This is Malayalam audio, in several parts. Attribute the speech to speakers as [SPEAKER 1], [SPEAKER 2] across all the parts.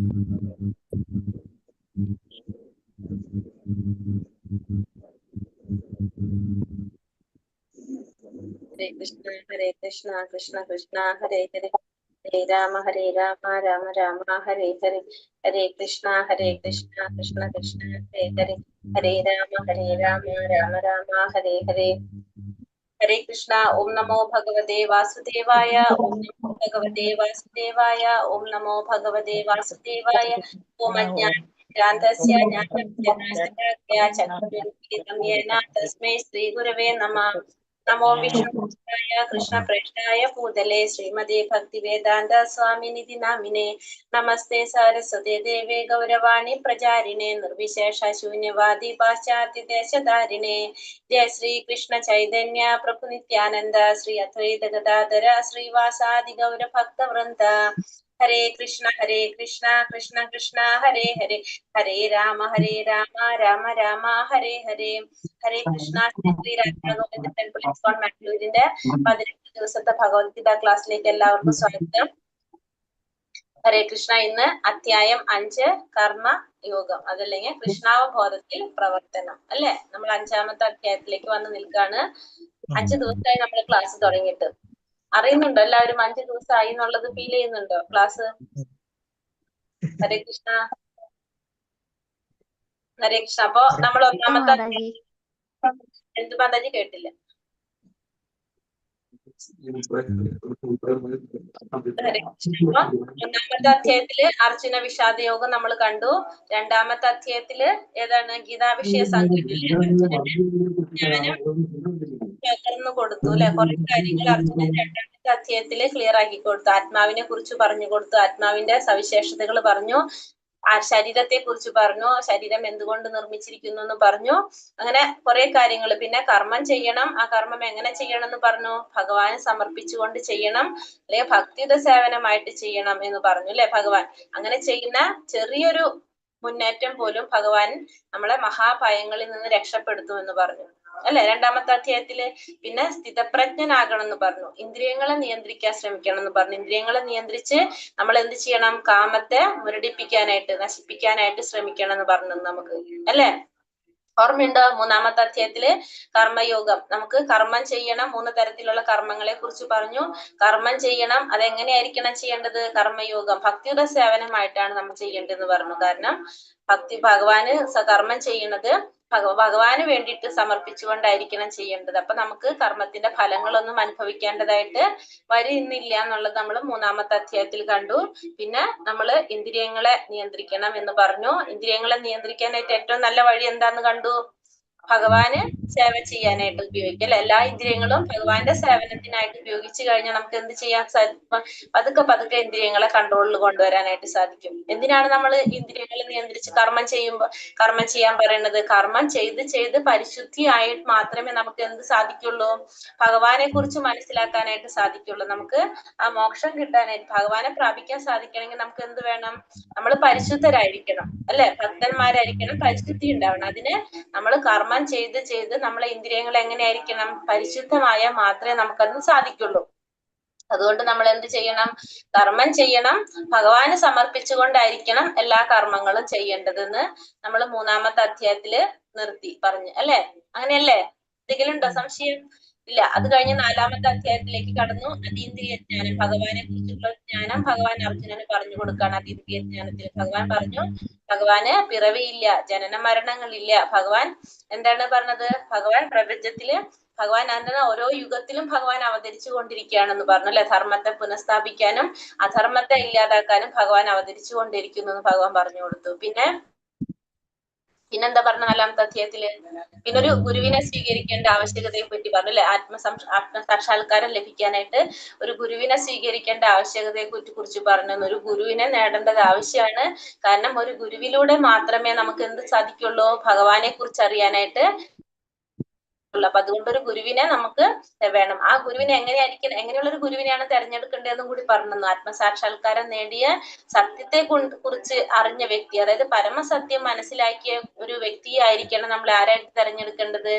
[SPEAKER 1] Krishna Krishna Krishna Hare Hare Hare Rama Rama Rama Hare Hare Hare Krishna Krishna Krishna Hare Hare Hare Rama Rama Rama Hare Hare Hare Krishna Om Namo Bhagavate Vasudevaya Om Namo Bhagavate Vasudevaya Om Namo Bhagavate Vasudevaya Om Ajnanasya Jnanasya Chakramyena Yena Tasmai Shri Gurave Namah Namo Vishnupadaya Krishna Prasthaya Pudale Srimade Bhaktivedanta Swaminidhi Namine Namaste Saraswate Deve Gauravani Prajarine Nirvishesha Shunyavadi Paschati Deshadarine Jai Sri Krishna Chaitanya Prabhu Nityananda Sri Advaita Gadadhara Sri Vasadi Gaura Bhakta Vranta Hare Krishna Krishna Krishna Hare Hare Hare Rama Rama Rama Hare Hare Hare Krishna Sri Radha Temple ISKCON Mangalore 18 ദിവസത്തെ ഭഗവത്ഗീത ക്ലാസ്സിലേക്ക് എല്ലാവർക്കും സ്വാഗതം. ഹരേ കൃഷ്ണ. ഇന്ന് അധ്യായം 5 കർമ്മ യോഗം, അതല്ലെങ്കിൽ കൃഷ്ണാവബോധത്തിൽ പ്രവർത്തനം അല്ലെ. നമ്മൾ 5ാമത്തെ അധ്യായത്തിലേക്ക് വന്ന് നിൽക്കാണ്. 5 ദിവസമായി നമ്മൾ ക്ലാസ് തുടങ്ങിയിട്ട്. അറിയുന്നുണ്ടോ എല്ലാവരും 5 ദിവസമായി എന്നുള്ളത് ഫീൽ ചെയ്യുന്നുണ്ടോ ക്ലാസ്? ഹരേ കൃഷ്ണ ഹരേ കൃഷ്ണ. അപ്പൊ നമ്മൾ 1ാമത്തെ എന്ത് മാതാജി കേട്ടില്ല? ഒന്നാമത്തെ അധ്യായത്തില് അർജുന വിഷാദ യോഗം നമ്മൾ കണ്ടു. 2ാമത്തെ അധ്യായത്തില് ഏതാണ്? ഗീതാവിഷയ സംഗ്രഹം പകർന്നു കൊടുത്തു അല്ലെ. കുറെ കാര്യങ്ങൾ അർജുനൻ 2ാമത്തെ അധ്യായത്തില് ക്ലിയർ ആക്കി കൊടുത്തു. ആത്മാവിനെ കുറിച്ച് പറഞ്ഞു കൊടുത്തു, ആത്മാവിന്റെ സവിശേഷതകൾ പറഞ്ഞു, ആ ശരീരത്തെ കുറിച്ച് പറഞ്ഞു, ശരീരം എന്തുകൊണ്ട് നിർമ്മിച്ചിരിക്കുന്നു എന്ന് പറഞ്ഞു. അങ്ങനെ കുറെ കാര്യങ്ങൾ. പിന്നെ കർമ്മം ചെയ്യണം, ആ കർമ്മം എങ്ങനെ ചെയ്യണം എന്ന് പറഞ്ഞു. ഭഗവാന് സമർപ്പിച്ചുകൊണ്ട് ചെയ്യണം, അല്ലെ ഭക്തിയുടെ സേവനമായിട്ട് ചെയ്യണം എന്ന് പറഞ്ഞു അല്ലെ ഭഗവാൻ. അങ്ങനെ ചെയ്യുന്ന ചെറിയൊരു മുന്നേറ്റം പോലും ഭഗവാൻ നമ്മളെ മഹാഭയങ്ങളിൽ നിന്ന് രക്ഷപ്പെടുത്തുമെന്ന് പറഞ്ഞു അല്ലെ 2ാമത്തെ അധ്യായത്തില്. പിന്നെ സ്ഥിതപ്രജ്ഞനാകണം എന്ന് പറഞ്ഞു, ഇന്ദ്രിയങ്ങളെ നിയന്ത്രിക്കാൻ ശ്രമിക്കണം എന്ന് പറഞ്ഞു. ഇന്ദ്രിയങ്ങളെ നിയന്ത്രിച്ച് നമ്മൾ എന്ത് ചെയ്യണം? കാമത്തെ മുരടിപ്പിക്കാനായിട്ട്, നശിപ്പിക്കാനായിട്ട് ശ്രമിക്കണം എന്ന് പറഞ്ഞു നമുക്ക് അല്ലെ. ഓർമ്മയുണ്ടോ? 3ാമത്തെ അധ്യായത്തില് കർമ്മയോഗം, നമുക്ക് കർമ്മം ചെയ്യണം. 3 തരത്തിലുള്ള കർമ്മങ്ങളെ കുറിച്ച് പറഞ്ഞു. കർമ്മം ചെയ്യണം, അതെങ്ങനെയായിരിക്കണം ചെയ്യേണ്ടത്? കർമ്മയോഗം ഭക്തിയുടെ സേവനമായിട്ടാണ് നമ്മൾ ചെയ്യേണ്ടതെന്ന് പറഞ്ഞു. കാരണം ഭഗവാന് കർമ്മം ചെയ്യണത് ഭഗവാന് വേണ്ടിയിട്ട് സമർപ്പിച്ചുകൊണ്ടായിരിക്കണം ചെയ്യേണ്ടത്. അപ്പൊ നമുക്ക് കർമ്മത്തിന്റെ ഫലങ്ങളൊന്നും അനുഭവിക്കേണ്ടതായിട്ട് വരുന്നില്ല എന്നുള്ളത് നമ്മൾ 3ാമത്തെ അധ്യായത്തിൽ കണ്ടു. പിന്നെ നമ്മള് ഇന്ദ്രിയങ്ങളെ നിയന്ത്രിക്കണം എന്ന് പറഞ്ഞു. ഇന്ദ്രിയങ്ങളെ നിയന്ത്രിക്കാനായിട്ട് ഏറ്റവും നല്ല വഴി എന്താന്ന് കണ്ടു? ഭഗവാന് സേവ ചെയ്യാനായിട്ട് ഉപയോഗിക്കുക അല്ലെ. എല്ലാ ഇന്ദ്രിയങ്ങളും ഭഗവാന്റെ സേവനത്തിനായിട്ട് ഉപയോഗിച്ചു കഴിഞ്ഞാൽ നമുക്ക് എന്ത് ചെയ്യാൻ സാധിക്കും? പതുക്കെ ഇന്ദ്രിയങ്ങളെ കൺട്രോളിൽ കൊണ്ടുവരാനായിട്ട് സാധിക്കും. എന്തിനാണ് നമ്മൾ ഇന്ദ്രിയങ്ങളെ നിയന്ത്രിച്ച് കർമ്മം ചെയ്യാൻ പറയുന്നത്? കർമ്മം ചെയ്ത് പരിശുദ്ധിയായിട്ട് മാത്രമേ നമുക്ക് എന്ത് സാധിക്കുള്ളൂ? ഭഗവാനെ കുറിച്ച് മനസ്സിലാക്കാനായിട്ട് സാധിക്കുള്ളൂ. നമുക്ക് ആ മോക്ഷം കിട്ടാനായിട്ട്, ഭഗവാനെ പ്രാപിക്കാൻ സാധിക്കണമെങ്കിൽ നമുക്ക് എന്ത് വേണം? നമ്മൾ പരിശുദ്ധരായിരിക്കണം അല്ലെ, ഭക്തന്മാരായിരിക്കണം, പരിശുദ്ധി ഉണ്ടാവണം. അതിന് നമ്മൾ കർമ്മം ചെയ്ത് നമ്മളെ ഇന്ദ്രിയങ്ങൾ എങ്ങനെയായിരിക്കണം? പരിശുദ്ധമായാൽ മാത്രമേ നമുക്കത് സാധിക്കുള്ളൂ. അതുകൊണ്ട് നമ്മൾ എന്ത് ചെയ്യണം? കർമ്മം ചെയ്യണം, ഭഗവാന് സമർപ്പിച്ചുകൊണ്ടായിരിക്കണം എല്ലാ കർമ്മങ്ങളും ചെയ്യേണ്ടതെന്ന് നമ്മൾ 3ാമത്തെ അധ്യായത്തില് നിർത്തി പറഞ്ഞു അല്ലെ. അങ്ങനെയല്ലേ? എന്തെങ്കിലും ഉണ്ടോ സംശയം? ഇല്ല. അത് കഴിഞ്ഞ് 4ാമത്തെ അധ്യായത്തിലേക്ക് കടന്നു. അതീന്ദ്രിയ ജ്ഞാനം, ഭഗവാനെ കുറിച്ചുള്ള ജ്ഞാനം ഭഗവാൻ അർജുനന് പറഞ്ഞു കൊടുക്കുകയാണ്. അതീന്ദ്രിയ ജ്ഞാനത്തിൽ ഭഗവാൻ പറഞ്ഞു, ഭഗവാന് പിറവിയില്ല, ജനന മരണങ്ങളില്ല. ഭഗവാൻ എന്താണ് പറഞ്ഞത്? ഭഗവാൻ പ്രപഞ്ചത്തില് ഭഗവാൻ എന്താണ് ഓരോ യുഗത്തിലും ഭഗവാൻ അവതരിച്ചു കൊണ്ടിരിക്കുകയാണെന്ന് പറഞ്ഞു അല്ലെ. ധർമ്മത്തെ പുനഃസ്ഥാപിക്കാനും അധർമ്മത്തെ ഇല്ലാതാക്കാനും ഭഗവാൻ അവതരിച്ചു കൊണ്ടിരിക്കുന്നു എന്ന് ഭഗവാൻ പറഞ്ഞു കൊടുത്തു. പിന്നെന്താ പറഞ്ഞ 4ാമത്തെ അധ്യായത്തില്? പിന്നൊരു ഗുരുവിനെ സ്വീകരിക്കേണ്ട ആവശ്യകതയെ പറ്റി പറഞ്ഞു അല്ലെ. ആത്മസാക്ഷാത്കാരം ലഭിക്കാനായിട്ട് ഒരു ഗുരുവിനെ സ്വീകരിക്കേണ്ട ആവശ്യകതയെ കുറിച്ച് പറഞ്ഞു. ഒരു ഗുരുവിനെ നേടേണ്ടത് ആവശ്യമാണ്. കാരണം ഒരു ഗുരുവിലൂടെ മാത്രമേ നമുക്ക് എന്ത് സാധിക്കുള്ളൂ? ഭഗവാനെ കുറിച്ച് അറിയാനായിട്ട് അപ്പൊ അതുകൊണ്ട് ഒരു ഗുരുവിനെ നമുക്ക് വേണം. ആ ഗുരുവിനെ എങ്ങനെയുള്ള ഒരു ഗുരുവിനെയാണ് തെരഞ്ഞെടുക്കേണ്ടതെന്നും കൂടി പറഞ്ഞു. ആത്മസാക്ഷാത്കാരം നേടിയ സത്യത്തെ കുറിച്ച് അറിഞ്ഞ വ്യക്തി, അതായത് പരമസത്യം മനസ്സിലാക്കിയ ഒരു വ്യക്തിയായിരിക്കണം നമ്മൾ ആരായിട്ട് തെരഞ്ഞെടുക്കേണ്ടത്,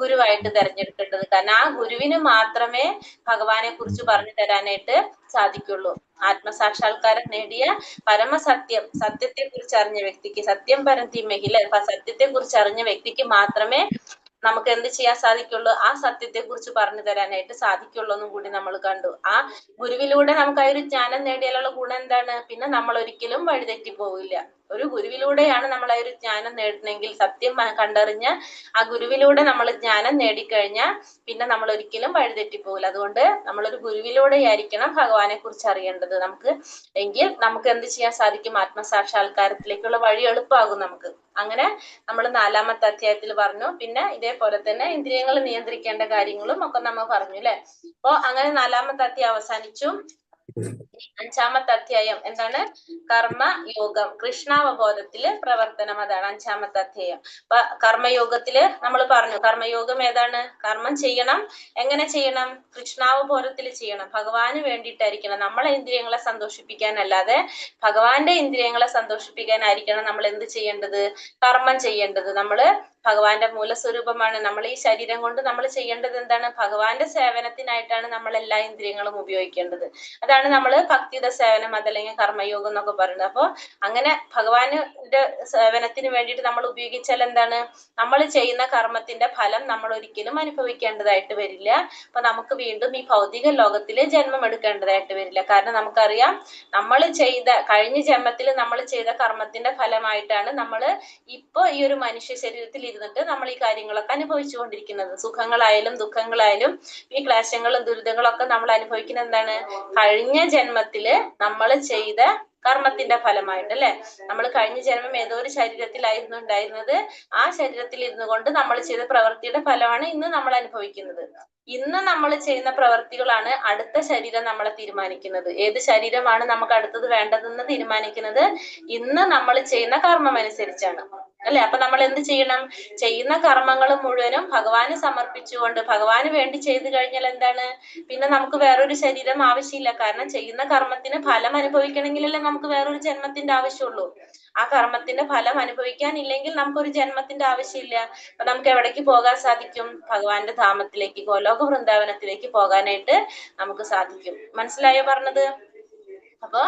[SPEAKER 1] ഗുരുവായിട്ട് തെരഞ്ഞെടുക്കേണ്ടത്. കാരണം ആ ഗുരുവിന് മാത്രമേ ഭഗവാനെ കുറിച്ച് പറഞ്ഞു തരാനായിട്ട് സാധിക്കുള്ളൂ. ആത്മസാക്ഷാത്കാരം നേടിയ സത്യത്തെ കുറിച്ച് അറിഞ്ഞ വ്യക്തിക്ക്, സത്യം പരന്തിമഹില, സത്യത്തെ കുറിച്ച് അറിഞ്ഞ വ്യക്തിക്ക് മാത്രമേ നമുക്ക് എന്ത് ചെയ്യാൻ സാധിക്കുള്ളൂ, ആ സത്യത്തെ കുറിച്ച് പറഞ്ഞു തരാനായിട്ട് സാധിക്കുള്ളൂ എന്നും കൂടി നമ്മൾ കണ്ടു. ആ ഗുരുവിലൂടെ നമുക്ക് ആ ഒരു ജ്ഞാനം നേടിയാലുള്ള ഗുണം എന്താണ്? പിന്നെ നമ്മൾ ഒരിക്കലും വഴിതെറ്റി പോവില്ല. ഒരു ഗുരുവിലൂടെയാണ് നമ്മൾ ആ ഒരു ജ്ഞാനം നേടുന്നെങ്കിൽ, സത്യം കണ്ടറിഞ്ഞ് ആ ഗുരുവിലൂടെ നമ്മൾ ജ്ഞാനം നേടിക്കഴിഞ്ഞാൽ പിന്നെ നമ്മൾ ഒരിക്കലും വഴിതെറ്റി പോകില്ല. അതുകൊണ്ട് നമ്മളൊരു ഗുരുവിലൂടെ ആയിരിക്കണം ഭഗവാനെ കുറിച്ച് അറിയേണ്ടത്. എങ്കിൽ നമുക്ക് എന്ത് ചെയ്യാൻ സാധിക്കും? ആത്മസാക്ഷാത്കാരത്തിലേക്കുള്ള വഴി എളുപ്പമാകും നമുക്ക്. അങ്ങനെ നമ്മൾ 4-ാമത്തെ അധ്യായത്തിൽ പറഞ്ഞു. പിന്നെ ഇതേപോലെ തന്നെ ഇന്ദ്രിയങ്ങൾ നിയന്ത്രിക്കേണ്ട കാര്യങ്ങളും ഒക്കെ നമ്മൾ പറഞ്ഞു അല്ലെ. അപ്പൊ അങ്ങനെ 4-ാമത്തെ അധ്യായം അവസാനിച്ചു. 5-ാമത്തെ അധ്യായം എന്താണ്? കർമ്മയോഗം, കൃഷ്ണാവബോധത്തില് പ്രവർത്തനം. അതാണ് 5-ാമത്തെ അധ്യായം. അപ്പൊ കർമ്മയോഗത്തില് നമ്മൾ പറഞ്ഞു, കർമ്മയോഗം ഏതാണ്? കർമ്മം ചെയ്യണം. എങ്ങനെ ചെയ്യണം? കൃഷ്ണാവബോധത്തിൽ ചെയ്യണം. ഭഗവാന് വേണ്ടിയിട്ടായിരിക്കണം. നമ്മളെ ഇന്ദ്രിയങ്ങളെ സന്തോഷിപ്പിക്കാനല്ലാതെ ഭഗവാന്റെ ഇന്ദ്രിയങ്ങളെ സന്തോഷിപ്പിക്കാനായിരിക്കണം നമ്മൾ എന്ത് ചെയ്യേണ്ടത്? കർമ്മം ചെയ്യേണ്ടത്. നമ്മള് ഭഗവാന്റെ മൂലസ്വരൂപമാണ്. നമ്മൾ ഈ ശരീരം കൊണ്ട് നമ്മൾ ചെയ്യേണ്ടത് എന്താണ്? ഭഗവാന്റെ സേവനത്തിനായിട്ടാണ് നമ്മൾ എല്ലാ ഇന്ദ്രിയങ്ങളും ഉപയോഗിക്കേണ്ടത്. അതാണ് നമ്മൾ ഭക്തിയുടെ സേവനം, അതല്ലെങ്കിൽ കർമ്മയോഗം എന്നൊക്കെ പറയുന്നത്. അപ്പൊ അങ്ങനെ ഭഗവാന്റെ സേവനത്തിന് വേണ്ടിയിട്ട് നമ്മൾ ഉപയോഗിച്ചാൽ എന്താണ്? നമ്മൾ ചെയ്യുന്ന കർമ്മത്തിന്റെ ഫലം നമ്മൾ ഒരിക്കലും അനുഭവിക്കേണ്ടതായിട്ട് വരില്ല. അപ്പൊ നമുക്ക് വീണ്ടും ഈ ഭൗതിക ലോകത്തിൽ ജന്മം എടുക്കേണ്ടതായിട്ട് വരില്ല. കാരണം നമുക്കറിയാം, നമ്മൾ കഴിഞ്ഞ ജന്മത്തിൽ നമ്മൾ ചെയ്ത കർമ്മത്തിന്റെ ഫലമായിട്ടാണ് നമ്മൾ ഇപ്പൊ ഈ ഒരു മനുഷ്യ ശരീരത്തിൽ ഇരുന്നിട്ട് നമ്മൾ ഈ കാര്യങ്ങളൊക്കെ അനുഭവിച്ചുകൊണ്ടിരിക്കുന്നത്. സുഖങ്ങളായാലും ദുഃഖങ്ങളായാലും ഈ ക്ലേശങ്ങളും ദുരിതങ്ങളും ഒക്കെ നമ്മൾ അനുഭവിക്കുന്നത് എന്താണ്? കഴിഞ്ഞ ജന്മത്തില് നമ്മൾ ചെയ്ത കർമ്മത്തിന്റെ ഫലമായിട്ട് അല്ലെ. നമ്മൾ കഴിഞ്ഞ ജന്മം ഏതോ ഒരു ശരീരത്തിലായിരുന്നു ഉണ്ടായിരുന്നത്. ആ ശരീരത്തിൽ ഇരുന്നു കൊണ്ട് നമ്മൾ ചെയ്ത പ്രവൃത്തിയുടെ ഫലമാണ് ഇന്ന് നമ്മൾ അനുഭവിക്കുന്നത്. ഇന്ന് നമ്മൾ ചെയ്യുന്ന പ്രവൃത്തികളാണ് അടുത്ത ശരീരം നമ്മളെ തീരുമാനിക്കുന്നത്. ഏത് ശരീരമാണ് നമുക്ക് അടുത്തത് വേണ്ടതെന്ന് തീരുമാനിക്കുന്നത് ഇന്ന് നമ്മൾ ചെയ്യുന്ന കർമ്മം അനുസരിച്ചാണ് അല്ലെ. അപ്പൊ നമ്മൾ എന്ത് ചെയ്യണം? ചെയ്യുന്ന കർമ്മങ്ങൾ മുഴുവനും ഭഗവാന് സമർപ്പിച്ചുകൊണ്ട് ഭഗവാന് വേണ്ടി ചെയ്തു കഴിഞ്ഞാൽ എന്താണ്? പിന്നെ നമുക്ക് വേറൊരു ശരീരം ആവശ്യമില്ല. കാരണം ചെയ്യുന്ന കർമ്മത്തിന് ഫലം അനുഭവിക്കണമെങ്കിലല്ലേ നമുക്ക് വേറൊരു ജന്മത്തിന്റെ ആവശ്യമുള്ളൂ. ആ കർമ്മത്തിന്റെ ഫലം അനുഭവിക്കാനില്ലെങ്കിൽ നമുക്കൊരു ജന്മത്തിന്റെ ആവശ്യമില്ല. അപ്പൊ നമുക്ക് എവിടേക്ക് പോകാൻ സാധിക്കും? ഭഗവാന്റെ ധാമത്തിലേക്ക്, ഗോലോക വൃന്ദാവനത്തിലേക്ക് പോകാനായിട്ട് നമുക്ക് സാധിക്കും. മനസ്സിലായോ പറഞ്ഞത്? അപ്പൊ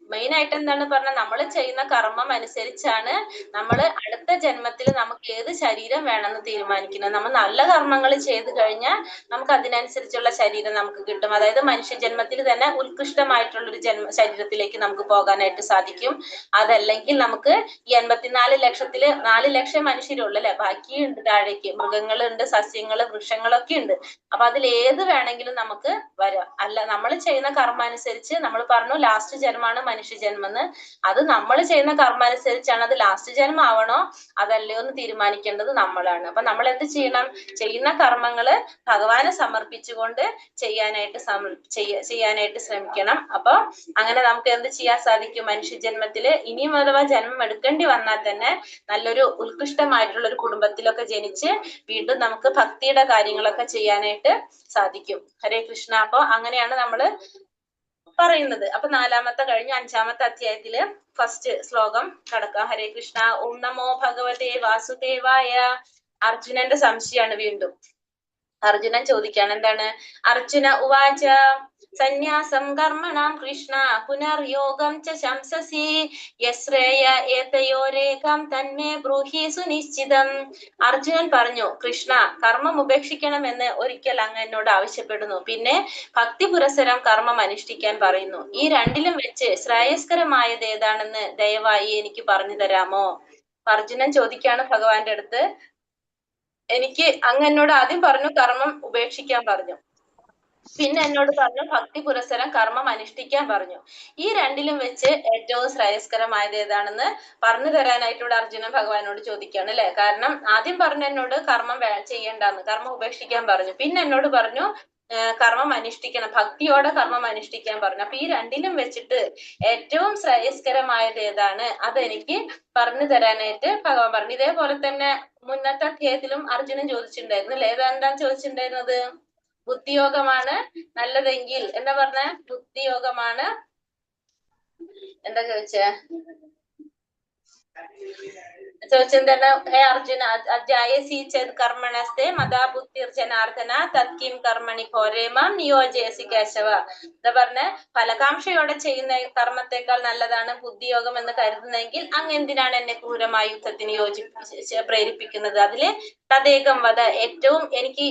[SPEAKER 1] മെയിൻ ആയിട്ട് എന്താണ് പറഞ്ഞത്? നമ്മൾ ചെയ്യുന്ന കർമ്മം അനുസരിച്ചാണ് നമ്മൾ അടുത്ത ജന്മത്തിൽ നമുക്ക് ഏത് ശരീരം വേണമെന്ന് തീരുമാനിക്കുന്നത്. നമ്മൾ നല്ല കർമ്മങ്ങൾ ചെയ്തു കഴിഞ്ഞാൽ നമുക്ക് അതിനനുസരിച്ചുള്ള ശരീരം നമുക്ക് കിട്ടും. അതായത് മനുഷ്യ ജന്മത്തിൽ തന്നെ ഉത്കൃഷ്ടമായിട്ടുള്ളൊരു ശരീരത്തിലേക്ക് നമുക്ക് പോകാനായിട്ട് സാധിക്കും. അതല്ലെങ്കിൽ നമുക്ക് ഈ 84 ലക്ഷത്തില് 4 ലക്ഷം മനുഷ്യരുള്ളൂ അല്ലെ. ബാക്കിയുണ്ട് താഴേക്ക്, മൃഗങ്ങളുണ്ട്, സസ്യങ്ങള്, വൃക്ഷങ്ങളൊക്കെ ഉണ്ട്. അപ്പൊ അതിൽ ഏത് വേണമെങ്കിലും നമുക്ക് വരാം. അല്ല, നമ്മൾ ചെയ്യുന്ന കർമ്മം അനുസരിച്ച് നമ്മൾ പറഞ്ഞു ലാസ്റ്റ് ജന്മമാണ് മനുഷ്യ ജന്മം എന്ന്. അത് നമ്മൾ ചെയ്യുന്ന കർമ്മം അനുസരിച്ചാണ് അത് ലാസ്റ്റ് ജന്മം ആവണോ അതല്ലയോ എന്ന് തീരുമാനിക്കേണ്ടത് നമ്മളാണ്. അപ്പൊ നമ്മൾ എന്ത് ചെയ്യണം? ചെയ്യുന്ന കർമ്മങ്ങള് ഭഗവാനെ സമർപ്പിച്ചുകൊണ്ട് ചെയ്യാനായിട്ട് ശ്രമിക്കണം. അപ്പൊ അങ്ങനെ നമുക്ക് എന്ത് ചെയ്യാൻ സാധിക്കും? മനുഷ്യ ജന്മത്തില് ഇനിയും അഥവാ ജന്മം എടുക്കേണ്ടി വന്നാൽ തന്നെ നല്ലൊരു ഉത്കൃഷ്ടമായിട്ടുള്ള ഒരു കുടുംബത്തിലൊക്കെ ജനിച്ച് വീണ്ടും നമുക്ക് ഭക്തിയുടെ കാര്യങ്ങളൊക്കെ ചെയ്യാനായിട്ട് സാധിക്കും. ഹരേ കൃഷ്ണ. അപ്പൊ അങ്ങനെയാണ് നമ്മള് പറയുന്നത്. അപ്പൊ 4-ാമത്തെ കഴിഞ്ഞ് 5-ാമത്തെ അധ്യായത്തില് ഫസ്റ്റ് ശ്ലോകം കടക്കാം. ഹരേ കൃഷ്ണ. ഓം നമോ ഭഗവതേ വാസുദേവായ. അർജുനന്റെ സംശയമാണ് വീണ്ടും. അർജുനൻ ചോദിക്കാണ് എന്താണ്? അർജുന ഉവാച സന്യാസം കർമ്മണാം കൃഷ്ണ പുനർയോഗം ച ശംസസി യശ്രേയ ഏതയോരേകം തന്മേ ബ്രൂഹി സുനിശ്ചിതം. അർജുനൻ പറഞ്ഞു, കൃഷ്ണ, കർമ്മം ഉപേക്ഷിക്കണമെന്ന് ഒരിക്കൽ അങ്ങ് എന്നോട് ആവശ്യപ്പെടുന്നു. പിന്നെ ഭക്തി പുരസരം കർമ്മം അനുഷ്ഠിക്കാൻ പറയുന്നു. ഈ രണ്ടിലും വെച്ച് ശ്രേയസ്കരമായത് ഏതാണെന്ന് ദയവായി എനിക്ക് പറഞ്ഞു തരാമോ? അർജുനൻ ചോദിക്കാണ് ഭഗവാന്റെ അടുത്ത്. എനിക്ക് അങ്ങ് എന്നോട് ആദ്യം പറഞ്ഞു കർമ്മം ഉപേക്ഷിക്കാൻ പറഞ്ഞു. പിന്നെ എന്നോട് പറഞ്ഞു ഭക്തി പുരസരം കർമ്മം അനുഷ്ഠിക്കാൻ പറഞ്ഞു. ഈ രണ്ടിലും വെച്ച് ഏറ്റവും ശ്രേയസ്കരമായത് ഏതാണെന്ന് പറഞ്ഞു തരാനായിട്ടൂടെ അർജുനൻ ഭഗവാനോട് ചോദിക്കുകയാണ് അല്ലെ. കാരണം ആദ്യം പറഞ്ഞു എന്നോട് കർമ്മം ചെയ്യണ്ടെന്ന്, കർമ്മം ഉപേക്ഷിക്കാൻ പറഞ്ഞു. പിന്നെ എന്നോട് പറഞ്ഞു കർമ്മം അനുഷ്ഠിക്കണം, ഭക്തിയോടെ കർമ്മം അനുഷ്ഠിക്കാൻ പറഞ്ഞു. അപ്പൊ ഈ രണ്ടിലും വെച്ചിട്ട് ഏറ്റവും ശ്രേയസ്കരമായത് ഏതാണ്, അതെനിക്ക് പറഞ്ഞു തരാനായിട്ട് ഭഗവാൻ പറഞ്ഞു. ഇതേപോലെ തന്നെ മുന്നത്തെ അധ്യായത്തിലും അർജുനൻ ചോദിച്ചിട്ടുണ്ടായിരുന്നു അല്ലെ, ഏതാണ്ടാണ് ചോദിച്ചിട്ടുണ്ടായിരുന്നത്? ബുദ്ധിയോഗമാണ് നല്ലതെങ്കിൽ എന്താ പറഞ്ഞ? ബുദ്ധിയോഗമാണ് എന്താ ചോദിച്ചേ? ചോദിച്ചെന്താണ്? ഹേ അർജുന അധ്യായസി ചേത് കർമ്മണസ്തേ മതാ ബുദ്ധിർ ജനാർദ്ദന തത്കിം കർമ്മണി ഘോരേമാം നിയോജയസി കേശവ. എന്താ പറഞ്ഞ? ഫലകാംക്ഷയോടെ ചെയ്യുന്ന കർമ്മത്തെക്കാൾ നല്ലതാണ് ബുദ്ധിയോഗം എന്ന് കരുതുന്നെങ്കിൽ അങ്ങ് എന്തിനാണ് എന്നെ ക്രൂരമായ യുദ്ധത്തിന് പ്രേരിപ്പിക്കുന്നത്? അതില് തദേകം വധ, ഏറ്റവും എനിക്ക്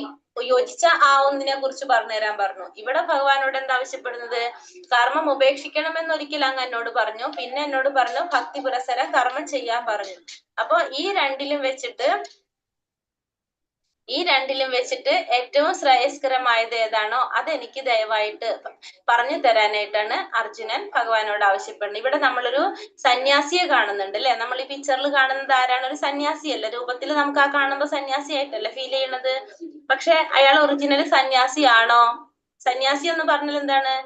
[SPEAKER 1] യോജിച്ച ആ ഒന്നിനെ കുറിച്ച് പറഞ്ഞുതരാൻ പറഞ്ഞു. ഇവിടെ ഭഗവാനോട് എന്താ ആവശ്യപ്പെടുന്നത്? കർമ്മം ഉപേക്ഷിക്കണമെന്ന് ഒരിക്കൽ അങ്ങ് എന്നോട് പറഞ്ഞു, പിന്നെ എന്നോട് പറഞ്ഞു ഭക്തി പുരസരം കർമ്മം ചെയ്യാൻ പറഞ്ഞു. അപ്പൊ ഈ രണ്ടിലും വെച്ചിട്ട് ഏറ്റവും ശ്രേയസ്കരമായത് ഏതാണോ അതെനിക്ക് ദയവായിട്ട് പറഞ്ഞു തരാനായിട്ടാണ് അർജുനൻ ഭഗവാനോട് ആവശ്യപ്പെടുന്നത്. ഇവിടെ നമ്മളൊരു സന്യാസിയെ കാണുന്നുണ്ട് അല്ലെ, നമ്മൾ ഈ പിക്ചറിൽ കാണുന്നത് ആരാണ്? ഒരു സന്യാസിയല്ല, രൂപത്തിൽ നമുക്ക് ആ കാണുമ്പോ സന്യാസിയായിട്ടല്ല ഫീൽ ചെയ്യണത്. പക്ഷെ അയാൾ ഒറിജിനൽ സന്യാസിയാണോ? സന്യാസി എന്ന് പറഞ്ഞാൽ എന്താണ്?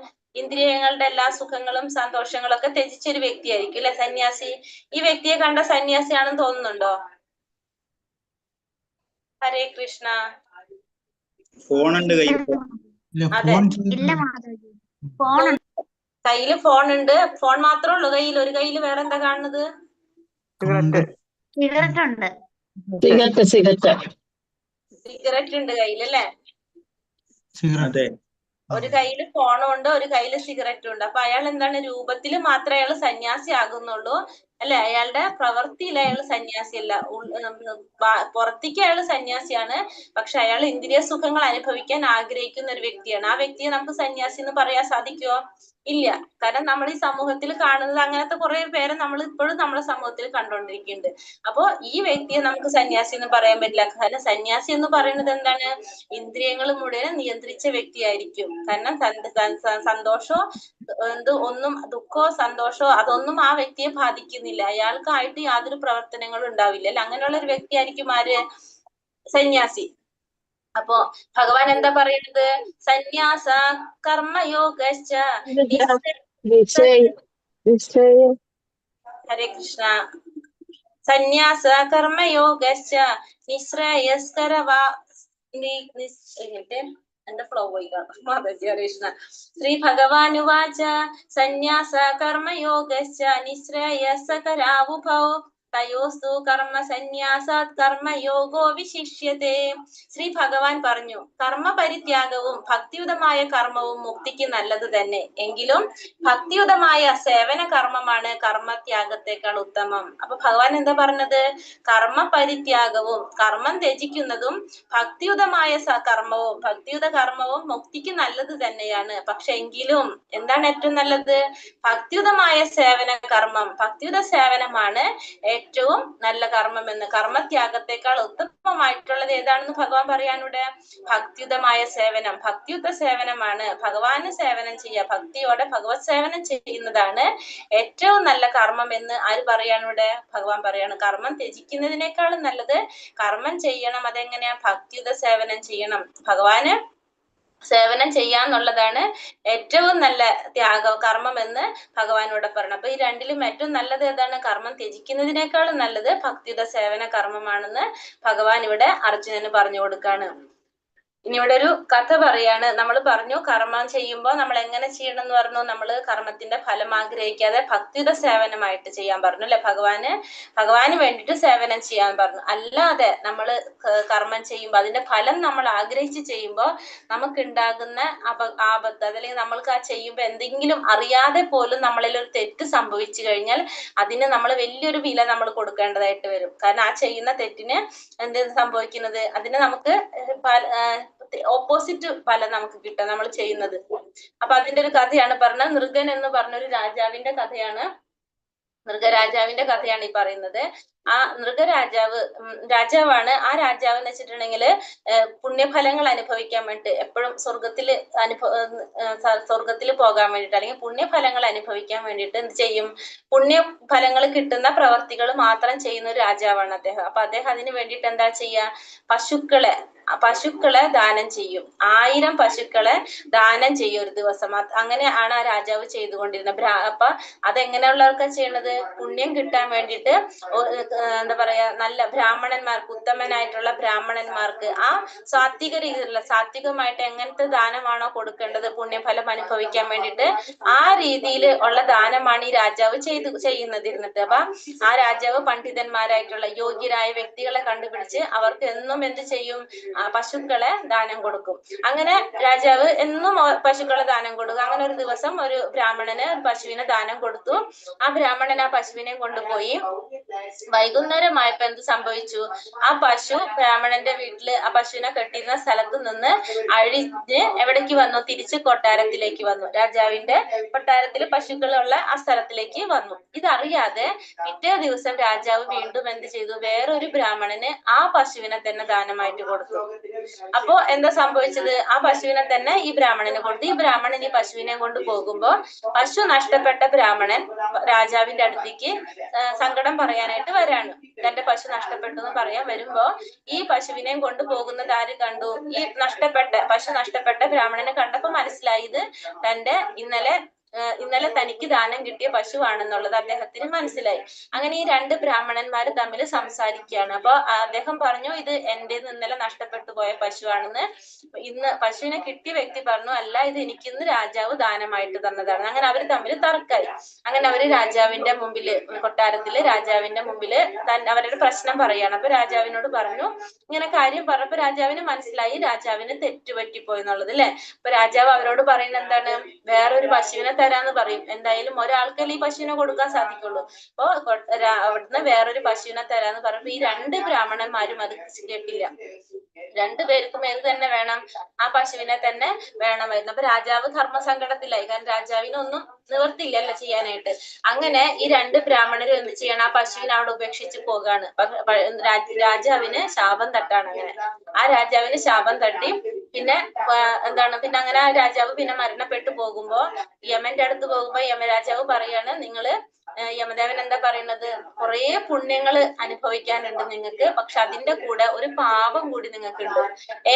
[SPEAKER 1] ഇന്ദ്രിയങ്ങളുടെ എല്ലാ സുഖങ്ങളും സന്തോഷങ്ങളും ഒക്കെ ത്യജിച്ചൊരു വ്യക്തിയായിരിക്കും അല്ലെ സന്യാസി. ഈ വ്യക്തിയെ കണ്ട സന്യാസിയാണെന്ന് തോന്നുന്നുണ്ടോ? ഹരേ കൃഷ്ണ.
[SPEAKER 2] ഫോണുണ്ട് കയ്യിൽ.
[SPEAKER 1] അതെ, കയ്യില് ഫോൺ ഉണ്ട്. ഫോൺ മാത്രമേ ഉള്ളൂ കയ്യിൽ? ഒരു കയ്യില് വേറെ എന്താ കാണുന്നത്? സിഗരറ്റ് ഉണ്ട് കയ്യിലല്ലേ?
[SPEAKER 2] അതെ.
[SPEAKER 1] ഒരു കയ്യില് ഫോണും ഉണ്ട്, ഒരു കയ്യില് സിഗരറ്റും ഉണ്ട്. അപ്പൊ അയാൾ എന്താണ്? രൂപത്തില് മാത്രമേ അയാൾ സന്യാസി ആകുന്നുള്ളൂ അല്ലെ, അയാളുടെ പ്രവൃത്തിയിൽ അയാൾ സന്യാസിയല്ല. പുറത്തേക്ക് അയാൾ സന്യാസിയാണ്, പക്ഷെ അയാൾ ഇന്ദ്രിയ സുഖങ്ങൾ അനുഭവിക്കാൻ ആഗ്രഹിക്കുന്ന ഒരു വ്യക്തിയാണ്. ആ വ്യക്തിയെ നമുക്ക് സന്യാസി എന്ന് പറയാൻ സാധിക്കുമോ? ഇല്ല. കാരണം നമ്മൾ ഈ സമൂഹത്തിൽ കാണുന്നത് അങ്ങനത്തെ കുറെ പേരെ നമ്മൾ ഇപ്പോഴും നമ്മുടെ സമൂഹത്തിൽ കണ്ടുകൊണ്ടിരിക്കുന്നുണ്ട്. അപ്പോ ഈ വ്യക്തിയെ നമുക്ക് സന്യാസി എന്ന് പറയാൻ പറ്റില്ല. കാരണം സന്യാസി എന്ന് പറയുന്നത് എന്താണ്? ഇന്ദ്രിയങ്ങൾ മുഴുവൻ നിയന്ത്രിച്ച വ്യക്തിയായിരിക്കും. കാരണം സന്തോഷോ ഒന്നും, ദുഃഖോ സന്തോഷോ അതൊന്നും ആ വ്യക്തിയെ ബാധിക്കുന്നില്ല. അയാൾക്കായിട്ട് യാതൊരു പ്രവർത്തനങ്ങളും ഉണ്ടാവില്ല അല്ലെ. അങ്ങനെയുള്ള ഒരു വ്യക്തിയായിരിക്കും ആര്? സന്യാസി. അപ്പോ ഭഗവാൻ എന്താ പറയുന്നത്? സന്യാസ കർമ്മയോഗശ്ച. ഹരേ കൃഷ്ണ. സന്യാസ കർമ്മയോഗശ്ച നിശ്രേയസ്കരവാ. എന്റെ ഫ്ലോ പോയി മാതാജി. ഹരേ കൃഷ്ണ. ശ്രീ ഭഗവാനുവാച സന്യാസ കർമ്മയോഗശ്ച നിശ്രേയസ്കരാവുഭൗ തയോസ്തു കർമ്മ സന്യാസാത് കർമ്മയോഗോ വിശിഷ്യത്തെ. ശ്രീ ഭഗവാൻ പറഞ്ഞു, കർമ്മ പരിത്യാഗവും ഭക്തിയുതമായ കർമ്മവും മുക്തിക്ക് നല്ലത് തന്നെ. എങ്കിലും ഭക്തിയുതമായ സേവന കർമ്മമാണ് കർമ്മത്യാഗത്തെക്കാൾ ഉത്തമം. അപ്പൊ ഭഗവാൻ എന്താ പറഞ്ഞത്? കർമ്മ പരിത്യാഗവും കർമ്മം ത്യജിക്കുന്നതും ഭക്തിയുതമായ ഭക്തിയുത കർമ്മവും മുക്തിക്ക് നല്ലത് തന്നെയാണ്. പക്ഷെ എങ്കിലും എന്താണ് ഏറ്റവും നല്ലത്? ഭക്തിയുതമായ സേവന കർമ്മം, ഭക്തിയുത സേവനമാണ് ഏറ്റവും നല്ല കർമ്മം എന്ന്. കർമ്മത്യാഗത്തെക്കാൾ ഉത്തമമായിട്ടുള്ളത് ഏതാണെന്ന് ഭഗവാൻ പറയാനിവിടെ? ഭക്തിയുതമായ സേവനം, ഭക്തിയുത സേവനമാണ്. ഭഗവാന് സേവനം ചെയ്യുക, ഭക്തിയോടെ ഭഗവത് സേവനം ചെയ്യുന്നതാണ് ഏറ്റവും നല്ല കർമ്മം എന്ന് ആര് പറയാനിവിടെ? ഭഗവാൻ പറയാണ്. കർമ്മം ത്യജിക്കുന്നതിനേക്കാളും നല്ലത് കർമ്മം ചെയ്യണം. അതെങ്ങനെയാ? ഭക്തിയുത സേവനം ചെയ്യണം. ഭഗവാന് സേവനം ചെയ്യാന്നുള്ളതാണ് ഏറ്റവും നല്ല കർമ്മം എന്ന് ഭഗവാനോട് പറഞ്ഞു. അപ്പൊ ഈ രണ്ടിലും ഏറ്റവും നല്ലത് ഏതാണ്? കർമ്മം ത്യജിക്കുന്നതിനേക്കാളും നല്ലത് ഭക്തിയുടെ സേവന കർമ്മമാണെന്ന് ഭഗവാൻ ഇവിടെ അർജുനന് പറഞ്ഞു കൊടുക്കാണ്. ഇനി ഇവിടെ ഒരു കഥ പറയാണ്. നമ്മൾ പറഞ്ഞു കർമ്മം ചെയ്യുമ്പോൾ നമ്മൾ എങ്ങനെ ചെയ്യണം എന്ന് പറഞ്ഞു? നമ്മൾ കർമ്മത്തിന്റെ ഫലം ആഗ്രഹിക്കാതെ ഭക്തിയുടെ സേവനമായിട്ട് ചെയ്യാൻ പറഞ്ഞു അല്ലെ. ഭഗവാന് വേണ്ടിയിട്ട് സേവനം ചെയ്യാൻ പറഞ്ഞു. അല്ലാതെ നമ്മൾ കർമ്മം ചെയ്യുമ്പോൾ അതിന്റെ ഫലം നമ്മൾ ആഗ്രഹിച്ച് ചെയ്യുമ്പോൾ നമുക്കുണ്ടാകുന്ന ആപത്ത്, അതല്ലെങ്കിൽ നമ്മൾക്ക് ആ ചെയ്യുമ്പോൾ എന്തെങ്കിലും അറിയാതെ പോലും നമ്മളിൽ ഒരു തെറ്റ് സംഭവിച്ചു കഴിഞ്ഞാൽ അതിന് നമ്മൾ വലിയൊരു വില നമ്മൾ കൊടുക്കേണ്ടതായിട്ട് വരും. കാരണം ആ ചെയ്യുന്ന തെറ്റിന് എന്ത് സംഭവിക്കുന്നത്? അതിന് നമുക്ക് ഓപ്പോസിറ്റ് ഫലം നമുക്ക് കിട്ടും നമ്മൾ ചെയ്യുന്നത്. അപ്പൊ അതിന്റെ ഒരു കഥയാണ് പറഞ്ഞത്. നൃഗൻ എന്ന് പറഞ്ഞൊരു രാജാവിന്റെ കഥയാണ്. മൃഗരാജാവിന്റെ കഥയാണ് ഈ പറയുന്നത്. ആ രാജാവാണ്. ആ രാജാവ് എന്ന് വെച്ചിട്ടുണ്ടെങ്കിൽ പുണ്യഫലങ്ങൾ അനുഭവിക്കാൻ വേണ്ടിട്ട് എപ്പോഴും സ്വർഗത്തിൽ പോകാൻ വേണ്ടിട്ട്, അല്ലെങ്കിൽ പുണ്യഫലങ്ങൾ അനുഭവിക്കാൻ വേണ്ടിയിട്ട് എന്ത് ചെയ്യും? പുണ്യഫലങ്ങൾ കിട്ടുന്ന പ്രവർത്തികൾ മാത്രം ചെയ്യുന്ന ഒരു രാജാവാണ് അദ്ദേഹം. അപ്പൊ അദ്ദേഹം അതിന് വേണ്ടിയിട്ട് എന്താ ചെയ്യുക? പശുക്കളെ പശുക്കളെ ദാനം ചെയ്യും. 1000 പശുക്കളെ ദാനം ചെയ്യും ഒരു ദിവസം. അങ്ങനെയാണ് ആ രാജാവ് ചെയ്തുകൊണ്ടിരുന്നത്. അപ്പൊ അതെങ്ങനെയുള്ളവർക്കാ ചെയ്യണത്? പുണ്യം കിട്ടാൻ വേണ്ടിയിട്ട് എന്താ പറയാ, നല്ല ബ്രാഹ്മണന്മാർക്ക്, ഉത്തമനായിട്ടുള്ള ബ്രാഹ്മണന്മാർക്ക് ആ സാത്വിക രീതിയിലുള്ള, സാത്വികമായിട്ട് എങ്ങനത്തെ ദാനമാണോ കൊടുക്കേണ്ടത് പുണ്യഫലം അനുഭവിക്കാൻ വേണ്ടിയിട്ട്, ആ രീതിയിൽ ഉള്ള ദാനമാണ് ഈ രാജാവ് ചെയ്യുന്നതിരുന്നിട്ട്. അപ്പൊ ആ രാജാവ് പണ്ഡിതന്മാരായിട്ടുള്ള യോഗ്യരായ വ്യക്തികളെ കണ്ടുപിടിച്ച് അവർക്ക് എന്നും എന്ത് ചെയ്യും? പശുക്കളെ ദാനം കൊടുക്കും. അങ്ങനെ രാജാവ് എന്നും പശുക്കളെ ദാനം കൊടുക്കും. അങ്ങനെ ഒരു ദിവസം ഒരു ബ്രാഹ്മണന് പശുവിനെ ദാനം കൊടുത്തു. ആ ബ്രാഹ്മണൻ ആ പശുവിനെ കൊണ്ടുപോയി. വൈകുന്നേരമായപ്പോ എന്ത് സംഭവിച്ചു? ആ പശു ബ്രാഹ്മണന്റെ വീട്ടില് ആ പശുവിനെ കെട്ടിയിരുന്ന സ്ഥലത്ത് നിന്ന് അഴിഞ്ഞ് എവിടേക്ക് വന്നു? തിരിച്ച് കൊട്ടാരത്തിലേക്ക് വന്നു. രാജാവിന്റെ കൊട്ടാരത്തിൽ പശുക്കളുള്ള ആ സ്ഥലത്തിലേക്ക് വന്നു. ഇതറിയാതെ പിറ്റേ ദിവസം രാജാവ് വീണ്ടും എന്ത് ചെയ്തു? വേറൊരു ബ്രാഹ്മണന് ആ പശുവിനെ തന്നെ ദാനമായിട്ട് കൊടുത്തു. അപ്പോ എന്താ സംഭവിച്ചത്? ആ പശുവിനെ തന്നെ ഈ ബ്രാഹ്മണന് കൊടുത്തു. ഈ ബ്രാഹ്മണൻ ഈ പശുവിനെ കൊണ്ട് പോകുമ്പോ പശു നഷ്ടപ്പെട്ട ബ്രാഹ്മണൻ രാജാവിന്റെ അടുത്തേക്ക് സങ്കടം പറയാനായിട്ട് വരാണ്. തന്റെ പശു നഷ്ടപ്പെട്ടു എന്ന് പറയാൻ വരുമ്പോ ഈ പശുവിനെയും കൊണ്ട് പോകുന്നത് ആര് കണ്ടു? ഈ പശു നഷ്ടപ്പെട്ട ബ്രാഹ്മണനെ കണ്ടപ്പോ മനസ്സിലായി ഇത് തന്റെ ഇന്നലെ തനിക്ക് ദാനം കിട്ടിയ പശുവാണെന്നുള്ളത് അദ്ദേഹത്തിന് മനസ്സിലായി. അങ്ങനെ ഈ 2 ബ്രാഹ്മണന്മാര് തമ്മിൽ സംസാരിക്കുകയാണ്. അപ്പൊ അദ്ദേഹം പറഞ്ഞു, ഇത് എന്റെ ഇന്നലെ നഷ്ടപ്പെട്ടു പോയ പശുവാണെന്ന്. ഇന്ന് പശുവിനെ കിട്ടിയ വ്യക്തി പറഞ്ഞു, അല്ല, ഇത് എനിക്കിന്ന് രാജാവ് ദാനമായിട്ട് തന്നതാണ്. അങ്ങനെ അവര് തമ്മിൽ തർക്കായി. അങ്ങനെ അവര് രാജാവിന്റെ മുമ്പില്, കൊട്ടാരത്തില് രാജാവിന്റെ മുമ്പില് അവരുടെ പ്രശ്നം പറയാണ്. അപ്പൊ രാജാവിനോട് പറഞ്ഞു, ഇങ്ങനെ കാര്യം പറഞ്ഞപ്പോ രാജാവിന് മനസ്സിലായി രാജാവിന് തെറ്റുപറ്റിപ്പോയി എന്നുള്ളത്, അല്ലെ? അപ്പൊ രാജാവ് അവരോട് പറയുന്നത് എന്താണ്? വേറൊരു പശുവിനെ തരാന്ന് പറയും. എന്തായാലും ഒരാൾക്കല്ലേ ഈ പശുവിനെ കൊടുക്കാൻ സാധിക്കുള്ളൂ. അപ്പൊ അവിടുന്ന് വേറൊരു പശുവിനെ തരാന്ന് പറയുമ്പോ ഈ 2 ബ്രാഹ്മണന്മാരും അത് കേട്ടില്ല. 2 പേർക്കും ഏത് തന്നെ വേണം? ആ പശുവിനെ തന്നെ വേണമായിരുന്നു. അപ്പൊ രാജാവ് ധർമ്മസങ്കടത്തിലായി. കാരണം രാജാവിനൊന്നും നിവർത്തില്ലല്ലോ ചെയ്യാനായിട്ട്. അങ്ങനെ ഈ 2 ബ്രാഹ്മണരും എന്ത് ചെയ്യണം? ആ പശുവിനെ അവിടെ ഉപേക്ഷിച്ച് പോകാണ്. രാജാവിന് ശാപം തട്ടാണ്. അങ്ങനെ ആ രാജാവിന് ശാപം തട്ടി പിന്നെ പിന്നെ അങ്ങനെ ആ രാജാവ് പിന്നെ മരണപ്പെട്ടു പോകുമ്പോ യമന്റെ അടുത്ത് പോകുമ്പോ യമരാജാവ് പറയാണ്, യമദേവൻ എന്താ പറയുന്നത്? കുറെ പുണ്യങ്ങള് അനുഭവിക്കാനുണ്ട് നിങ്ങൾക്ക്, പക്ഷെ അതിന്റെ കൂടെ ഒരു പാപം കൂടി നിങ്ങൾക്കുണ്ട്.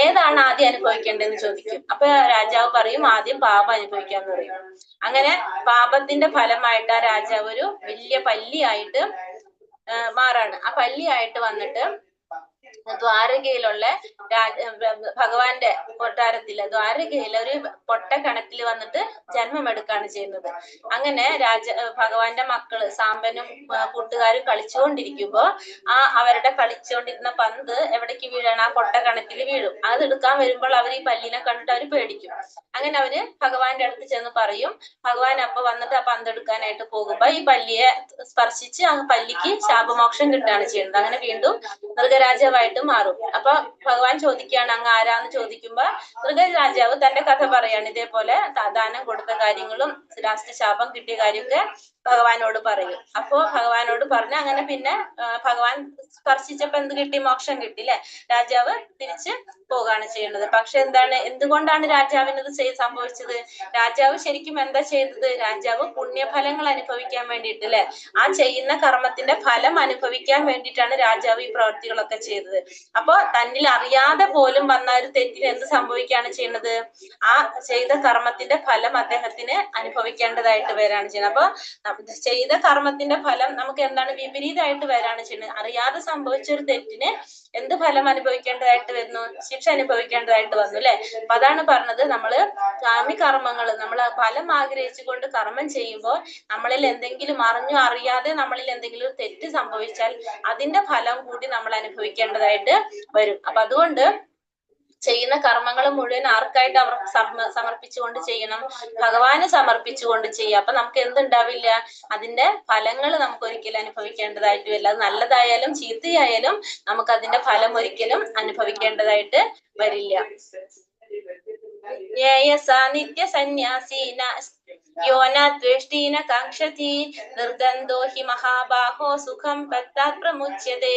[SPEAKER 1] ഏതാണ് ആദ്യം അനുഭവിക്കേണ്ടതെന്ന് ചോദിക്കും. അപ്പൊ രാജാവ് പറയും, ആദ്യം പാപം അനുഭവിക്കാന്ന് പറയും. അങ്ങനെ പാപത്തിന്റെ ഫലമായിട്ട് ആ രാജാവ് ഒരു വലിയ പല്ലിയായിട്ട് മാറാണ്. ആ പല്ലിയായിട്ട് വന്നിട്ട് ദ്വാരകയിലുള്ള ഭഗവാന്റെ കൊട്ടാരത്തില് ദ്വാരകയിലെ ഒരു പൊട്ടക്കിണറ്റിൽ വന്നിട്ട് ജന്മമെടുക്കുകയാണ് ചെയ്യുന്നത്. അങ്ങനെ ഭഗവാന്റെ മക്കള് സാമ്പനും കൂട്ടുകാരും കളിച്ചുകൊണ്ടിരിക്കുമ്പോ അവരുടെ കളിച്ചുകൊണ്ടിരുന്ന പന്ത് എവിടേക്ക് വീഴാണ്? ആ പൊട്ടക്കിണറ്റിൽ വീഴും. അത് എടുക്കാൻ വരുമ്പോൾ അവർ ഈ പല്ലിനെ കണ്ടിട്ട് അവർ പേടിക്കും. അങ്ങനെ അവര് ഭഗവാന്റെ അടുത്ത് ചെന്ന് പറയും. ഭഗവാൻ അപ്പൊ വന്നിട്ട് ആ പന്ത് എടുക്കാനായിട്ട് പോകുമ്പോ ഈ പല്ലിയെ സ്പർശിച്ച് ആ പല്ലിക്ക് ശാപമോക്ഷം കിട്ടുകയാണ് ചെയ്യുന്നത്. അങ്ങനെ വീണ്ടും മൃഗരാജാവായിട്ട് മാറും. അപ്പൊ ഭഗവാൻ ചോദിക്കുകയാണ്, അങ്ങ് ആരാന്ന് ചോദിക്കുമ്പോ മൃഗരാജാവ് തന്റെ കഥ പറയാണ്. ഇതേപോലെ ദാനം കൊടുത്ത കാര്യങ്ങളും ലാസ്റ്റ് ശാപം കിട്ടിയ കാര്യമൊക്കെ ഭഗവാനോട് പറയും. അപ്പോ ഭഗവാനോട് പറഞ്ഞ അങ്ങനെ പിന്നെ ഭഗവാൻ സ്പർശിച്ചപ്പോ എന്ത് കിട്ടി? മോക്ഷം കിട്ടി, അല്ലെ? രാജാവ് തിരിച്ച് പോവുകയാണ് ചെയ്യുന്നത്. പക്ഷെ എന്തുകൊണ്ടാണ് രാജാവിന് ഇത് സംഭവിച്ചത്? രാജാവ് ശരിക്കും എന്താ ചെയ്തത്? രാജാവ് പുണ്യഫലങ്ങൾ അനുഭവിക്കാൻ വേണ്ടിയിട്ട്, അല്ലെ? ആ ചെയ്യുന്ന കർമ്മത്തിന്റെ ഫലം അനുഭവിക്കാൻ വേണ്ടിയിട്ടാണ് രാജാവ് ഈ പ്രവൃത്തികളൊക്കെ ചെയ്തത്. അപ്പൊ തന്നിൽ അറിയാതെ പോലും വന്ന ഒരു തെറ്റിന് എന്ത് സംഭവിക്കുകയാണ് ചെയ്യുന്നത്? ആ ചെയ്ത കർമ്മത്തിന്റെ ഫലം അദ്ദേഹത്തിന് അനുഭവിക്കേണ്ടതായിട്ട് വരാണ് ചെയ്യുന്നത്. അപ്പൊ ചെയ്ത കർമ്മത്തിന്റെ ഫലം നമുക്ക് എന്താണ്? വിപരീതമായിട്ട് വരാണ് ചെയ്യുന്നത്. അറിയാതെ സംഭവിച്ച ഒരു തെറ്റിന് എന്ത് ഫലം അനുഭവിക്കേണ്ടതായിട്ട് വരുന്നു? ശിക്ഷ അനുഭവിക്കേണ്ടതായിട്ട് വന്നു, അല്ലെ? അപ്പൊ അതാണ് പറഞ്ഞത്, നമ്മള് കാമ്യ കർമ്മങ്ങൾ, നമ്മള് ഫലം ആഗ്രഹിച്ചുകൊണ്ട് കർമ്മം ചെയ്യുമ്പോൾ നമ്മളിൽ എന്തെങ്കിലും അറിഞ്ഞോ അറിയാതെ നമ്മളിൽ എന്തെങ്കിലും ഒരു തെറ്റ് സംഭവിച്ചാൽ അതിന്റെ ഫലം കൂടി നമ്മൾ അനുഭവിക്കേണ്ടതായിട്ട് വരും. അപ്പൊ അതുകൊണ്ട് ചെയ്യുന്ന കർമ്മങ്ങൾ മുഴുവൻ ആർക്കായിട്ട് അവർ സമർപ്പിച്ചുകൊണ്ട് ചെയ്യണം? ഭഗവാന് സമർപ്പിച്ചുകൊണ്ട് ചെയ്യുക. അപ്പൊ നമുക്ക് എന്തുണ്ടാവില്ല? അതിന്റെ ഫലങ്ങൾ നമുക്ക് ഒരിക്കലും അനുഭവിക്കേണ്ടതായിട്ട് വരില്ല. അത് നല്ലതായാലും ചീത്തയായാലും നമുക്ക് അതിന്റെ ഫലം ഒരിക്കലും അനുഭവിക്കേണ്ടതായിട്ട് വരില്ല. നിത്യ സന്യാസീന യോന ദ്വേഷ്ടീന കാക്ഷതി നിർദ്ദന്തോ ഹി മഹാബാഹോ സുഖം പത്താത് പ്രമുച്യതേ.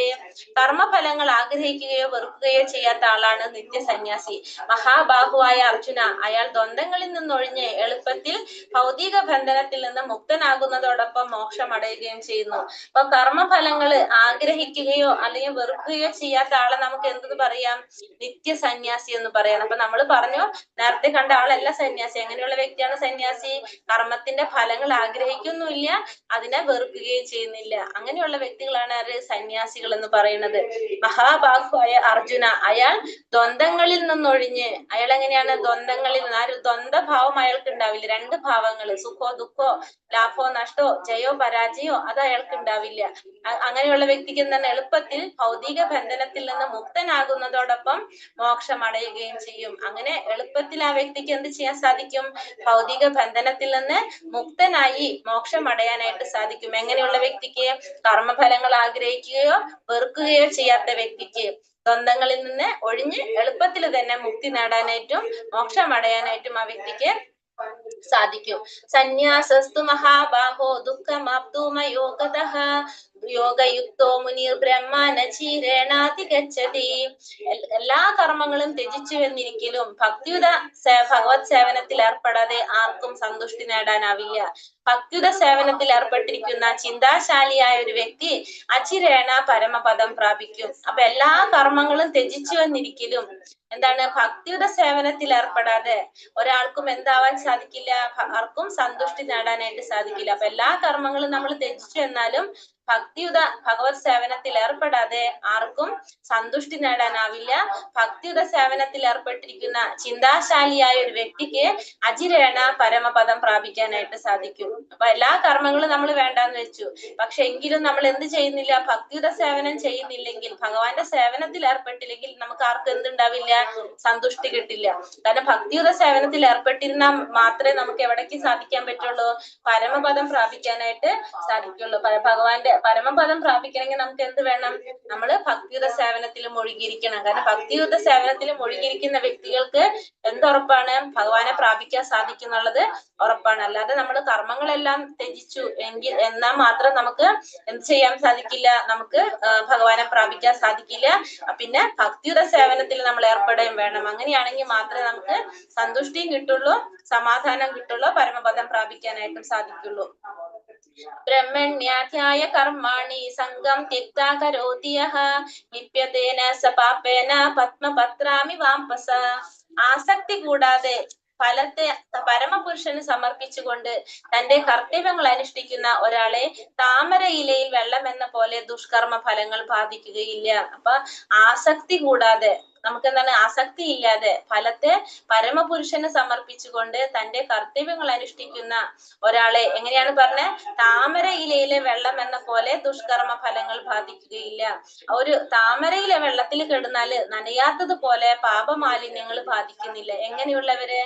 [SPEAKER 1] കർമ്മഫലങ്ങൾ ആഗ്രഹിക്കുകയോ വെറുക്കുകയോ ചെയ്യാത്ത ആളാണ് നിത്യസന്യാസി. മഹാബാഹുവായ അർജുന, അയാൾ ദ്വന്ദ്ങ്ങളിൽ നിന്നൊഴിഞ്ഞ് എളുപ്പത്തിൽ ഭൗതിക ബന്ധനത്തിൽ നിന്ന് മുക്തനാകുന്നതോടൊപ്പം മോക്ഷം അടയുകയും ചെയ്യുന്നു. അപ്പൊ കർമ്മഫലങ്ങൾ ആഗ്രഹിക്കുകയോ അല്ലെങ്കിൽ വെറുക്കുകയോ ചെയ്യാത്ത ആളെ നമുക്ക് എന്ത് പറയാം? നിത്യസന്യാസി എന്ന് പറയാം. അപ്പൊ നമ്മൾ പറഞ്ഞു, നേരത്തെ കണ്ട ആളല്ല സന്യാസി. എങ്ങനെയുള്ള വ്യക്തിയാണ് സന്യാസി? കർമ്മത്തിന്റെ ഫലങ്ങൾ ആഗ്രഹിക്കുന്നുമില്ല, അതിനെ വെറുക്കുകയും ചെയ്യുന്നില്ല. അങ്ങനെയുള്ള വ്യക്തികളാണ് ആര്? സന്യാസികൾ എന്ന് പറയുന്നത്. മഹാബാഹുവായ അർജുന, അയാൾ ദ്വന്ദ്ങ്ങളിൽ നിന്നൊഴിഞ്ഞ്, അയാൾ എങ്ങനെയാണ്? ദ്വന്ദ്ങ്ങളിൽ നിന്ന്, ആ ഒരു ദ്വന്ദ്ഭാവം അയാൾക്ക് ഉണ്ടാവില്ല. രണ്ട് ഭാവങ്ങൾ, സുഖോ ദുഃഖോ, ലാഭോ നഷ്ടോ, ജയോ പരാജയോ, അത് അയാൾക്ക് ഉണ്ടാവില്ല. അങ്ങനെയുള്ള വ്യക്തിക്ക് എന്താണ്? എളുപ്പത്തിൽ ഭൗതിക ബന്ധനത്തിൽ നിന്ന് മുക്തനാകുന്നതോടൊപ്പം മോക്ഷം അടയുകയും ചെയ്യും. അങ്ങനെ എളുപ്പത്തിൽ ആ വ്യക്തിക്ക് എന്ത് ചെയ്യാൻ സാധിക്കും? ഭൗതിക ബന്ധനത്തിൽ നിന്ന് മുക്തനായി മോക്ഷം അടയാനായിട്ട് സാധിക്കും. എങ്ങനെയുള്ള വ്യക്തിക്ക്? കർമ്മഫലങ്ങൾ ആഗ്രഹിക്കുകയോ വെറുക്കുകയോ ചെയ്യാത്ത വ്യക്തിക്ക്, ദ്വന്ദ്ങ്ങളിൽ നിന്ന് ഒഴിഞ്ഞ് എളുപ്പത്തിൽ തന്നെ മുക്തി നേടാനായിട്ടും മോക്ഷം അടയാനായിട്ടും ആ വ്യക്തിക്ക് സാധിക്കും. സന്യാസസ്തു മഹാബാഹോ ദുഃഖമാപ്തുമയോഗതഃ യോഗയുക്തോ മുനിർ ബ്രഹ്മനചീരേണാതി ഗച്ഛതി. എല്ലാ കർമ്മങ്ങളും ത്യജിച്ചു എന്നിരിക്കലും ഭക്തിയുത ഭഗവത് സേവനത്തിൽ ഏർപ്പെടാതെ ആർക്കും സന്തുഷ്ടി നേടാനാവില്ല. ഭക്തിയുത സേവനത്തിൽ ഏർപ്പെട്ടിരിക്കുന്ന ചിന്താശാലിയായ ഒരു വ്യക്തി അചിരേണ പരമപദം പ്രാപിക്കും. അപ്പൊ എല്ലാ കർമ്മങ്ങളും ത്യജിച്ചു എന്നിരിക്കലും എന്താണ്? ഭക്തിയുടെ സേവനത്തിൽ ഏർപ്പെടാതെ ഒരാൾക്കും എന്താവാൻ സാധിക്കില്ല? ആർക്കും സന്തുഷ്ടി നേടാനായിട്ട് സാധിക്കില്ല. അപ്പൊ എല്ലാ കർമ്മങ്ങളും നമ്മൾ ത്യജിച്ചു എന്നാലും ഭക്തിയുത ഭഗവത് സേവനത്തിൽ ഏർപ്പെടാതെ ആർക്കും സന്തുഷ്ടി നേടാനാവില്ല. ഭക്തിയുത സേവനത്തിൽ ഏർപ്പെട്ടിരിക്കുന്ന ചിന്താശാലിയായ ഒരു വ്യക്തിക്ക് അജിരേണ പരമപദം പ്രാപിക്കാനായിട്ട് സാധിക്കും. അപ്പൊ എല്ലാ കർമ്മങ്ങളും നമ്മൾ വേണ്ടാന്ന് വെച്ചു, പക്ഷെ എങ്കിലും നമ്മൾ എന്ത് ചെയ്യുന്നില്ല? ഭക്തിയുത സേവനം ചെയ്യുന്നില്ലെങ്കിൽ, ഭഗവാന്റെ സേവനത്തിൽ ഏർപ്പെട്ടില്ലെങ്കിൽ നമുക്ക് ആർക്കും എന്തുണ്ടാവില്ല? സന്തുഷ്ടി കിട്ടില്ല. കാരണം ഭക്തിയുത സേവനത്തിൽ ഏർപ്പെട്ടിരുന്നാൽ മാത്രമേ നമുക്ക് എവിടേക്ക് സാധിക്കാൻ പറ്റുള്ളൂ? പരമപദം പ്രാപിക്കാനായിട്ട് സാധിക്കുള്ളൂ. ഭഗവാന്റെ പരമപദം പ്രാപിക്കണമെങ്കിൽ നമുക്ക് എന്ത് വേണം? നമ്മൾ ഭക്തിയുത സേവനത്തിൽ മുഴുകിയിരിക്കണം. കാരണം ഭക്തിയുത സേവനത്തിൽ മുഴുകിയിരിക്കുന്ന വ്യക്തികൾക്ക് എന്തുറപ്പാണ്? ഭഗവാനെ പ്രാപിക്കാൻ സാധിക്കുന്നുള്ളത് ഉറപ്പാണ്. അല്ലാതെ നമ്മൾ കർമ്മങ്ങളെല്ലാം ത്യജിച്ചു എന്നാൽ മാത്രം നമുക്ക് എന്ത് ചെയ്യാൻ സാധിക്കില്ല? നമുക്ക് ഭഗവാനെ പ്രാപിക്കാൻ സാധിക്കില്ല. പിന്നെ ഭക്തിയുത സേവനത്തിൽ നമ്മൾ ഏർപ്പെടുകയും വേണം. അങ്ങനെയാണെങ്കിൽ മാത്രമേ നമുക്ക് സന്തുഷ്ടിയും കിട്ടുള്ളൂ, സമാധാനം കിട്ടുള്ളൂ, പരമപദം പ്രാപിക്കാനായിട്ടും സാധിക്കുള്ളൂ. ബ്രഹ്മണ്യാധ്യായ കർമാണി സംഗം ത്യക്താ കരോതി യഃ ലിപ്യതേന സ പാപേന പത്മപത്രാമി വാംപസ. ആസക്തി കൂടാതെ ഫലത്തെ പരമപുരുഷന് സമർപ്പിച്ചുകൊണ്ട് തന്റെ കർത്തവ്യങ്ങൾ അനുഷ്ഠിക്കുന്ന ഒരാളെ താമര ഇലയിൽ വെള്ളം എന്ന പോലെ ദുഷ്കർമ്മ ഫലങ്ങൾ ബാധിക്കുകയില്ല. അപ്പൊ ആസക്തി കൂടാതെ, നമുക്ക് എന്താണ്? ആസക്തി ഇല്ലാതെ ഫലത്തെ പരമപുരുഷന് സമർപ്പിച്ചുകൊണ്ട് തന്റെ കർത്തവ്യങ്ങൾ അനുഷ്ഠിക്കുന്ന ഒരാളെ എങ്ങനെയാണ് പറഞ്ഞത്? താമര ഇലയിലെ വെള്ളം എന്ന പോലെ ദുഷ്കർമ്മ ഫലങ്ങൾ ബാധിക്കുകയില്ല. ഒരു താമരയിലെ വെള്ളത്തിൽ കിടന്നാല് നനയാത്തത് പോലെ പാപമാലിന്യങ്ങൾ ബാധിക്കുന്നില്ല. എങ്ങനെയുള്ളവര്?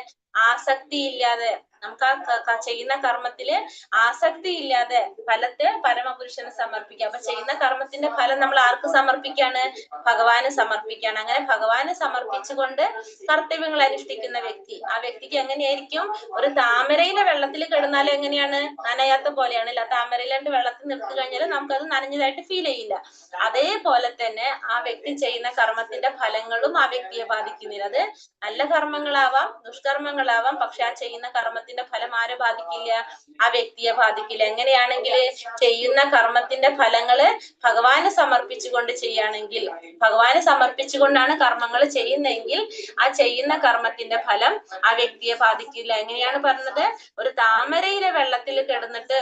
[SPEAKER 1] ആസക്തി ഇല്ലാതെ, നമുക്ക് ആ ചെയ്യുന്ന കർമ്മത്തില് ആസക്തി ഇല്ലാതെ ഫലത്തെ പരമപുരുഷന് സമർപ്പിക്കുക. അപ്പൊ ചെയ്യുന്ന കർമ്മത്തിന്റെ ഫലം നമ്മൾ ആർക്ക് സമർപ്പിക്കാണ്? ഭഗവാന് സമർപ്പിക്കാണ്. അങ്ങനെ ഭഗവാന് സമർപ്പിച്ചുകൊണ്ട് കർത്തവ്യങ്ങൾ അനുഷ്ഠിക്കുന്ന വ്യക്തി, ആ വ്യക്തിക്ക് എങ്ങനെയായിരിക്കും? ഒരു താമരയിലെ വെള്ളത്തിൽ കിടന്നാലും എങ്ങനെയാണ്? നനയാത്ത പോലെയാണ്. ഇല്ല, താമരയിലാണ്ട് വെള്ളത്തിൽ നിർത്തി കഴിഞ്ഞാൽ നമുക്കത് നനഞ്ഞതായിട്ട് ഫീൽ ചെയ്യില്ല. അതേപോലെ തന്നെ ആ വ്യക്തി ചെയ്യുന്ന കർമ്മത്തിന്റെ ഫലങ്ങളും ആ വ്യക്തിയെ ബാധിക്കുന്നില്ല. അത് നല്ല കർമ്മങ്ങളാവാം, ദുഷ്കർമ്മങ്ങളാവാം, പക്ഷെ ആ ചെയ്യുന്ന കർമ്മത്തിന്റെ ഫലം ആരെ ബാധിക്കില്ല? ആ വ്യക്തിയെ ബാധിക്കില്ല. എങ്ങനെയാണെങ്കിൽ ചെയ്യുന്ന കർമ്മത്തിന്റെ ഫലങ്ങള് ഭഗവാന് സമർപ്പിച്ചുകൊണ്ട് ചെയ്യുകയാണെങ്കിൽ, ഭഗവാന് സമർപ്പിച്ചുകൊണ്ടാണ് കർമ്മങ്ങൾ ചെയ്യുന്നതെങ്കിൽ ആ ചെയ്യുന്ന കർമ്മത്തിന്റെ ഫലം ആ വ്യക്തിയെ ബാധിക്കില്ല. എങ്ങനെയാണ് പറഞ്ഞത്? ഒരു താമരയിലെ വെള്ളത്തിൽ കിടന്നിട്ട്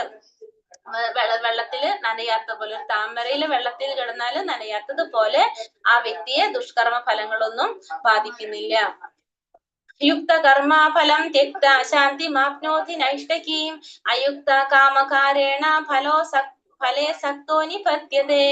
[SPEAKER 1] വെള്ളത്തില് നനയാത്ത പോലെ, താമരയിലെ വെള്ളത്തിൽ കിടന്നാല് നനയാത്തതുപോലെ ആ വ്യക്തിയെ ദുഷ്കർമ്മ ഫലങ്ങളൊന്നും ബാധിക്കുന്നില്ല. യുക്ത കർമ്മഫലം ത്യക്ത ശാന്തിമാപ്നോതി നൈഷ്ടകീം അയുക്ത കാമകാരേണ ഫലേ സക്തോ നിപത്യതേ.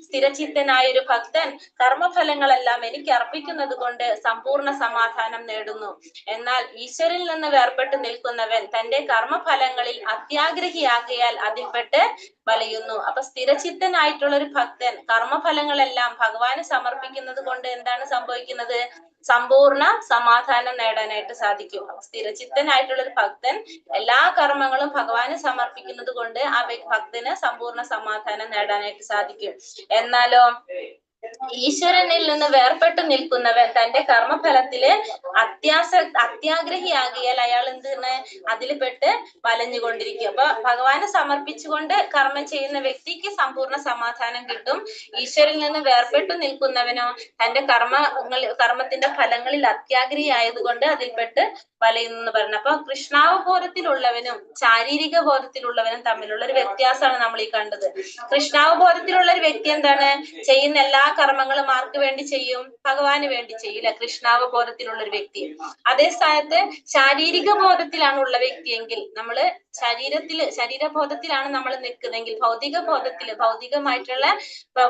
[SPEAKER 1] സ്ഥിരചിത്തനായ ഒരു ഭക്തൻ കർമ്മഫലങ്ങളെല്ലാം എനിക്ക് അർപ്പിക്കുന്നത് കൊണ്ട് സമ്പൂർണ്ണ സമാധാനം നേടുന്നു. എന്നാൽ ഈശ്വരിൽ നിന്ന് വേർപെട്ട് നിൽക്കുന്നവൻ തന്റെ കർമ്മഫലങ്ങളിൽ അത്യാഗ്രഹിയാകയാൽ അതിൽപ്പെട്ട് വലയുന്നു. അപ്പൊ സ്ഥിരചിത്തനായിട്ടുള്ള ഒരു ഭക്തൻ കർമ്മഫലങ്ങളെല്ലാം ഭഗവാന് സമർപ്പിക്കുന്നത് കൊണ്ട് എന്താണ് സംഭവിക്കുന്നത്? സമ്പൂർണ്ണ സമാധാനം നേടാനായിട്ട് സാധിക്കും. സ്ഥിരചിത്തനായിട്ടുള്ള ഒരു ഭക്തൻ എല്ലാ കർമ്മങ്ങളും ഭഗവാന് സമർപ്പിക്കുന്നത് കൊണ്ട് ആ ഭക്തന് സമ്പൂർണ്ണ സമാധാനം നേടാനായിട്ട് സാധിക്കും. എന്നാലോ ഈശ്വരനിൽ നിന്ന് വേർപെട്ടു നിൽക്കുന്നവൻ തന്റെ കർമ്മഫലത്തില് അത്യാഗ്രഹിയാകിയാൽ അയാൾ എന്താണ് അതിൽ പെട്ട് വലഞ്ഞുകൊണ്ടിരിക്കും. അപ്പൊ ഭഗവാന് സമർപ്പിച്ചുകൊണ്ട് കർമ്മം ചെയ്യുന്ന വ്യക്തിക്ക് സമ്പൂർണ്ണ സമാധാനം കിട്ടും. ഈശ്വരനിൽ നിന്ന് വേർപെട്ടു നിൽക്കുന്നവനോ തന്റെ കർമ്മത്തിന്റെ ഫലങ്ങളിൽ അത്യാഗ്രഹിയായതുകൊണ്ട് അതിൽപ്പെട്ട് വലയുന്നു എന്ന് പറഞ്ഞു. അപ്പൊ കൃഷ്ണാവബോധത്തിലുള്ളവനും ശാരീരിക ബോധത്തിലുള്ളവനും തമ്മിലുള്ള ഒരു വ്യത്യാസമാണ് നമ്മൾ ഈ കണ്ടത്. കൃഷ്ണാവബോധത്തിലുള്ള ഒരു വ്യക്തി എന്താണ് ചെയ്യുന്ന എല്ലാ കർമ്മങ്ങളും ആർക്ക് വേണ്ടി ചെയ്യും? ഭഗവാന് വേണ്ടി ചെയ്യില്ല, കൃഷ്ണാവബോധത്തിലുള്ള ഒരു വ്യക്തി. അതേ സ്ഥാനത്ത് ശാരീരിക ബോധത്തിലാണ് ഉള്ള വ്യക്തിയെങ്കിൽ നമ്മള് ശരീരബോധത്തിലാണ് നമ്മൾ നിൽക്കുന്നതെങ്കിൽ ഭൗതികമായിട്ടുള്ള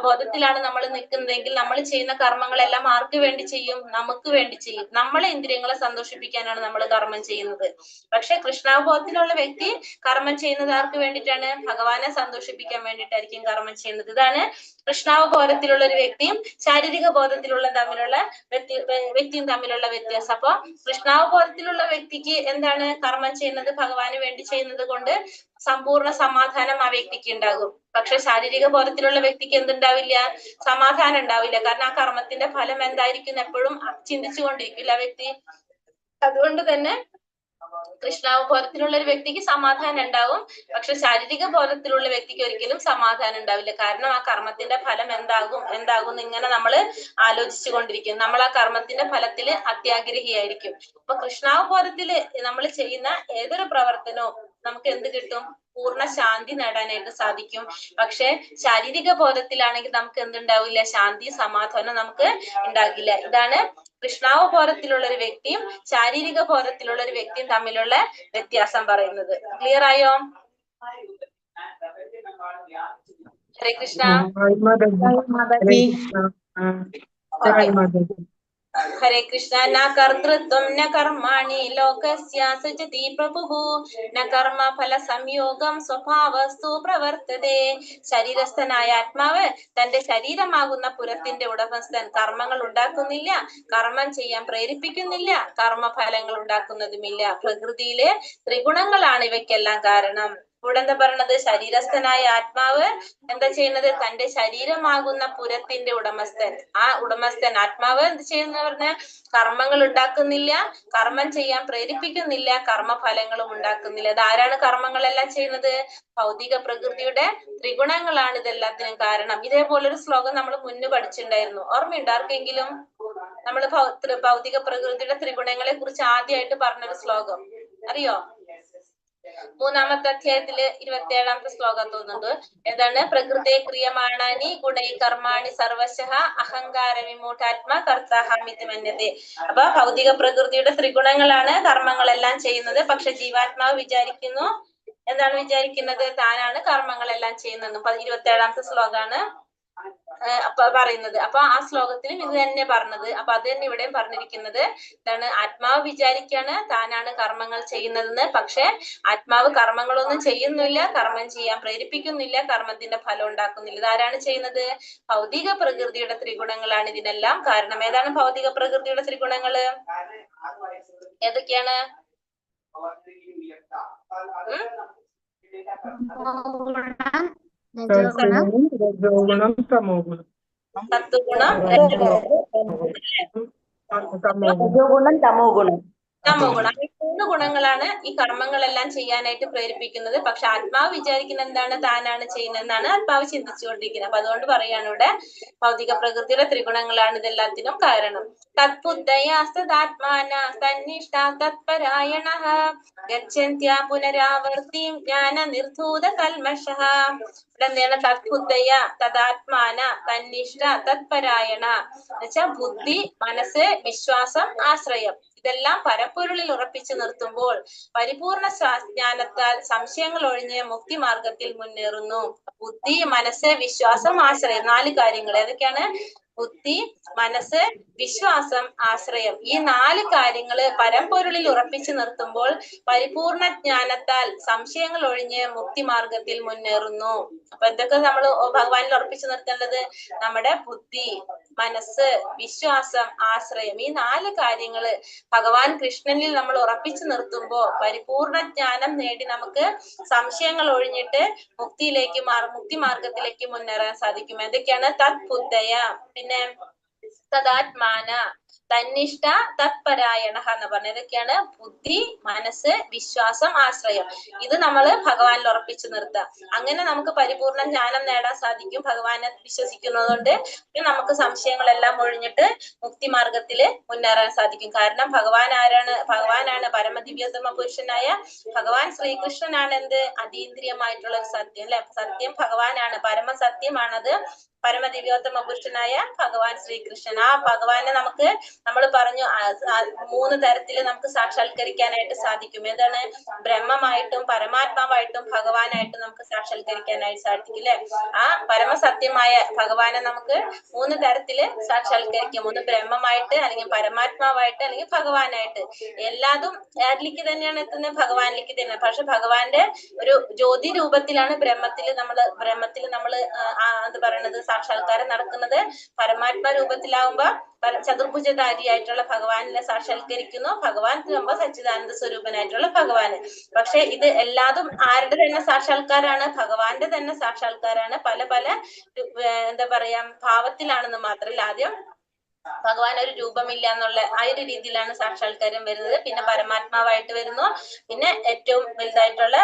[SPEAKER 1] ബോധത്തിലാണ് നമ്മൾ നിൽക്കുന്നതെങ്കിൽ നമ്മൾ ചെയ്യുന്ന കർമ്മങ്ങളെല്ലാം ആർക്ക് വേണ്ടി ചെയ്യും? നമുക്ക് വേണ്ടി ചെയ്യും. നമ്മളെ ഇന്ദ്രിയങ്ങളെ സന്തോഷിപ്പിക്കാനാണ് നമ്മൾ കർമ്മം ചെയ്യുന്നത്. പക്ഷെ കൃഷ്ണാവബോധത്തിലുള്ള വ്യക്തി കർമ്മം ചെയ്യുന്നത് ആർക്ക് വേണ്ടിയിട്ടാണ്? ഭഗവാനെ സന്തോഷിപ്പിക്കാൻ വേണ്ടിയിട്ടായിരിക്കും കർമ്മം ചെയ്യുന്നത്. ഇതാണ് കൃഷ്ണാവബോധത്തിലുള്ള ഒരു വ്യക്തിയും ശാരീരിക ബോധത്തിലുള്ള വ്യക്തിയും തമ്മിലുള്ള വ്യത്യാസം. അപ്പൊ കൃഷ്ണാവബോധത്തിലുള്ള വ്യക്തിക്ക് എന്താണ് കർമ്മം ചെയ്യുന്നത് ഭഗവാന് വേണ്ടി ചെയ്യുന്നത് കൊണ്ട് സമ്പൂർണ്ണ സമാധാനം ആ വ്യക്തിക്ക് ഉണ്ടാകും. പക്ഷെ ശാരീരിക ബോധത്തിലുള്ള വ്യക്തിക്ക് എന്തുണ്ടാവില്ല? സമാധാനം ഉണ്ടാവില്ല. കാരണം ആ കർമ്മത്തിന്റെ ഫലം എന്തായിരിക്കും എപ്പോഴും ചിന്തിച്ചു കൊണ്ടിരിക്കില്ല ആ വ്യക്തി. അതുകൊണ്ട് തന്നെ കൃഷ്ണാവബോധത്തിലുള്ള ഒരു വ്യക്തിക്ക് സമാധാനം ഉണ്ടാവും. പക്ഷെ ശാരീരിക ബോധത്തിലുള്ള വ്യക്തിക്ക് ഒരിക്കലും സമാധാനം ഉണ്ടാവില്ല. കാരണം ആ കർമ്മത്തിന്റെ ഫലം എന്താകും ഇങ്ങനെ നമ്മൾ ആലോചിച്ചു കൊണ്ടിരിക്കും. നമ്മൾ ആ കർമ്മത്തിന്റെ ഫലത്തിൽ അത്യാഗ്രഹിയായിരിക്കും. അപ്പൊ കൃഷ്ണാവബോധത്തില് നമ്മൾ ചെയ്യുന്ന ഏതൊരു പ്രവർത്തനവും നമുക്ക് എന്ത് കിട്ടും? പൂർണ്ണ ശാന്തി നേടാനായിട്ട് സാധിക്കും. പക്ഷെ ശാരീരിക ബോധത്തിലാണെങ്കിൽ നമുക്ക് എന്തുണ്ടാവില്ല? ശാന്തി സമാധാനം നമുക്ക് ഉണ്ടാകില്ല. ഇതാണ് കൃഷ്ണാവബോധത്തിലുള്ള ഒരു വ്യക്തിയും ശാരീരിക ബോധത്തിലുള്ള ഒരു വ്യക്തിയും തമ്മിലുള്ള വ്യത്യാസം പറയുന്നത്. ക്ലിയർ ആയോ? ഹരേ കൃഷ്ണ. ഹരേ കൃഷ്ണ. ന കർതൃത്വം ന കർമാണി ലോകസ്യ സൃജതി പ്രഭുഃ ന കർമ്മ ഫല സംയോഗം സ്വഭാവസ്തു പ്രവർത്തതേ. ശരീരസ്ഥനായ ആത്മാവ് തന്റെ ശരീരമാകുന്ന പുരത്തിന്റെ ഉടമസ്ഥൻ കർമ്മങ്ങൾ ഉണ്ടാക്കുന്നില്ല, കർമ്മം ചെയ്യാൻ പ്രേരിപ്പിക്കുന്നില്ല, കർമ്മഫലങ്ങൾ ഉണ്ടാക്കുന്നതുമില്ല. പ്രകൃതിയിലെ ത്രിഗുണങ്ങളാണ് ഇവയ്ക്കെല്ലാം കാരണം. ഇവിടെ എന്താ പറയണത്? ശരീരസ്ഥനായ ആത്മാവ് എന്താ ചെയ്യുന്നത്? തന്റെ ശരീരമാകുന്ന പുരത്തിന്റെ ഉടമസ്ഥൻ, ആ ഉടമസ്ഥൻ ആത്മാവ് എന്ത് ചെയ്യുന്ന പറഞ്ഞാൽ കർമ്മങ്ങൾ ഉണ്ടാക്കുന്നില്ല, കർമ്മം ചെയ്യാൻ പ്രേരിപ്പിക്കുന്നില്ല, കർമ്മഫലങ്ങളും ഉണ്ടാക്കുന്നില്ല. ഇതാരാണ് കർമ്മങ്ങളെല്ലാം ചെയ്യുന്നത്? ഭൗതിക പ്രകൃതിയുടെ ത്രിഗുണങ്ങളാണ് ഇതെല്ലാത്തിനും കാരണം. ഇതേപോലൊരു ശ്ലോകം നമ്മൾ മുന്നേ പഠിച്ചിട്ടുണ്ടായിരുന്നു. ഓർമ്മയുണ്ടോ ആർക്കെങ്കിലും? നമ്മൾ ഭൗതിക പ്രകൃതിയുടെ ത്രിഗുണങ്ങളെ കുറിച്ച് ആദ്യമായിട്ട് പറഞ്ഞൊരു ശ്ലോകം അറിയോ? 3-ാമത്തെ അധ്യായത്തില് 27-ാമത്തെ ശ്ലോകം തോന്നുന്നുണ്ട്. ഏതാണ്? പ്രകൃതേ ക്രിയമാണാനി ഗുണൈ കർമാണി സർവശഃ അഹങ്കാര വിമൂഢാത്മ കർത്താഹമിതി മന്യതേ. അപ്പൊ ഭൗതിക പ്രകൃതിയുടെ ത്രിഗുണങ്ങളാണ് കർമ്മങ്ങളെല്ലാം ചെയ്യുന്നത്. പക്ഷെ ജീവാത്മാവ് വിചാരിക്കുന്നു, എന്താണ് വിചാരിക്കുന്നത്? താനാണ് കർമ്മങ്ങളെല്ലാം ചെയ്യുന്നത്. 27-ാമത്തെ ശ്ലോകാണ് അപ്പൊ പറയുന്നത്. അപ്പൊ ആ ശ്ലോകത്തിലും ഇത് തന്നെ പറഞ്ഞത്. അപ്പൊ അത് തന്നെ ഇവിടെയും പറഞ്ഞിരിക്കുന്നത്. എന്താണ്? ആത്മാവ് വിചാരിക്കാണ് താനാണ് കർമ്മങ്ങൾ ചെയ്യുന്നതെന്ന്. പക്ഷെ ആത്മാവ് കർമ്മങ്ങളൊന്നും ചെയ്യുന്നില്ല, കർമ്മം ചെയ്യാൻ പ്രേരിപ്പിക്കുന്നില്ല, കർമ്മത്തിന്റെ ഫലം ഉണ്ടാക്കുന്നില്ല. ഇതാരാണ് ചെയ്യുന്നത്? ഭൗതിക പ്രകൃതിയുടെ ത്രിഗുണങ്ങളാണ് ഇതിനെല്ലാം കാരണം. ഏതാണ് ഭൗതിക പ്രകൃതിയുടെ ത്രിഗുണങ്ങള്? ഏതൊക്കെയാണ്? സത്വഗുണം, തമോ ഗുണം. ഈ 3 ഗുണങ്ങളാണ് ഈ കർമ്മങ്ങളെല്ലാം ചെയ്യാനായിട്ട് പ്രേരിപ്പിക്കുന്നത്. പക്ഷെ ആത്മാവ് വിചാരിക്കുന്ന എന്താണ്? താനാണ് ചെയ്യുന്നതെന്നാണ് ആത്മാവ് ചിന്തിച്ചുകൊണ്ടിരിക്കുന്നത്. അപ്പൊ അതുകൊണ്ട് പറയാണ് ഇവിടെ ഭൗതിക പ്രകൃതിയുടെ ത്രിഗുണങ്ങളാണ് ഇതെല്ലാത്തിനും കാരണം. തത്ബുദ്ധയാസ്തദാത്മാന തന്നിഷ്ഠാ തത്പരായണഃ ഗച്ഛന്ത്യ പുനരാവർത്തിം ജ്ഞാന നിർധൂത കൽമഷഃ. എന്താണ്? തത്ബുദ്ധയ തദാത്മാന തന്നിഷ്ഠ തത്പരായണ എന്നുവെച്ചാൽ ബുദ്ധി, മനസ്സ്, വിശ്വാസം, ആശ്രയം ഇതെല്ലാം പരപ്പൊരുളിൽ ഉറപ്പിച്ചു നിർത്തുമ്പോൾ പരിപൂർണ ജ്ഞാനത്താൽ സംശയങ്ങൾ ഒഴിഞ്ഞ് മുക്തി മാർഗത്തിൽ മുന്നേറുന്നു. ബുദ്ധി, മനസ്സ്, വിശ്വാസം, ആശ്രയം 4 കാര്യങ്ങൾ. ഏതൊക്കെയാണ്? ബുദ്ധി, മനസ്സ്, വിശ്വാസം, ആശ്രയം. ഈ 4 കാര്യങ്ങള് പരമ്പൊരുളിൽ ഉറപ്പിച്ചു നിർത്തുമ്പോൾ പരിപൂർണ ജ്ഞാനത്താൽ സംശയങ്ങൾ ഒഴിഞ്ഞ് മുക്തിമാർഗത്തിൽ മുന്നേറുന്നു. അപ്പൊ എന്തൊക്കെ നമ്മൾ ഭഗവാനിൽ ഉറപ്പിച്ചു നിർത്തേണ്ടത്? നമ്മുടെ ബുദ്ധി, മനസ്സ്, വിശ്വാസം, ആശ്രയം. ഈ 4 കാര്യങ്ങള് ഭഗവാൻ കൃഷ്ണനിൽ നമ്മൾ ഉറപ്പിച്ചു നിർത്തുമ്പോ പരിപൂർണ ജ്ഞാനം നേടി നമുക്ക് സംശയങ്ങൾ ഒഴിഞ്ഞിട്ട് മുക്തി മാർഗത്തിലേക്ക് മുന്നേറാൻ സാധിക്കും. എന്തൊക്കെയാണ്? തത് ബുദ്ധയ, പിന്നെ തദാത്മാന, തന്നിഷ്ഠ, തത്പരായണ എന്ന് പറഞ്ഞ ഇതൊക്കെയാണ് ബുദ്ധി, മനസ്സ്, വിശ്വാസം, ആശ്രയം. ഇത് നമ്മൾ ഭഗവാനിൽ ഉറപ്പിച്ചു നിർത്തുക. അങ്ങനെ നമുക്ക് പരിപൂർണ ജ്ഞാനം നേടാൻ സാധിക്കും. ഭഗവാനെ വിശ്വസിക്കുന്നതുകൊണ്ട് നമുക്ക് സംശയങ്ങളെല്ലാം ഒഴിഞ്ഞിട്ട് മുക്തിമാർഗത്തില് മുന്നേറാൻ സാധിക്കും. കാരണം ഭഗവാൻ ആരാണ്? ഭഗവാനാണ് പരമദിവ്യോത്തമ പുരുഷനായ ഭഗവാൻ ശ്രീകൃഷ്ണനാണ് എന്ത്? അതീന്ദ്രിയമായിട്ടുള്ള ഒരു സത്യം അല്ലെ. സത്യം ഭഗവാനാണ്, പരമസത്യമാണത്. പരമദിവ്യോത്തമ പുരുഷനായ ഭഗവാൻ ശ്രീകൃഷ്ണൻ. ആ ഭഗവാനെ നമുക്ക് നമ്മൾ പറഞ്ഞു 3 തരത്തില് നമുക്ക് സാക്ഷാത്കരിക്കാനായിട്ട് സാധിക്കും. ഏതാണ്? ബ്രഹ്മമായിട്ടും പരമാത്മാവായിട്ടും ഭഗവാനായിട്ടും നമുക്ക് സാക്ഷാത്കരിക്കാനായിട്ട് സാധിക്കും അല്ലെ. ആ പരമസത്യമായ ഭഗവാനെ നമുക്ക് 3 തരത്തില് സാക്ഷാത്കരിക്കും. ഒന്ന് ബ്രഹ്മമായിട്ട്, അല്ലെങ്കിൽ പരമാത്മാവായിട്ട്, അല്ലെങ്കിൽ ഭഗവാനായിട്ട്. എല്ലാതും ആരിലേക്ക് തന്നെയാണ് എത്തുന്നത്? ഭഗവാനിലേക്ക് തന്നെയാണ്. പക്ഷെ ഭഗവാന്റെ ഒരു ജ്യോതി രൂപത്തിലാണ് ബ്രഹ്മത്തിൽ നമ്മൾ എന്ത് പറയണത്? സാക്ഷാത്കാരം നടക്കുന്നത്. പരമാത്മ രൂപത്തിലാവുമ്പോ ചതുർഭുജധാരിയായിട്ടുള്ള ഭഗവാനെ സാക്ഷാത്കരിക്കുന്നു. ഭഗവാൻ സച്ചിദാനന്ദ സ്വരൂപനായിട്ടുള്ള ഭഗവാന്. പക്ഷെ ഇത് എല്ലാതും ആരുടെ തന്നെ സാക്ഷാത്കാരാണ്? ഭഗവാന്റെ തന്നെ സാക്ഷാത്കാരാണ്. പല പല എന്താ പറയാ ഭാവത്തിലാണെന്ന് മാത്രമല്ല. ആദ്യം ഭഗവാൻ ഒരു രൂപമില്ല എന്നുള്ള ആ ഒരു രീതിയിലാണ് സാക്ഷാത്കാരം വരുന്നത്. പിന്നെ പരമാത്മാവായിട്ട് വരുന്നു. പിന്നെ ഏറ്റവും വലുതായിട്ടുള്ള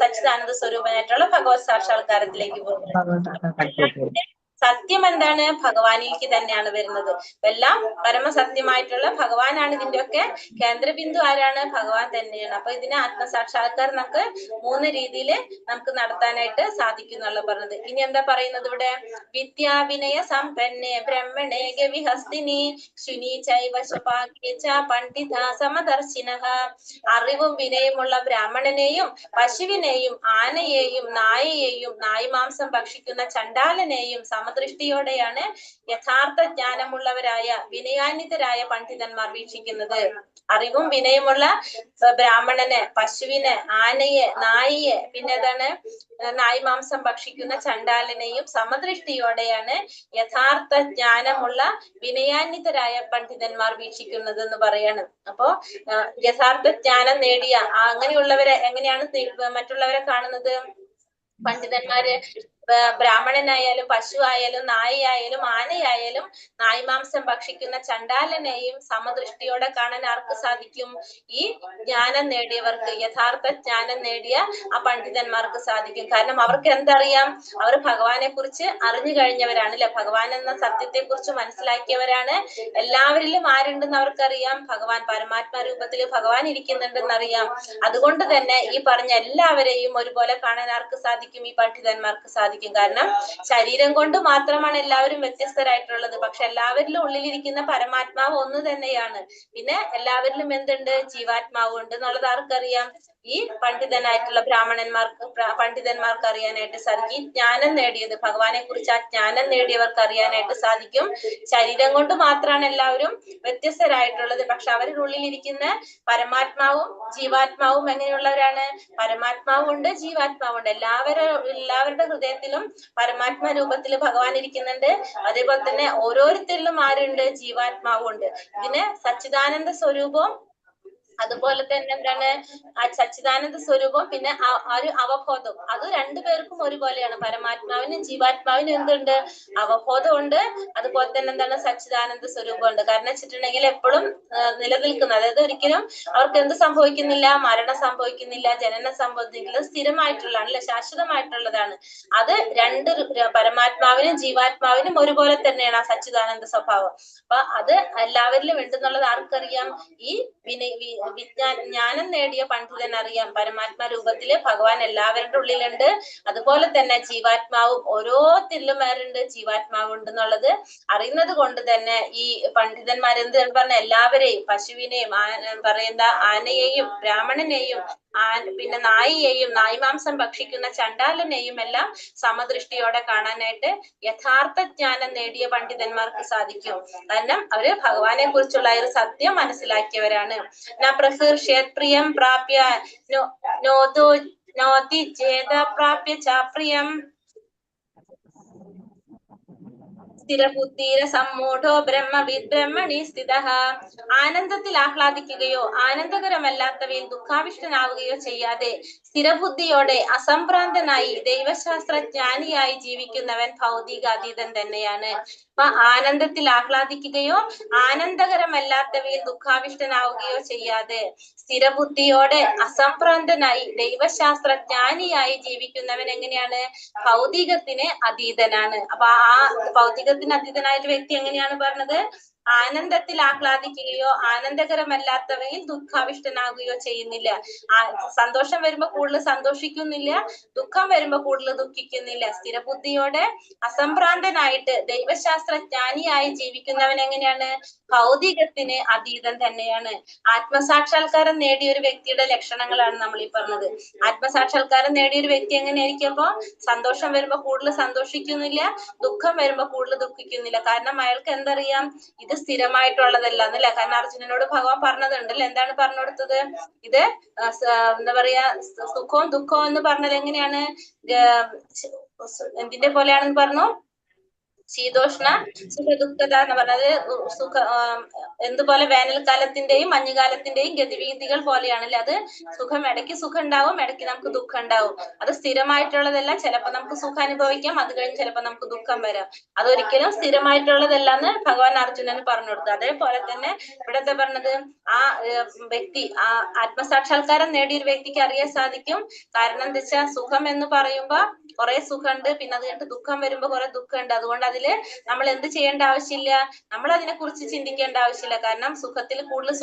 [SPEAKER 1] സച്ചിദാനന്ദ സ്വരൂപനായിട്ടുള്ള ഭഗവത് സാക്ഷാത്കാരത്തിലേക്ക് പോകുന്നത്. സത്യം എന്താണ്? ഭഗവാനിലേക്ക് തന്നെയാണ് വരുന്നത്. എല്ലാം പരമസത്യമായിട്ടുള്ള ഭഗവാനാണ്. ഇതിന്റെയൊക്കെ കേന്ദ്രബിന്ദു ആരാണ്? ഭഗവാൻ തന്നെയാണ്. അപ്പൊ ഇതിനെ ആത്മസാക്ഷാത്കാരം നമുക്ക് 3 രീതിയിൽ നമുക്ക് നടത്താനായിട്ട് സാധിക്കും എന്നുള്ള പറഞ്ഞത്. ഇനി എന്താ പറയുന്നത് ഇവിടെ? വിദ്യാവിനയ സമ്പന്നേ ബ്രഹ്മണേ ഗവിഹസ്തിനി ശുനി ചൈവ ശപാകേച പണ്ഡിത സമദർശിനഃ. അറിവും വിനയമുള്ള ബ്രാഹ്മണനെയും പശുവിനെയും ആനയെയും നായയെയും നായ്മാംസം ഭക്ഷിക്കുന്ന ചണ്ടാലനെയും സമദൃഷ്ടിയോടെയാണ് യഥാർത്ഥ ജ്ഞാനമുള്ളവരായ വിനയാന്വിതരായ പണ്ഡിതന്മാർ വീക്ഷിക്കുന്നത്. അറിവും വിനയമുള്ള ബ്രാഹ്മണനെ, പശുവിനെ, ആനയെ, നായയെ, പിന്നെ ഏതാണ് നായ്മാംസം ഭക്ഷിക്കുന്ന ചണ്ടാലനെയും സമദൃഷ്ടിയോടെയാണ് യഥാർത്ഥ ജ്ഞാനമുള്ള വിനയാന്വിതരായ പണ്ഡിതന്മാർ വീക്ഷിക്കുന്നത് എന്ന് പറയാണ്. അപ്പോ യഥാർത്ഥ ജ്ഞാനം നേടിയ അങ്ങനെയുള്ളവരെ എങ്ങനെയാണ് മറ്റുള്ളവരെ കാണുന്നത്? പണ്ഡിതന്മാര് ബ്രാഹ്മണനായാലും പശു ആയാലും നായയായാലും ആനയായാലും നായ്മാംസം ഭക്ഷിക്കുന്ന ചണ്ടാലനെയും സമദൃഷ്ടിയോടെ കാണാൻ ആർക്ക് സാധിക്കും? ഈ ജ്ഞാനം നേടിയവർക്ക്, യഥാർത്ഥ ജ്ഞാനം നേടിയ ആ പണ്ഡിതന്മാർക്ക് സാധിക്കും. കാരണം അവർക്ക് എന്തറിയാം? അവർ ഭഗവാനെ കുറിച്ച് അറിഞ്ഞു കഴിഞ്ഞവരാണ് അല്ലെ. ഭഗവാൻ എന്ന സത്യത്തെ കുറിച്ച് മനസ്സിലാക്കിയവരാണ്. എല്ലാവരിലും ആരുണ്ടെന്ന് അവർക്കറിയാം. ഭഗവാൻ പരമാത്മാ രൂപത്തിൽ ഭഗവാൻ ഇരിക്കുന്നുണ്ടെന്ന് അറിയാം. അതുകൊണ്ട് തന്നെ ഈ പറഞ്ഞ എല്ലാവരെയും ഒരുപോലെ കാണാൻ ആർക്ക് സാധിക്കും? ഈ പണ്ഡിതന്മാർക്ക് സാധിക്കും. കാരണം ശരീരം കൊണ്ട് മാത്രമാണ് എല്ലാവരും വ്യത്യസ്തരായിട്ടുള്ളത്. പക്ഷെ എല്ലാവരിലും ഉള്ളിലിരിക്കുന്ന പരമാത്മാവ് ഒന്ന് തന്നെയാണ്. പിന്നെ എല്ലാവരിലും എന്തുണ്ട്? ജീവാത്മാവ് ഉണ്ട് എന്നുള്ളത് ആർക്കറിയാം? ഈ പണ്ഡിതനായിട്ടുള്ള പണ്ഡിതന്മാർക്ക് അറിയാനായിട്ട് സാധിക്കും. ഈ ജ്ഞാനം നേടിയത്, ഭഗവാനെ കുറിച്ച് ആ ജ്ഞാനം നേടിയവർക്ക് അറിയാനായിട്ട് സാധിക്കും. ശരീരം കൊണ്ട് മാത്രമാണ് എല്ലാവരും വ്യത്യസ്തരായിട്ടുള്ളത്. പക്ഷെ അവരുടെ ഉള്ളിലിരിക്കുന്ന പരമാത്മാവും ജീവാത്മാവും എങ്ങനെയുള്ളവരാണ്? പരമാത്മാവുണ്ട്, ജീവാത്മാവുണ്ട്. എല്ലാവരുടെ ഹൃദയത്തിലും പരമാത്മാ രൂപത്തിൽ ഭഗവാൻ ഇരിക്കുന്നുണ്ട്. അതേപോലെ തന്നെ ഓരോരുത്തരിലും ആരുണ്ട്? ജീവാത്മാവും ഉണ്ട്. ഇതിന് സച്ചിദാനന്ദ സ്വരൂപവും അതുപോലെ തന്നെ എന്താണ് ആ സച്ചിദാനന്ദ സ്വരൂപം, പിന്നെ ആ ഒരു അവബോധം, അത് രണ്ടുപേർക്കും ഒരുപോലെയാണ്. പരമാത്മാവിനും ജീവാത്മാവിനും എന്തുണ്ട്? അവബോധമുണ്ട്. അതുപോലെ തന്നെ എന്താണ്? സച്ചിദാനന്ദ സ്വരൂപം ഉണ്ട്. കാരണം വെച്ചിട്ടുണ്ടെങ്കിൽ എപ്പോഴും നിലനിൽക്കുന്ന, അതായത് ഒരിക്കലും അവർക്ക് എന്ത് സംഭവിക്കുന്നില്ല? മരണം സംഭവിക്കുന്നില്ല, ജനനം സംഭവിക്കുന്നില്ല. സ്ഥിരമായിട്ടുള്ളതാണ് അല്ലെ, ശാശ്വതമായിട്ടുള്ളതാണ്. അത് പരമാത്മാവിനും ജീവാത്മാവിനും ഒരുപോലെ തന്നെയാണ് ആ സച്ചിദാനന്ദ സ്വഭാവം. അപ്പൊ അത് എല്ലാവരിലും ഉണ്ടെന്നുള്ളത് ആർക്കറിയാം? ഈ ജ്ഞാനം നേടിയ പണ്ഡിതൻ അറിയാം. പരമാത്മാ രൂപത്തില് ഭഗവാൻ എല്ലാവരുടെ ഉള്ളിലുണ്ട്. അതുപോലെ തന്നെ ജീവാത്മാവും ഓരോരുത്തരിലും ആരുണ്ട്? ജീവാത്മാവ് ഉണ്ട് എന്നുള്ളത് അറിയുന്നത് കൊണ്ട് തന്നെ ഈ പണ്ഡിതന്മാർ എന്ത് പറഞ്ഞ എല്ലാവരെയും, പശുവിനെയും പറയുന്ന ആനയെയും ബ്രാഹ്മണനെയും പിന്നെ നായിയെയും നായ്മാംസം ഭക്ഷിക്കുന്ന ചണ്ടാലനെയും എല്ലാം സമദൃഷ്ടിയോടെ കാണാനായിട്ട് യഥാർത്ഥ ജ്ഞാനം നേടിയ പണ്ഡിതന്മാർക്ക് സാധിക്കും. കാരണം അവര് ഭഗവാനെ കുറിച്ചുള്ള ഒരു സത്യം മനസ്സിലാക്കിയവരാണ്. പ്രിയം പ്രാപ്യ നോതി ചേത പ്രാപ്യ ചാപ്രിയം സ്ഥിരബുദ്ധീര സമ്മൂഢോ ബ്രഹ്മവിദ് ബ്രഹ്മണി സ്ഥിതഃ. ആനന്ദത്തിൽ ആഹ്ലാദിക്കുകയോ ആനന്ദകരമല്ലാത്തവയിൽ ദുഃഖാവിഷ്ടനാവുകയോ ചെയ്യാതെ സ്ഥിരബുദ്ധിയോടെ അസംഭ്രാന്തനായി ദൈവശാസ്ത്രജ്ഞാനിയായി ജീവിക്കുന്നവൻ ഭൗതികാതീതൻ തന്നെയാണ്. അപ്പൊ ആനന്ദത്തിൽ ആഹ്ലാദിക്കുകയോ ആനന്ദകരമല്ലാത്തവയിൽ ദുഃഖാവിഷ്ടനാവുകയോ ചെയ്യാതെ സ്ഥിരബുദ്ധിയോടെ അസംഭ്രാന്തനായി ദൈവശാസ്ത്രജ്ഞാനിയായി ജീവിക്കുന്നവൻ എങ്ങനെയാണ്? ഭൗതികത്തിന് അതീതനാണ്. അപ്പൊ ആ ഭൗതികത്തിന് അതീതനായ ഒരു വ്യക്തി എങ്ങനെയാണ് പറഞ്ഞത്? ആനന്ദത്തിൽ ആഹ്ലാദിക്കുകയോ ആനന്ദകരമല്ലാത്തവയിൽ ദുഃഖാവിഷ്ടനാകുകയോ ചെയ്യുന്നില്ല. സന്തോഷം വരുമ്പോ കൂടുതൽ സന്തോഷിക്കുന്നില്ല, ദുഃഖം വരുമ്പോ കൂടുതൽ ദുഃഖിക്കുന്നില്ല. സ്ഥിരബുദ്ധിയോടെ അസംഭ്രാന്തനായിട്ട് ദൈവശാസ്ത്രജ്ഞാനിയായി ജീവിക്കുന്നവൻ എങ്ങനെയാണ്? ഭൗതികത്തിന് അതീതൻ തന്നെയാണ്. ആത്മസാക്ഷാത്കാരം നേടിയ ഒരു വ്യക്തിയുടെ ലക്ഷണങ്ങളാണ് നമ്മൾ ഈ പറഞ്ഞത്. ആത്മസാക്ഷാത്കാരം നേടിയ ഒരു വ്യക്തി എങ്ങനെയായിരിക്കും? അപ്പൊ സന്തോഷം വരുമ്പോ കൂടുതൽ സന്തോഷിക്കുന്നില്ല, ദുഃഖം വരുമ്പോ കൂടുതൽ ദുഃഖിക്കുന്നില്ല. കാരണം അയാൾക്ക് എന്തറിയാം? ഇത് സ്ഥിരമായിട്ടുള്ളതല്ല എന്നല്ല. കാരണം അർജുനനോട് ഭഗവാൻ പറഞ്ഞതുണ്ടല്ലോ, എന്താണ് പറഞ്ഞു കൊടുത്തത്? ഇത് എന്താ പറയാ, സുഖവും ദുഃഖവും എന്ന് പറഞ്ഞത് എങ്ങനെയാണ്? എന്തിന്റെ പോലെയാണെന്ന് പറഞ്ഞു? ശീതോഷ്ണ സുഖ ദുഃഖത എന്ന് പറഞ്ഞത് എന്തുപോലെ വേനൽക്കാലത്തിന്റെയും മഞ്ഞുകാലത്തിന്റെയും ഗതിവിധികൾ പോലെയാണല്ലേ. അത് സുഖം, ഇടയ്ക്ക് സുഖം ഉണ്ടാവും, ഇടയ്ക്ക് നമുക്ക് ദുഃഖം ഉണ്ടാവും. അത് സ്ഥിരമായിട്ടുള്ളതല്ല. ചിലപ്പോ നമുക്ക് സുഖം അനുഭവിക്കാം, അത് കഴിഞ്ഞ് ചിലപ്പോ നമുക്ക് ദുഃഖം വരാം. അതൊരിക്കലും സ്ഥിരമായിട്ടുള്ളതല്ലാന്ന് ഭഗവാൻ അർജുനന് പറഞ്ഞു കൊടുത്തു. അതേപോലെ തന്നെ ഇവിടത്തെ പറഞ്ഞത് ആ വ്യക്തി, ആ ആത്മസാക്ഷാത്കാരം നേടിയ ഒരു വ്യക്തിക്ക് അറിയാൻ സാധിക്കും. കാരണം എന്താ വെച്ചാൽ സുഖം എന്ന് പറയുമ്പോ കുറെ സുഖമുണ്ട്, പിന്നെ അത് കഴിഞ്ഞിട്ട് ദുഃഖം വരുമ്പോ കുറെ ദുഃഖമുണ്ട്. അതുകൊണ്ട് അതില് നമ്മൾ എന്ത് ചെയ്യേണ്ട ആവശ്യമില്ല, നമ്മൾ അതിനെ കുറിച്ച് ചിന്തിക്കേണ്ട ആവശ്യമില്ല. കാരണം സുഖത്തിൽ കൂടുതൽ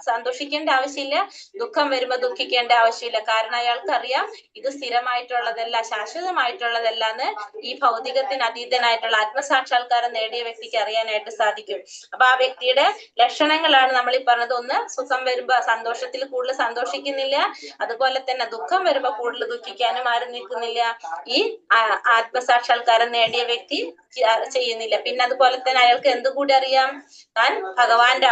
[SPEAKER 1] സന്തോഷിക്കേണ്ട ആവശ്യമില്ല, ദുഃഖം വരുമ്പോ ദുഃഖിക്കേണ്ട ആവശ്യമില്ല. കാരണം അയാൾക്ക് അറിയാം ഇത് സ്ഥിരമായിട്ടുള്ളതല്ല, ശാശ്വതമായിട്ടുള്ളതല്ല എന്ന് ഈ ഭൗതികത്തിന് അതീതനായിട്ടുള്ള ആത്മസാക്ഷാത്കാരം നേടിയ വ്യക്തിക്ക് അറിയാനായിട്ട് സാധിക്കും. അപ്പൊ ആ വ്യക്തിയുടെ ലക്ഷണങ്ങളാണ് നമ്മൾ ഈ പറഞ്ഞത്. ഒന്ന്, സുഖം വരുമ്പോ സന്തോഷത്തിൽ കൂടുതൽ സന്തോഷിക്കുന്നില്ല, അതുപോലെ തന്നെ ദുഃഖം വരുമ്പോ കൂടുതൽ ദുഃഖിക്കാനും ആരും നിൽക്കുന്നില്ല. ഈ ആത്മസാക്ഷാത്കാരം നേടിയ വ്യക്തി ചെയ്യുന്നില്ല. പിന്നെ അതുപോലെ തന്നെ അയാൾക്ക് എന്തുകൂടി അറിയാം? താൻ ഭഗവാന്റെ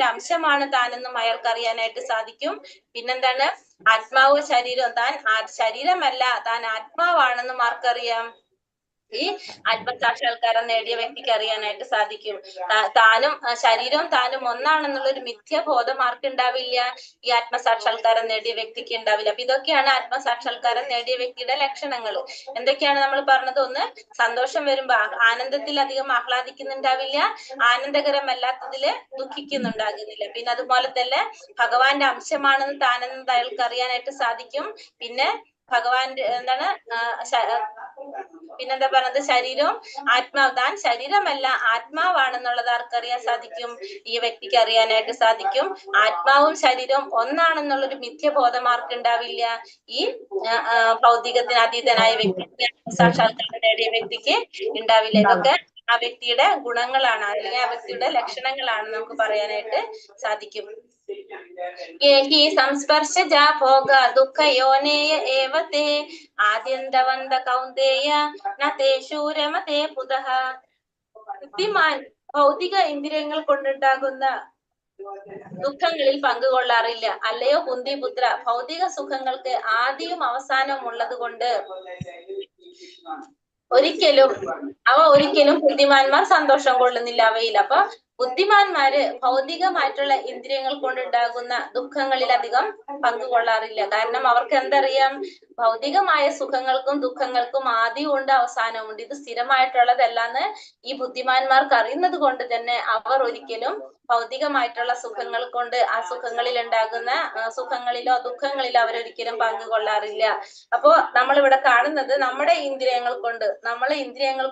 [SPEAKER 1] അംശമാണ് താനെന്നും അയാൾക്ക് അറിയാനായിട്ട് സാധിക്കും. പിന്നെന്താണ്? ആത്മാവ് ശരീരം, താൻ ശരീരമല്ല, താൻ ആത്മാവാണെന്നും ആർക്കറിയാം? ഈ ആത്മസാക്ഷാത്കാരം നേടിയ വ്യക്തിക്ക് അറിയാനായിട്ട് സാധിക്കും. താനും ശരീരവും താനും ഒന്നാണെന്നുള്ള ഒരു മിഥ്യാബോധം ആർക്കുണ്ടാവില്ല? ഈ ആത്മസാക്ഷാത്കാരം നേടിയ വ്യക്തിക്ക് ഉണ്ടാവില്ല. അപ്പൊ ഇതൊക്കെയാണ് ആത്മസാക്ഷാത്കാരം നേടിയ വ്യക്തിയുടെ ലക്ഷണങ്ങൾ. എന്തൊക്കെയാണ് നമ്മൾ പറഞ്ഞത്? ഒന്ന്, സന്തോഷം വരുമ്പോ ആനന്ദത്തിൽ അധികം ആഹ്ലാദിക്കുന്നുണ്ടാവില്ല, ആനന്ദകരമല്ലാത്തതില് ദുഃഖിക്കുന്നുണ്ടാകുന്നില്ല. പിന്നെ അതുപോലെ തന്നെ ഭഗവാന്റെ അംശമാണെന്ന് താനെന്ന് അയാൾക്ക് അറിയാനായിട്ട് സാധിക്കും. പിന്നെ ഭഗവാന്റെ എന്താണ് പിന്നെന്താ പറഞ്ഞത്? ശരീരവും ആത്മാവ്, താൻ ശരീരമല്ല ആത്മാവാണെന്നുള്ളത് ആർക്കറിയാൻ സാധിക്കും? ഈ വ്യക്തിക്ക് അറിയാനായിട്ട് സാധിക്കും. ആത്മാവും ശരീരവും ഒന്നാണെന്നുള്ളൊരു മിഥ്യബോധം ആർക്കുണ്ടാവില്ല? ഈ ഭൗതികത്തിന് അതീതനായ വ്യക്തിക്ക്, സാക്ഷാത്കാരം നേടിയ വ്യക്തിക്ക് ഉണ്ടാവില്ല. ഇതൊക്കെ ആ വ്യക്തിയുടെ ഗുണങ്ങളാണ്, അല്ലെങ്കിൽ ആ വ്യക്തിയുടെ ലക്ഷണങ്ങളാണ് നമുക്ക് പറയാനായിട്ട് സാധിക്കും. യേഹി സംസ്പർശജ ഭോഗ ദുഃഖയോനേയ ഏവതേ ആദ്യന്തവന്ത കൗന്ദേയ നതേ ശൂരമതേ പുതഃ. ബുദ്ധിമാൻ ഭൗതിക ഇന്ദ്രിയങ്ങൾ കൊണ്ടുണ്ടാകുന്ന ദുഃഖങ്ങളിൽ പങ്കുകൊള്ളാറില്ല. അല്ലയോ കുന്തിപുത്ര, ഭൗതിക സുഖങ്ങൾക്ക് ആദിയും അവസാനവും ഉള്ളത് കൊണ്ട് ഒരിക്കലും ബുദ്ധിമാന്മാർ സന്തോഷം കൊള്ളുന്നില്ല അവയിൽ. അപ്പൊ ബുദ്ധിമാന്മാര് ഭൗതികമായിട്ടുള്ള ഇന്ദ്രിയങ്ങൾ കൊണ്ടുണ്ടാകുന്ന ദുഃഖങ്ങളിൽ അധികം പങ്കുകൊള്ളാറില്ല. കാരണം അവർക്ക് എന്തറിയാം? ഭൗതികമായ സുഖങ്ങൾക്കും ദുഃഖങ്ങൾക്കും ആദിയും ഉണ്ട്, അവസാനവും ഉണ്ട്. ഇത് സ്ഥിരമായിട്ടുള്ളതല്ലാന്ന് ഈ ബുദ്ധിമാന്മാർക്ക് അറിയുന്നത് കൊണ്ട് തന്നെ അവർ ഒരിക്കലും ഭൗതികമായിട്ടുള്ള സുഖങ്ങൾ കൊണ്ട് ആ സുഖങ്ങളിൽ ഉണ്ടാകുന്ന സുഖങ്ങളിലോ ദുഃഖങ്ങളിലോ അവരൊരിക്കലും പങ്കുകൊള്ളാറില്ല. അപ്പോ നമ്മളിവിടെ കാണുന്നത് നമ്മുടെ ഇന്ദ്രിയങ്ങൾ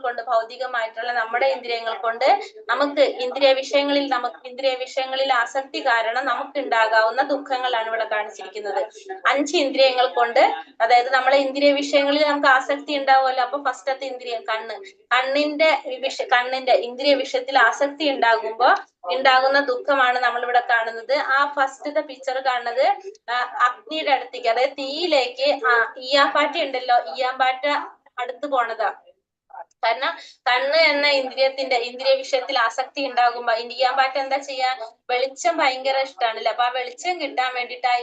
[SPEAKER 1] കൊണ്ട് ഭൗതികമായിട്ടുള്ള നമ്മുടെ ഇന്ദ്രിയങ്ങൾ കൊണ്ട് നമുക്ക് ഇന്ദ്രിയ ഇന്ദ്രിയ വിഷയങ്ങളിൽ ആസക്തി കാരണം നമുക്ക് ഉണ്ടാകാവുന്ന ദുഃഖങ്ങളാണ് ഇവിടെ കാണിച്ചിരിക്കുന്നത്. 5 ഇന്ദ്രിയങ്ങൾ കൊണ്ട്, അതായത് നമ്മളെ ഇന്ദ്രിയ വിഷയങ്ങളിൽ നമുക്ക് ആസക്തി ഉണ്ടാവുമല്ലോ. അപ്പൊ ഫസ്റ്റത്തെ ഇന്ദ്രിയം കണ്ണിന്റെ ഇന്ദ്രിയ വിഷയത്തിൽ ആസക്തി ഉണ്ടാകുമ്പോ ഉണ്ടാകുന്ന ദുഃഖമാണ് നമ്മൾ ഇവിടെ കാണുന്നത്. ആ ഫസ്റ്റത്തെ പിക്ചർ കാണുന്നത് അഗ്നിയുടെ അടുത്തേക്ക്, അതായത് തീയിലേക്ക് ഈയാമ്പാറ്റ ഉണ്ടല്ലോ, ഈയാമ്പാറ്റ അടുത്ത് പോണതാ. കാരണം കണ്ണ് എന്ന ഇന്ദ്രിയ വിഷയത്തിൽ ആസക്തി ഉണ്ടാകുമ്പോ ഈയാമ്പാറ്റ എന്താ ചെയ്യാ, വെളിച്ചം ഭയങ്കര ഇഷ്ടമാണല്ലോ. അപ്പൊ ആ വെളിച്ചം കിട്ടാൻ വേണ്ടിട്ട് ആ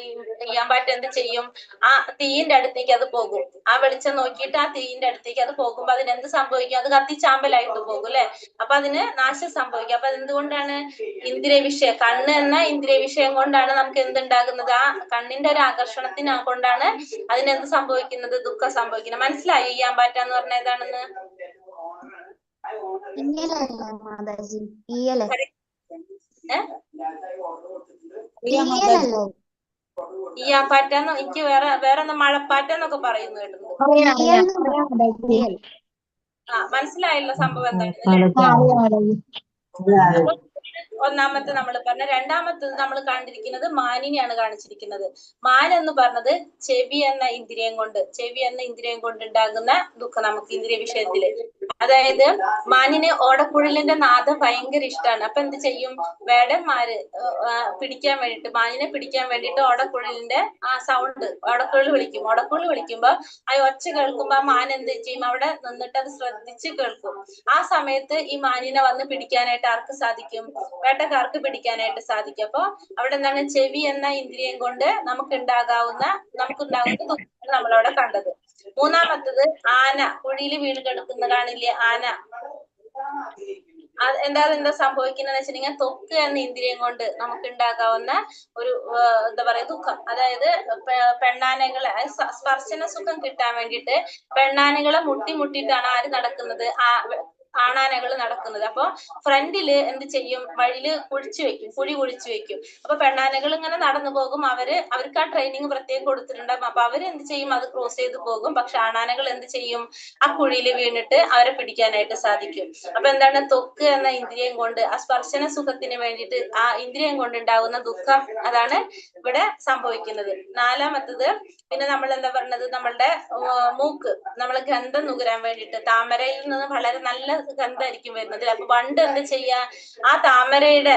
[SPEAKER 1] ഈയാമ്പാറ്റ എന്ത് ചെയ്യും, ആ തീയിന്റെ അടുത്തേക്ക് അത് പോകും. ആ വെളിച്ചം നോക്കിയിട്ട് ആ തീയിന്റെ അടുത്തേക്ക് അത് പോകുമ്പോ അതിനെന്ത് സംഭവിക്കും, അത് കത്തിച്ചാമ്പലായിട്ട് പോകും അല്ലെ. അപ്പൊ അതിന് നാശം സംഭവിക്കും. അപ്പൊ എന്തുകൊണ്ടാണ്, കണ്ണ് എന്ന ഇന്ദ്രിയ വിഷയം കൊണ്ടാണ് നമുക്ക് എന്തുണ്ടാകുന്നത്, ആ കണ്ണിന്റെ ഒരു ആകർഷണത്തിന് കൊണ്ടാണ് അതിനെന്ത് സംഭവിക്കുന്നത്, ദുഃഖം സംഭവിക്കുന്നത്. മനസ്സിലായോ ഈയാമ്പാറ്റ എന്ന് പറഞ്ഞ ഏതാണെന്ന്? ഈയാമ്പാറ്റ എനിക്ക് വേറെ മഴപ്പാറ്റ എന്നൊക്കെ പറയുന്നു കേട്ടിട്ടുണ്ട്. മനസ്സിലായല്ലോ സംഭവം എന്താണെന്ന്. ഒന്നാമത്തെ നമ്മൾ പറഞ്ഞ. രണ്ടാമത്തത് നമ്മൾ കണ്ടിരിക്കുന്നത് മാനിനെയാണ് കാണിച്ചിരിക്കുന്നത്. മാൻ എന്ന് പറഞ്ഞത് ചെവി എന്ന ഇന്ദ്രിയം കൊണ്ടുണ്ടാകുന്ന ദുഃഖം നമുക്ക് ഇന്ദ്രിയ വിഷയത്തില്. അതായത് മാനിന് ഓടക്കുഴലിന്റെ നാദം ഭയങ്കര ഇഷ്ടമാണ്. അപ്പൊ എന്ത് ചെയ്യും, വേടന്മാര് മാനിനെ പിടിക്കാൻ വേണ്ടിട്ട് ഓടക്കുഴലിന്റെ ആ സൗണ്ട്, ഓടക്കുഴൽ വിളിക്കുമ്പോ ആ ഒച്ച കേൾക്കുമ്പോ ആ മാൻ എന്ത് ചെയ്യും, അവിടെ നിന്നിട്ട് അത് ശ്രദ്ധിച്ച് കേൾക്കും. ആ സമയത്ത് ഈ മാനിനെ വന്ന് പിടിക്കാനായിട്ട് ആർക്ക് സാധിക്കും, വേട്ടക്കാർക്ക് പിടിക്കാനായിട്ട് സാധിക്കും. അപ്പൊ അവിടെ എന്താണ്, ചെവി എന്ന ഇന്ദ്രിയം കൊണ്ട് നമുക്കുണ്ടാകുന്ന ദുഃഖം നമ്മളവിടെ കണ്ടത്. മൂന്നാമത്തത് ആന കുഴിയിൽ വീണ് കിടക്കുന്ന കാണില്ലേ, ആന. എന്താ സംഭവിക്കുന്നത് വെച്ചിട്ടുണ്ടെങ്കിൽ, ത്വക്ക് എന്ന ഇന്ദ്രിയം കൊണ്ട് നമുക്കുണ്ടാകാവുന്ന ഒരു എന്താ പറയാ ദുഃഖം. അതായത് പെണ്ണാനകളെ സ്പർശന സുഖം കിട്ടാൻ വേണ്ടിയിട്ട് പെണ്ണാനകളെ മുട്ടിയിട്ടാണ് ആര് നടക്കുന്നത്, ആണാനകൾ നടക്കുന്നത്. അപ്പൊ ഫ്രണ്ടില് എന്ത് ചെയ്യും, വഴിയില് കുഴി കുഴിച്ചു വെക്കും. അപ്പൊ പെണ്ണാനകൾ ഇങ്ങനെ നടന്നു പോകും. അവർക്ക് ആ ട്രെയിനിങ് പ്രത്യേകം കൊടുത്തിട്ടുണ്ടാകും. അപ്പൊ അവര് എന്ത് ചെയ്യും, അത് ക്രോസ് ചെയ്ത് പോകും. പക്ഷെ ആണാനകൾ എന്ത് ചെയ്യും, ആ കുഴിയിൽ വീണിട്ട് അവരെ പിടിക്കാനായിട്ട് സാധിക്കും. അപ്പൊ എന്താണ്, ത്വക്ക് എന്ന ഇന്ദ്രിയം കൊണ്ട് ആ സ്പർശന സുഖത്തിന് വേണ്ടിയിട്ട് ആ ഇന്ദ്രിയം കൊണ്ടുണ്ടാകുന്ന ദുഃഖം, അതാണ് ഇവിടെ സംഭവിക്കുന്നത്. നാലാമത്തത് പിന്നെ നമ്മൾ എന്താ പറഞ്ഞത്, നമ്മളുടെ മൂക്ക്, നമ്മളെ ഗന്ധം നുകരാൻ വേണ്ടിയിട്ട് താമരയിൽ നിന്ന് വളരെ നല്ല ഗന്ധമായിരിക്കും വരുന്നത്. അപ്പൊ വണ്ട് എന്ത് ചെയ്യാ, ആ താമരയുടെ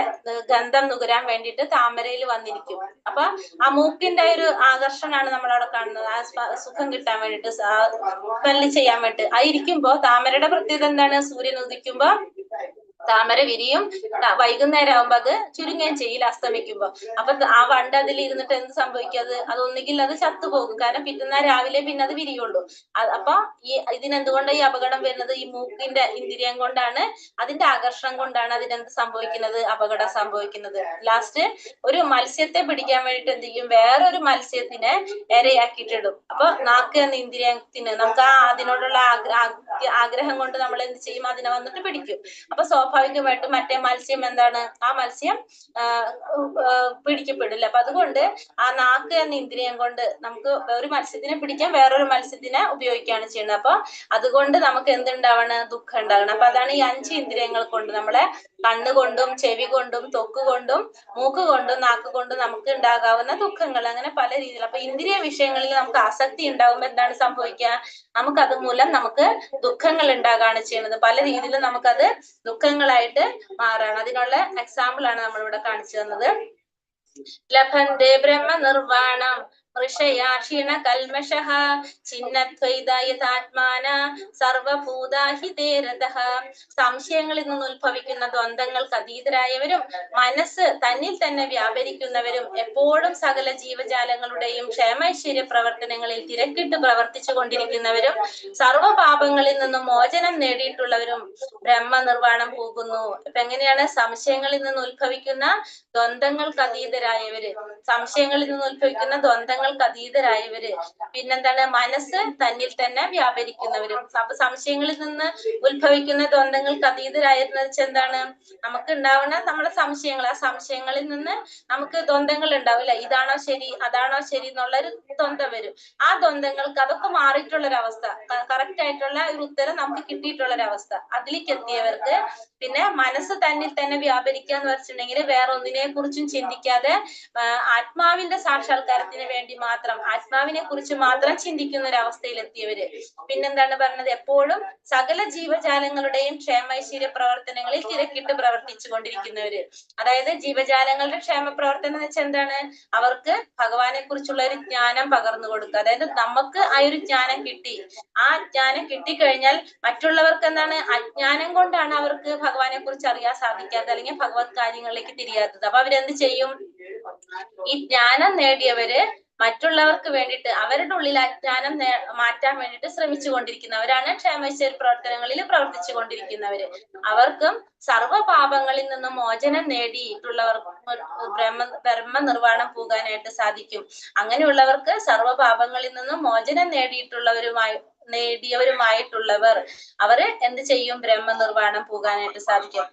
[SPEAKER 1] ഗന്ധം നുകരാൻ വേണ്ടിയിട്ട് താമരയിൽ വന്നിരിക്കും. അപ്പൊ ആ മൂക്കിന്റെ ഒരു ആകർഷണമാണ് നമ്മൾ അവിടെ കാണുന്നത്. ആ സുഖം കിട്ടാൻ വേണ്ടിയിട്ട്, സ്മെല്ല് ചെയ്യാൻ വേണ്ടിയിട്ട്. ആയിരിക്കുമ്പോ താമരയുടെ പ്രത്യേകത എന്താണ്, സൂര്യൻ ഉദിക്കുമ്പോ താമര വിരിയും, വൈകുന്നേരം ആകുമ്പോ അത് ചുരുങ്ങുകയും ചെയ്യില്ല അസ്തമിക്കുമ്പോ. അപ്പൊ ആ വണ്ട് അതിൽ ഇരുന്നിട്ട് എന്ത് സംഭവിക്കും, അതൊന്നുകിൽ അത് ചത്തുപോകും. കാരണം പിറ്റന്നാ രാവിലെ പിന്നെ അത് വിരിയുള്ളൂ. അപ്പൊ ഇതിനെന്തുകൊണ്ടാണ് ഈ അപകടം വരുന്നത്, ഈ മൂക്കിന്റെ ഇന്ദ്രിയം കൊണ്ടാണ്, അതിന്റെ ആകർഷണം കൊണ്ടാണ് അതിനെന്ത് സംഭവിക്കുന്നത്, അപകടം സംഭവിക്കുന്നത്. ലാസ്റ്റ് ഒരു മത്സ്യത്തെ പിടിക്കാൻ വേണ്ടിട്ട് എന്ത് ചെയ്യും, വേറൊരു മത്സ്യത്തിനെ ഇരയാക്കിയിട്ടിടും. അപ്പൊ നാക്ക് എന്ന ഇന്ദ്രിയത്തിന് നമുക്ക് അതിനോടുള്ള ആഗ്രഹം കൊണ്ട് നമ്മൾ എന്ത് ചെയ്യും, അതിനെ വന്നിട്ട് പിടിക്കും. അപ്പൊ സ്വാഭാവികമായിട്ടും മറ്റേ മത്സ്യം എന്താണ്, ആ മത്സ്യം പിടിക്കപ്പെടില്ല. അപ്പൊ അതുകൊണ്ട് ആ നാക്ക് എന്ന ഇന്ദ്രിയം കൊണ്ട് നമുക്ക് ഒരു മത്സ്യത്തിനെ പിടിക്കാൻ വേറൊരു മത്സ്യത്തിനെ ഉപയോഗിക്കുകയാണ് ചെയ്യുന്നത്. അപ്പൊ അതുകൊണ്ട് നമുക്ക് എന്തുണ്ടാവണം, ദുഃഖം ഉണ്ടാകണം. അപ്പൊ അതാണ് ഈ 5 ഇന്ദ്രിയങ്ങൾ കൊണ്ട്, നമ്മളെ കണ്ണുകൊണ്ടും ചെവി കൊണ്ടും ത്വക്ക് കൊണ്ടും മൂക്ക് കൊണ്ടും നാക്ക് കൊണ്ടും നമുക്ക് ഉണ്ടാകാവുന്ന ദുഃഖങ്ങൾ. അങ്ങനെ പല രീതിയിൽ. അപ്പൊ ഇന്ദ്രിയ വിഷയങ്ങളിൽ നമുക്ക് ആസക്തി ഉണ്ടാകുമ്പോൾ എന്താണ് സംഭവിക്കുക, നമുക്ക് അതുമൂലം നമുക്ക് ദുഃഖങ്ങൾ ഉണ്ടാകുകയാണ് ചെയ്യുന്നത്. പല രീതിയിലും നമുക്കത് ദുഃഖങ്ങളായിട്ട് മാറാണ്. അതിനുള്ള എക്സാമ്പിൾ ആണ് നമ്മളിവിടെ കാണിച്ചു തന്നത്. ലഭന്തേ ബ്രഹ്മ നിർവാണം ഋഷയാക്ഷീണ കൽമഷഃ ചിന്നദ്വൈതായതാത്മാന സർവഭൂതാഹിതേരതഃ. സംശയങ്ങളിൽ നിന്ന് ഉത്ഭവിക്കുന്ന ദ്വന്ദ്ങ്ങൾക്ക് അതീതരായവരും മനസ്സ് തന്നിൽ തന്നെ വ്യാപരിക്കുന്നവരും എപ്പോഴും സകല ജീവജാലങ്ങളുടെയും ക്ഷേമൈശ്വര്യ പ്രവർത്തനങ്ങളിൽ തിരക്കിട്ട് പ്രവർത്തിച്ചു കൊണ്ടിരിക്കുന്നവരും സർവപാപങ്ങളിൽ നിന്നും മോചനം നേടിയിട്ടുള്ളവരും ബ്രഹ്മനിർവാണം പോകുന്നു. ഇപ്പൊ എങ്ങനെയാണ്, സംശയങ്ങളിൽ നിന്ന് ഉത്ഭവിക്കുന്ന ദ്വന്ദ്ങ്ങൾക്ക് അതീതരായവര്, സംശയങ്ങളിൽ നിന്ന് ഉത്ഭവിക്കുന്ന ദ്വന്ദ്ങ്ങൾ ദ്വന്ദ്ങ്ങൾക്ക് അതീതരായവര്, പിന്നെന്താണ് മനസ്സ് തന്നിൽ തന്നെ വ്യാപരിക്കുന്നവരും. അപ്പൊ സംശയങ്ങളിൽ നിന്ന് ഉത്ഭവിക്കുന്ന ദ്വന്ദ്ങ്ങൾക്ക് അതീതരായെന്ന് വെച്ചാൽ എന്താണ്, നമുക്ക് ഉണ്ടാവുന്ന നമ്മുടെ സംശയങ്ങൾ, ആ സംശയങ്ങളിൽ നിന്ന് നമുക്ക് ദ്വന്ദ്ങ്ങൾ ഉണ്ടാവില്ല, ഇതാണോ ശരി അതാണോ ശരി എന്നുള്ളൊരു ദ്വന്ദ്ം വരും. ആ ദ്വന്ദ്ങ്ങൾക്ക് അതൊക്കെ മാറിയിട്ടുള്ളൊരവസ്ഥ, കറക്റ്റ് ആയിട്ടുള്ള ഒരു ഉത്തരം നമുക്ക് കിട്ടിയിട്ടുള്ളൊരവസ്ഥ, അതിലേക്ക് എത്തിയവർക്ക് പിന്നെ മനസ്സ് തന്നിൽ തന്നെ വ്യാപരിക്കുക എന്ന് വെച്ചിട്ടുണ്ടെങ്കിൽ വേറെ ഒന്നിനെ കുറിച്ചും ചിന്തിക്കാതെ ആത്മാവിന്റെ സാക്ഷാത്കാരത്തിന് വേണ്ടി മാത്രം, ആത്മാവിനെ കുറിച്ച് മാത്രം ചിന്തിക്കുന്ന ഒരു അവസ്ഥയിൽ എത്തിയവര്. പിന്നെന്താണ് പറഞ്ഞത്, എപ്പോഴും സകല ജീവജാലങ്ങളുടെയും ക്ഷേമൈശ്വര്യ പ്രവർത്തനങ്ങളിൽ തിരക്കിട്ട് പ്രവർത്തിച്ചു കൊണ്ടിരിക്കുന്നവര്. അതായത് ജീവജാലങ്ങളുടെ ക്ഷേമ പ്രവർത്തനം എന്ന് വെച്ചാൽ എന്താണ്, അവർക്ക് ഭഗവാനെ കുറിച്ചുള്ള ഒരു ജ്ഞാനം പകർന്നു കൊടുക്കുക. അതായത് നമുക്ക് ആ ഒരു ജ്ഞാനം കിട്ടി, ആ ജ്ഞാനം കിട്ടിക്കഴിഞ്ഞാൽ മറ്റുള്ളവർക്ക് എന്താണ്, അജ്ഞാനം കൊണ്ടാണ് അവർക്ക് ഭഗവാനെ കുറിച്ച് അറിയാൻ സാധിക്കാത്തത്, അല്ലെങ്കിൽ ഭഗവത് കാര്യങ്ങളിലേക്ക് തിരിയാത്തത്. അപ്പൊ അവരെന്ത് ചെയ്യും, ഈ ജ്ഞാനം നേടിയവര് മറ്റുള്ളവർക്ക് വേണ്ടിയിട്ട് അവരുടെ ഉള്ളിൽ അജ്ഞാനം മാറ്റാൻ വേണ്ടിയിട്ട് ശ്രമിച്ചു കൊണ്ടിരിക്കുന്നവരാണ് ക്ഷേമൈശ്വര്യ പ്രവർത്തനങ്ങളിൽ പ്രവർത്തിച്ചു കൊണ്ടിരിക്കുന്നവര്. അവർക്കും സർവ്വപാപങ്ങളിൽ നിന്നും മോചനം നേടിയിട്ടുള്ളവർക്ക് ബ്രഹ്മ നിർവ്വാണം പോകാനായിട്ട് സാധിക്കും. അങ്ങനെയുള്ളവർക്ക് സർവ്വപാപങ്ങളിൽ നിന്നും മോചനം നേടിയവരുമായിട്ടുള്ളവർ അവര് എന്ത് ചെയ്യും, ബ്രഹ്മ നിർവ്വാണം പോകാനായിട്ട് സാധിക്കും.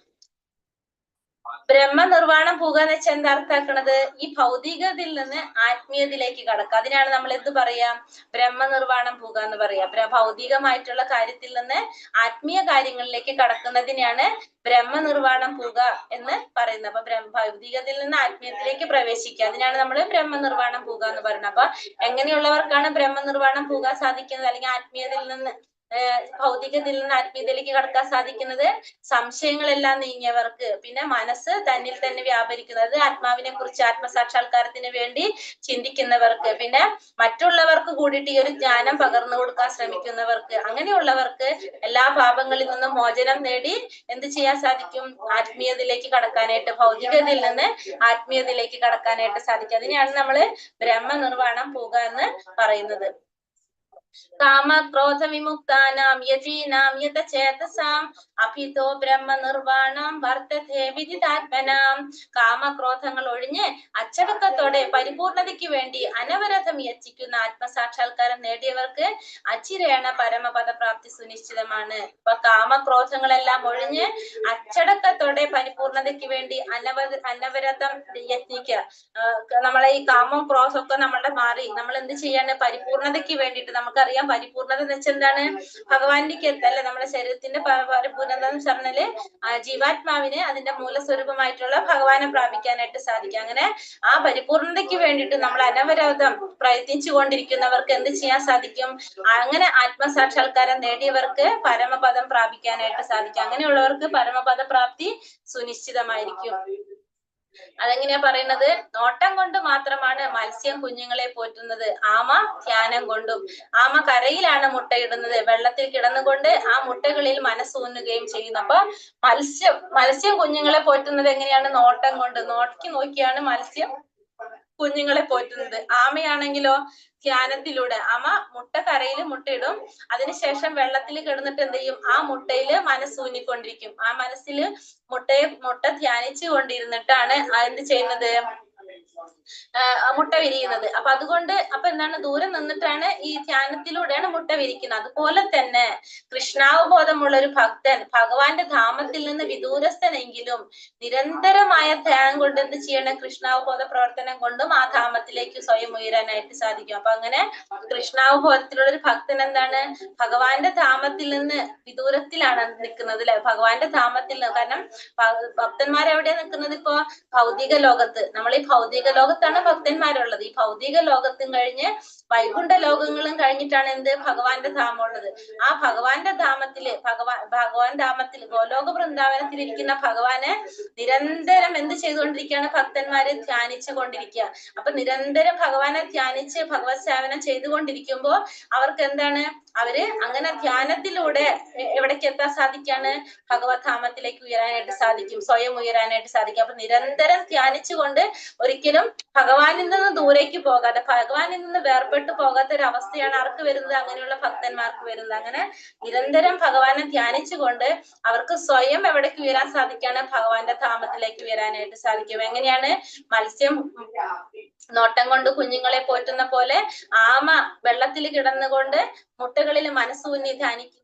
[SPEAKER 1] ബ്രഹ്മ നിർവ്വാണം പോകുക എന്ന് വെച്ചാൽ എന്താ അർത്ഥാക്കണത്, ഈ ഭൗതികതയിൽ നിന്ന് ആത്മീയതയിലേക്ക് കടക്കുക. അതിനാണ് നമ്മൾ എന്ത് പറയാ, ബ്രഹ്മ നിർവ്വാണം പോകുക എന്ന് പറയാ. ഭൗതികമായിട്ടുള്ള കാര്യത്തിൽ നിന്ന് ആത്മീയ കാര്യങ്ങളിലേക്ക് കടക്കുന്നതിനെയാണ് ബ്രഹ്മ നിർവ്വാണം പോകുക എന്ന് പറയുന്നത്. അപ്പൊ ഭൗതികതയിൽ നിന്ന് ആത്മീയത്തിലേക്ക് പ്രവേശിക്കുക, അതിനാണ് നമ്മൾ ബ്രഹ്മ നിർവ്വാണം പോകുക എന്ന് പറയുന്നത്. അപ്പൊ എങ്ങനെയുള്ളവർക്കാണ് ബ്രഹ്മ നിർവ്വാണം പോകാൻ സാധിക്കുന്നത്, അല്ലെങ്കിൽ ആത്മീയതയിൽ നിന്ന് ഭൗതികതയിൽ നിന്ന് ആത്മീയതയിലേക്ക് കടക്കാൻ സാധിക്കുന്നത്, സംശയങ്ങളെല്ലാം നീങ്ങിയവർക്ക്, പിന്നെ മനസ്സ് തന്നിൽ തന്നെ വ്യാപരിക്കുന്നത്, ആത്മാവിനെ കുറിച്ച് ആത്മസാക്ഷാത്കാരത്തിന് വേണ്ടി ചിന്തിക്കുന്നവർക്ക്, പിന്നെ മറ്റുള്ളവർക്ക് കൂടിയിട്ട് ഈ ഒരു ജ്ഞാനം പകർന്നു കൊടുക്കാൻ ശ്രമിക്കുന്നവർക്ക്, അങ്ങനെയുള്ളവർക്ക് എല്ലാ പാപങ്ങളിൽ നിന്നും മോചനം നേടി എന്ത് ചെയ്യാൻ സാധിക്കും, ആത്മീയതയിലേക്ക് കടക്കാനായിട്ട്, ഭൗതികതയിൽ നിന്ന് ആത്മീയതയിലേക്ക് കടക്കാനായിട്ട് സാധിക്കും. അതിനെയാണ് നമ്മള് ബ്രഹ്മ നിർവ്വാണം പോകുക എന്ന് പറയുന്നത്. കാമക്രോധ വിമുക്താനാം യതീനാം യതചേതസാം അഭിതോ ബ്രഹ്മ നിർവ്വാണം വർത്തതേ വിദിതാത്മനാം. കാമക്രോധങ്ങൾ ഒഴിഞ്ഞ് അച്ചടക്കത്തോടെ പരിപൂർണതയ്ക്ക് വേണ്ടി അനവരതം യച്ചിക്കുന്ന ആത്മസാക്ഷാത്കാരം നേടിയവർക്ക് അചിരേണ പരമപദ പ്രാപ്തി സുനിശ്ചിതമാണ്. അപ്പൊ കാമക്രോധങ്ങളെല്ലാം ഒഴിഞ്ഞ് അച്ചടക്കത്തോടെ പരിപൂർണതയ്ക്ക് വേണ്ടി അനവരതം യത്നിക്കുക. നമ്മളെ ഈ കാമം ക്രോധമൊക്കെ നമ്മളുടെ മാറി നമ്മൾ എന്ത് ചെയ്യാണ്, പരിപൂർണതയ്ക്ക് വേണ്ടിയിട്ട്, നമുക്കറിയാം പരിപൂർണത എന്ന് വെച്ചാൽ എന്താണ്, ഭഗവാനിലേക്ക് എത്തല്ലേ. നമ്മുടെ ശരീരത്തിന്റെ പരിപൂർണത എന്ന് പറഞ്ഞാല് ജീവാത്മാവിന് അതിന്റെ മൂലസ്വരൂപമായിട്ടുള്ള ഭഗവാനെ പ്രാപിക്കാനായിട്ട് സാധിക്കും. അങ്ങനെ ആ പരിപൂർണതയ്ക്ക് വേണ്ടിയിട്ട് നമ്മൾ അനവരതം പ്രയത്നിച്ചു കൊണ്ടിരിക്കുന്നവർക്ക് എന്ത് ചെയ്യാൻ സാധിക്കും, അങ്ങനെ ആത്മസാക്ഷാത്കാരം നേടിയവർക്ക് പരമപദം പ്രാപിക്കാനായിട്ട് സാധിക്കും. അങ്ങനെയുള്ളവർക്ക് പരമപദ പ്രാപ്തി സുനിശ്ചിതമായിരിക്കും. അതെങ്ങനെയാ പറയുന്നത്, നോട്ടം കൊണ്ട് മാത്രമാണ് മത്സ്യം കുഞ്ഞുങ്ങളെ പോറ്റുന്നത്, ആമ ധ്യാനം കൊണ്ടും. ആമ കരയിലാണ് മുട്ടയിടുന്നത്, വെള്ളത്തിൽ കിടന്നുകൊണ്ട് ആ മുട്ടകളിൽ മനസ്സൂന്നുകയും ചെയ്യുന്നു. അപ്പൊ മത്സ്യം കുഞ്ഞുങ്ങളെ പോറ്റുന്നത് എങ്ങനെയാണ്, നോട്ടം കൊണ്ട്, നോക്കിയാണ് മത്സ്യം കുഞ്ഞുങ്ങളെ പോറ്റുന്നത്. ആമയാണെങ്കിലോ ധ്യാനത്തിലൂടെ, ആമ കരയിൽ മുട്ടയിടും, അതിനുശേഷം വെള്ളത്തിൽ കിടന്നിട്ട് എന്ത് ചെയ്യും, ആ മുട്ടയില് മനസ്സൂന്നിക്കൊണ്ടിരിക്കും. ആ മനസ്സില് മുട്ട ധ്യാനിച്ചു കൊണ്ടിരുന്നിട്ടാണ് എന്ത് ചെയ്യുന്നത്, മുട്ട വിരിയുന്നത്. അപ്പൊ അതുകൊണ്ട് എന്താണ്, ദൂരെ നിന്നിട്ടാണ് ഈ ധ്യാനത്തിലൂടെയാണ് മുട്ട വിരിക്കുന്നത്. അതുപോലെ തന്നെ കൃഷ്ണാവബോധമുള്ള ഒരു ഭക്തൻ ഭഗവാന്റെ ധാമത്തിൽ നിന്ന് വിദൂരസ്ഥനെങ്കിലും നിരന്തരമായ ധ്യാനം കൊണ്ട് എന്ത് ചെയ്യണം, കൃഷ്ണാവബോധ പ്രവർത്തനം കൊണ്ടും ആ ധാമത്തിലേക്ക് സ്വയം ഉയരാനായിട്ട് സാധിക്കും. അപ്പൊ അങ്ങനെ കൃഷ്ണാവബോധത്തിലുള്ള ഒരു ഭക്തൻ എന്താണ്, ഭഗവാന്റെ ധാമത്തിൽ നിന്ന് വിദൂരത്തിലാണ് നിൽക്കുന്നത് അല്ലെ, ഭഗവാന്റെ ധാമത്തിൽ നിന്ന്. കാരണം ഭക്തന്മാരെവിടെയാ നിൽക്കുന്നത്, ഇപ്പോ ഭൗതിക ലോകത്ത്. നമ്മൾ ഈ ഭൗതിക ലോകത്താണ് ഭക്തന്മാരുള്ളത്. ഈ ഭൗതിക ലോകത്തും കഴിഞ്ഞ് വൈകുണ്ഠ ലോകങ്ങളും കഴിഞ്ഞിട്ടാണ് എന്ത്, ഭഗവാന്റെ ധാമം ഉള്ളത്. ആ ഭഗവാന്റെ ധാമത്തില് ഭഗവാൻ ധാമത്തിൽ ഗോലോക വൃന്ദാവനത്തിൽ ഇരിക്കുന്ന ഭഗവാനെ നിരന്തരം എന്ത് ചെയ്തുകൊണ്ടിരിക്കുകയാണ്, ഭക്തന്മാര് ധ്യാനിച്ചു കൊണ്ടിരിക്കുക. അപ്പൊ നിരന്തരം ഭഗവാനെ ധ്യാനിച്ച് ഭഗവത് സേവനം ചെയ്തുകൊണ്ടിരിക്കുമ്പോ അവർക്ക് എന്താണ്, അവര് അങ്ങനെ ധ്യാനത്തിലൂടെ എവിടേക്ക് എത്താൻ സാധിക്കാണ്, ഭഗവത് ധാമത്തിലേക്ക് ഉയരാനായിട്ട് സാധിക്കും, സ്വയം ഉയരാനായിട്ട് സാധിക്കും. അപ്പൊ നിരന്തരം ധ്യാനിച്ചുകൊണ്ട് ഒരിക്കലും ഭഗവാനിൽ നിന്ന് ദൂരേക്ക് പോകാതെ, ഭഗവാനിൽ നിന്ന് വേർപെട്ടു പോകാത്ത ഒരു അവസ്ഥയാണ് ആർക്ക് വരുന്നത്, അങ്ങനെയുള്ള ഭക്തന്മാർക്ക് വരുന്നത്. അങ്ങനെ നിരന്തരം ഭഗവാനെ ധ്യാനിച്ചുകൊണ്ട് അവർക്ക് സ്വയം എവിടേക്ക് ഉയരാൻ സാധിക്കാണ്, ഭഗവാന്റെ ധാമത്തിലേക്ക് ഉയരാനായിട്ട് സാധിക്കും. എങ്ങനെയാണ്, നോട്ടം കൊണ്ട് കുഞ്ഞുങ്ങളെ പോറ്റുന്ന പോലെ ആമ വെള്ളത്തിൽ കിടന്നുകൊണ്ട് മുട്ടകളിൽ മനസ്സൂന്നി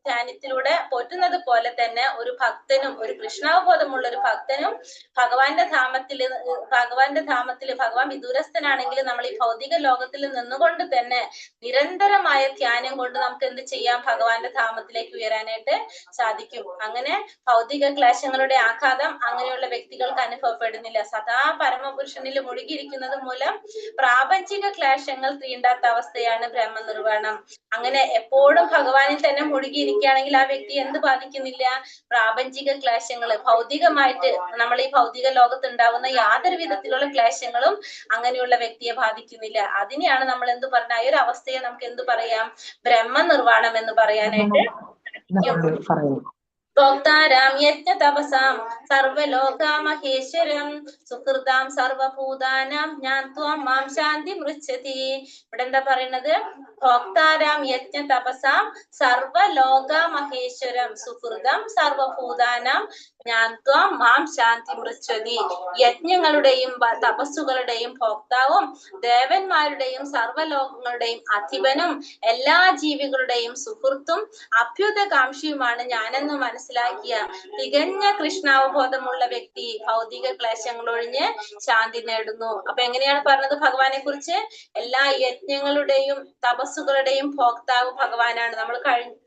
[SPEAKER 1] ധ്യാനത്തിലൂടെ പോറ്റുന്നത് പോലെ തന്നെ ഒരു ഭക്തനും, ഒരു കൃഷ്ണാവബോധമുള്ള ഒരു ഭക്തനും ഭഗവാന്റെ ധാമത്തില് ഭഗവാൻ വിദൂരസ്ഥനാണെങ്കിലും നമ്മൾ ഈ ഭൗതിക ലോകത്തിൽ നിന്നുകൊണ്ട് തന്നെ നിരന്തരമായ ധ്യാനം കൊണ്ട് നമുക്ക് എന്ത് ചെയ്യാം? ഭഗവാന്റെ ധാമത്തിലേക്ക് ഉയരാനായിട്ട് സാധിക്കും. അങ്ങനെ ഭൗതിക ക്ലേശങ്ങളുടെ ആഘാതം അങ്ങനെയുള്ള വ്യക്തികൾക്ക് അനുഭവപ്പെടുന്നില്ല. സദാ പരമപുരുഷനിൽ മുഴുകിയിരിക്കുന്നത് മൂലം പ്രാപഞ്ചിക ക്ലേശങ്ങൾ തീണ്ടാത്ത അവസ്ഥയാണ് ബ്രഹ്മനിർവ്വാണം. അങ്ങനെ എപ്പോഴും ഭഗവാനിൽ തന്നെ മുഴുകിയിരിക്കുകയാണെങ്കിൽ ആ വ്യക്തി എന്ത് ബാധിക്കുന്നില്ല? പ്രാപഞ്ചിക ക്ലേശങ്ങള്, ഭൗതികമായിട്ട് നമ്മൾ ഈ ഭൗതിക ലോകത്ത് ഉണ്ടാവുന്ന യാതൊരു വിധത്തിലുള്ള ക്ലേശങ്ങളും അങ്ങനെയുള്ള വ്യക്തിയെ ബാധിക്കുന്നില്ല. അതിനെയാണ് നമ്മൾ എന്ത് പറഞ്ഞ ഈ ഒരു അവസ്ഥയെ നമുക്ക് എന്ത് പറയാം? ബ്രഹ്മനിർവ്വാണം എന്ന് പറയാനായിട്ട് സാധിക്കും. ഭോക്താരാം യജ്ഞ തപസാം സർവലോകാമഹേശ്വരം സുഹൃതാം സർവഭൂതാനാം ജ്ഞാത്വാം മാം ശാന്തി മൃച്ഛതി. ഇവിടെ എന്താ പറയുന്നത്? ഭോക്താരാം യജ്ഞ തപസാം സർവലോകാമഹേശ്വരം സുഹൃതം സർവഭൂതാനാം ജ്ഞാത്വാം മാം ശാന്തി മൃച്ഛതി. യജ്ഞങ്ങളുടെയും തപസ്സുകളുടെയും ഭോക്താവും ദേവന്മാരുടെയും സർവലോകങ്ങളുടെയും അധിപനും എല്ലാ ജീവികളുടെയും സുഹൃത്തും അഭ്യുതകാംക്ഷിയുമാണ് ഞാനെന്ന് മനസ്സിലാക്കിയ തികഞ്ഞ കൃഷ്ണാവബോധമുള്ള വ്യക്തി ഭൗതിക ക്ലേശങ്ങൾ ഒഴിഞ്ഞ് ശാന്തി നേടുന്നു. അപ്പൊ എങ്ങനെയാണ് പറഞ്ഞത് ഭഗവാനെ കുറിച്ച്? എല്ലാ യജ്ഞങ്ങളുടെയും തപസ്സുകളുടെയും ഭോക്താവ് ഭഗവാനാണ്. നമ്മൾ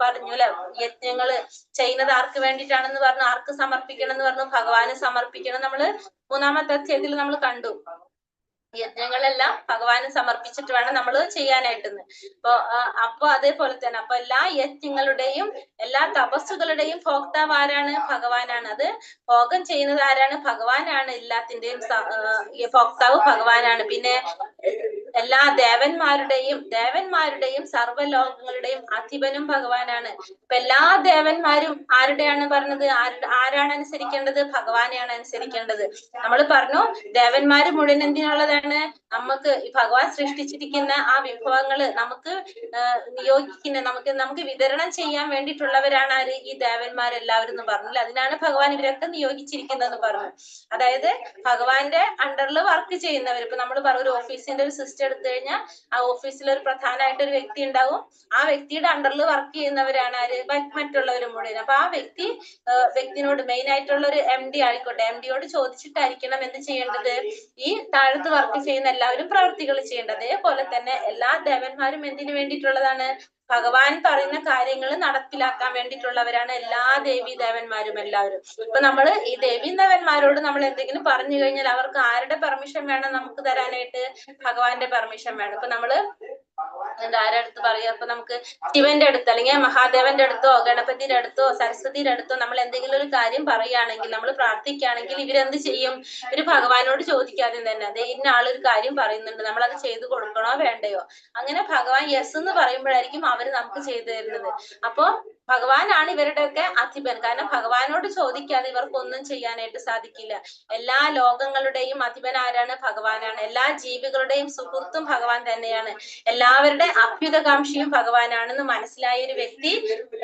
[SPEAKER 1] പറഞ്ഞു അല്ലെ, യജ്ഞങ്ങള് ചെയ്യുന്നത് ആർക്ക് വേണ്ടിയിട്ടാണെന്ന് പറഞ്ഞു, ആർക്ക് സമർപ്പിക്കണം എന്ന് പറഞ്ഞു? ഭഗവാന് സമർപ്പിക്കണം. നമ്മള് 3-ാമത്തെ അധ്യായത്തിൽ നമ്മൾ കണ്ടു. യജ്ഞങ്ങളെല്ലാം ഭഗവാന് സമർപ്പിച്ചിട്ട് വേണം നമ്മൾ ചെയ്യാനായിട്ടെന്ന്. അപ്പൊ അതേപോലെ തന്നെ അപ്പൊ എല്ലാ യജ്ഞങ്ങളുടെയും എല്ലാ തപസ്സുകളുടെയും ഭോക്താവ് ആരാണ്? ഭഗവാനാണ്. അത് ഭോഗം ചെയ്യുന്നത് ആരാണ്? ഭഗവാനാണ്. എല്ലാത്തിന്റെയും ഭോക്താവ് ഭഗവാനാണ്. പിന്നെ എല്ലാ ദേവന്മാരുടെയും സർവ്വലോകങ്ങളുടെയും അധിപനും ഭഗവാനാണ്. ഇപ്പൊ എല്ലാ ദേവന്മാരും ആരുടെയാണ് പറഞ്ഞത്? ആരാണ് അനുസരിക്കേണ്ടത്? ഭഗവാനെയാണ് അനുസരിക്കേണ്ടത്. നമ്മൾ പറഞ്ഞു ദേവന്മാര് മുഴുവൻ എന്തിനുള്ളതാണ്? നമുക്ക് ഭഗവാൻ സൃഷ്ടിച്ചിരിക്കുന്ന ആ വിഭവങ്ങള് നമുക്ക് നിയോഗിക്കുന്ന നമുക്ക് വിതരണം ചെയ്യാൻ വേണ്ടിയിട്ടുള്ളവരാണ് ആര്? ഈ ദേവന്മാരെല്ലാവരും എന്ന് പറഞ്ഞില്ല. അതിനാണ് ഭഗവാൻ ഇവരൊക്കെ നിയോഗിച്ചിരിക്കുന്നതെന്ന് പറഞ്ഞു. അതായത് ഭഗവാന്റെ അണ്ടറിൽ വർക്ക് ചെയ്യുന്നവർ. ഇപ്പൊ നമ്മൾ ഒരു ഓഫീസിന്റെ ഒരു സിസ്റ്റം എടുത്തു കഴിഞ്ഞാൽ ആ ഓഫീസിൽ ഒരു പ്രധാനമായിട്ട് ഒരു വ്യക്തി ഉണ്ടാവും. ആ വ്യക്തിയുടെ അണ്ടറിൽ വർക്ക് ചെയ്യുന്നവരാണ് ആര്? മറ്റുള്ളവരും മുഴുവൻ. അപ്പൊ ആ വ്യക്തിനോട് മെയിൻ ആയിട്ടുള്ള ഒരു MD ആയിക്കോട്ടെ, MD-യോട് ചോദിച്ചിട്ടായിരിക്കണം എന്ത് ചെയ്യേണ്ടത്? ഈ താഴത്ത് വർക്ക് ചെയ്യുന്ന എല്ലാവരും പ്രവർത്തികൾ ചെയ്യേണ്ടത്. അതേപോലെ തന്നെ എല്ലാ ദേവന്മാരും എന്തിനു വേണ്ടിയിട്ടുള്ളതാണ്? ഭഗവാൻ പറയുന്ന കാര്യങ്ങൾ നടപ്പിലാക്കാൻ വേണ്ടിയിട്ടുള്ളവരാണ് എല്ലാ ദേവീ ദേവന്മാരും എല്ലാവരും. ഇപ്പൊ നമ്മൾ ഈ ദേവീ ദേവന്മാരോട് നമ്മൾ എന്തെങ്കിലും പറഞ്ഞു കഴിഞ്ഞാൽ അവർക്ക് ആരുടെ പെർമിഷൻ വേണം നമുക്ക് തരാനായിട്ട്? ഭഗവാന്റെ പെർമിഷൻ വേണം. ഇപ്പൊ നമ്മള് ആരുടെ അടുത്ത് പറയാ? ഇപ്പൊ നമുക്ക് ശിവന്റെ അടുത്ത് അല്ലെങ്കിൽ മഹാദേവന്റെ അടുത്തോ ഗണപതിയുടെ അടുത്തോ സരസ്വതിയുടെ അടുത്തോ നമ്മൾ എന്തെങ്കിലും ഒരു കാര്യം പറയുകയാണെങ്കിൽ, നമ്മൾ പ്രാർത്ഥിക്കുകയാണെങ്കിൽ ഇവരെന്ത് ചെയ്യും? ഇവര് ഭഗവാനോട് ചോദിക്കാതെ തന്നെ അതെ ഇന്ന ആളൊരു കാര്യം പറയുന്നുണ്ട്, നമ്മൾ അത് ചെയ്തു കൊടുക്കണോ വേണ്ടയോ? അങ്ങനെ ഭഗവാൻ യെസ് എന്ന് പറയുമ്പോഴായിരിക്കും അവര് നമുക്ക് ചെയ്തു തരുന്നത്. അപ്പൊ ഭഗവാനാണ് ഇവരുടെയൊക്കെ അധിപൻ. കാരണം ഭഗവാനോട് ചോദിക്കാതെ ഇവർക്കൊന്നും ചെയ്യാനായിട്ട് സാധിക്കില്ല. എല്ലാ ലോകങ്ങളുടെയും അധിപൻ ആരാണ്? ഭഗവാനാണ്. എല്ലാ ജീവികളുടെയും സുഹൃത്തും ഭഗവാൻ തന്നെയാണ്. എല്ലാവരുടെ അഭ്യുതകാംക്ഷിയും ഭഗവാനാണെന്ന് മനസ്സിലായ ഒരു വ്യക്തി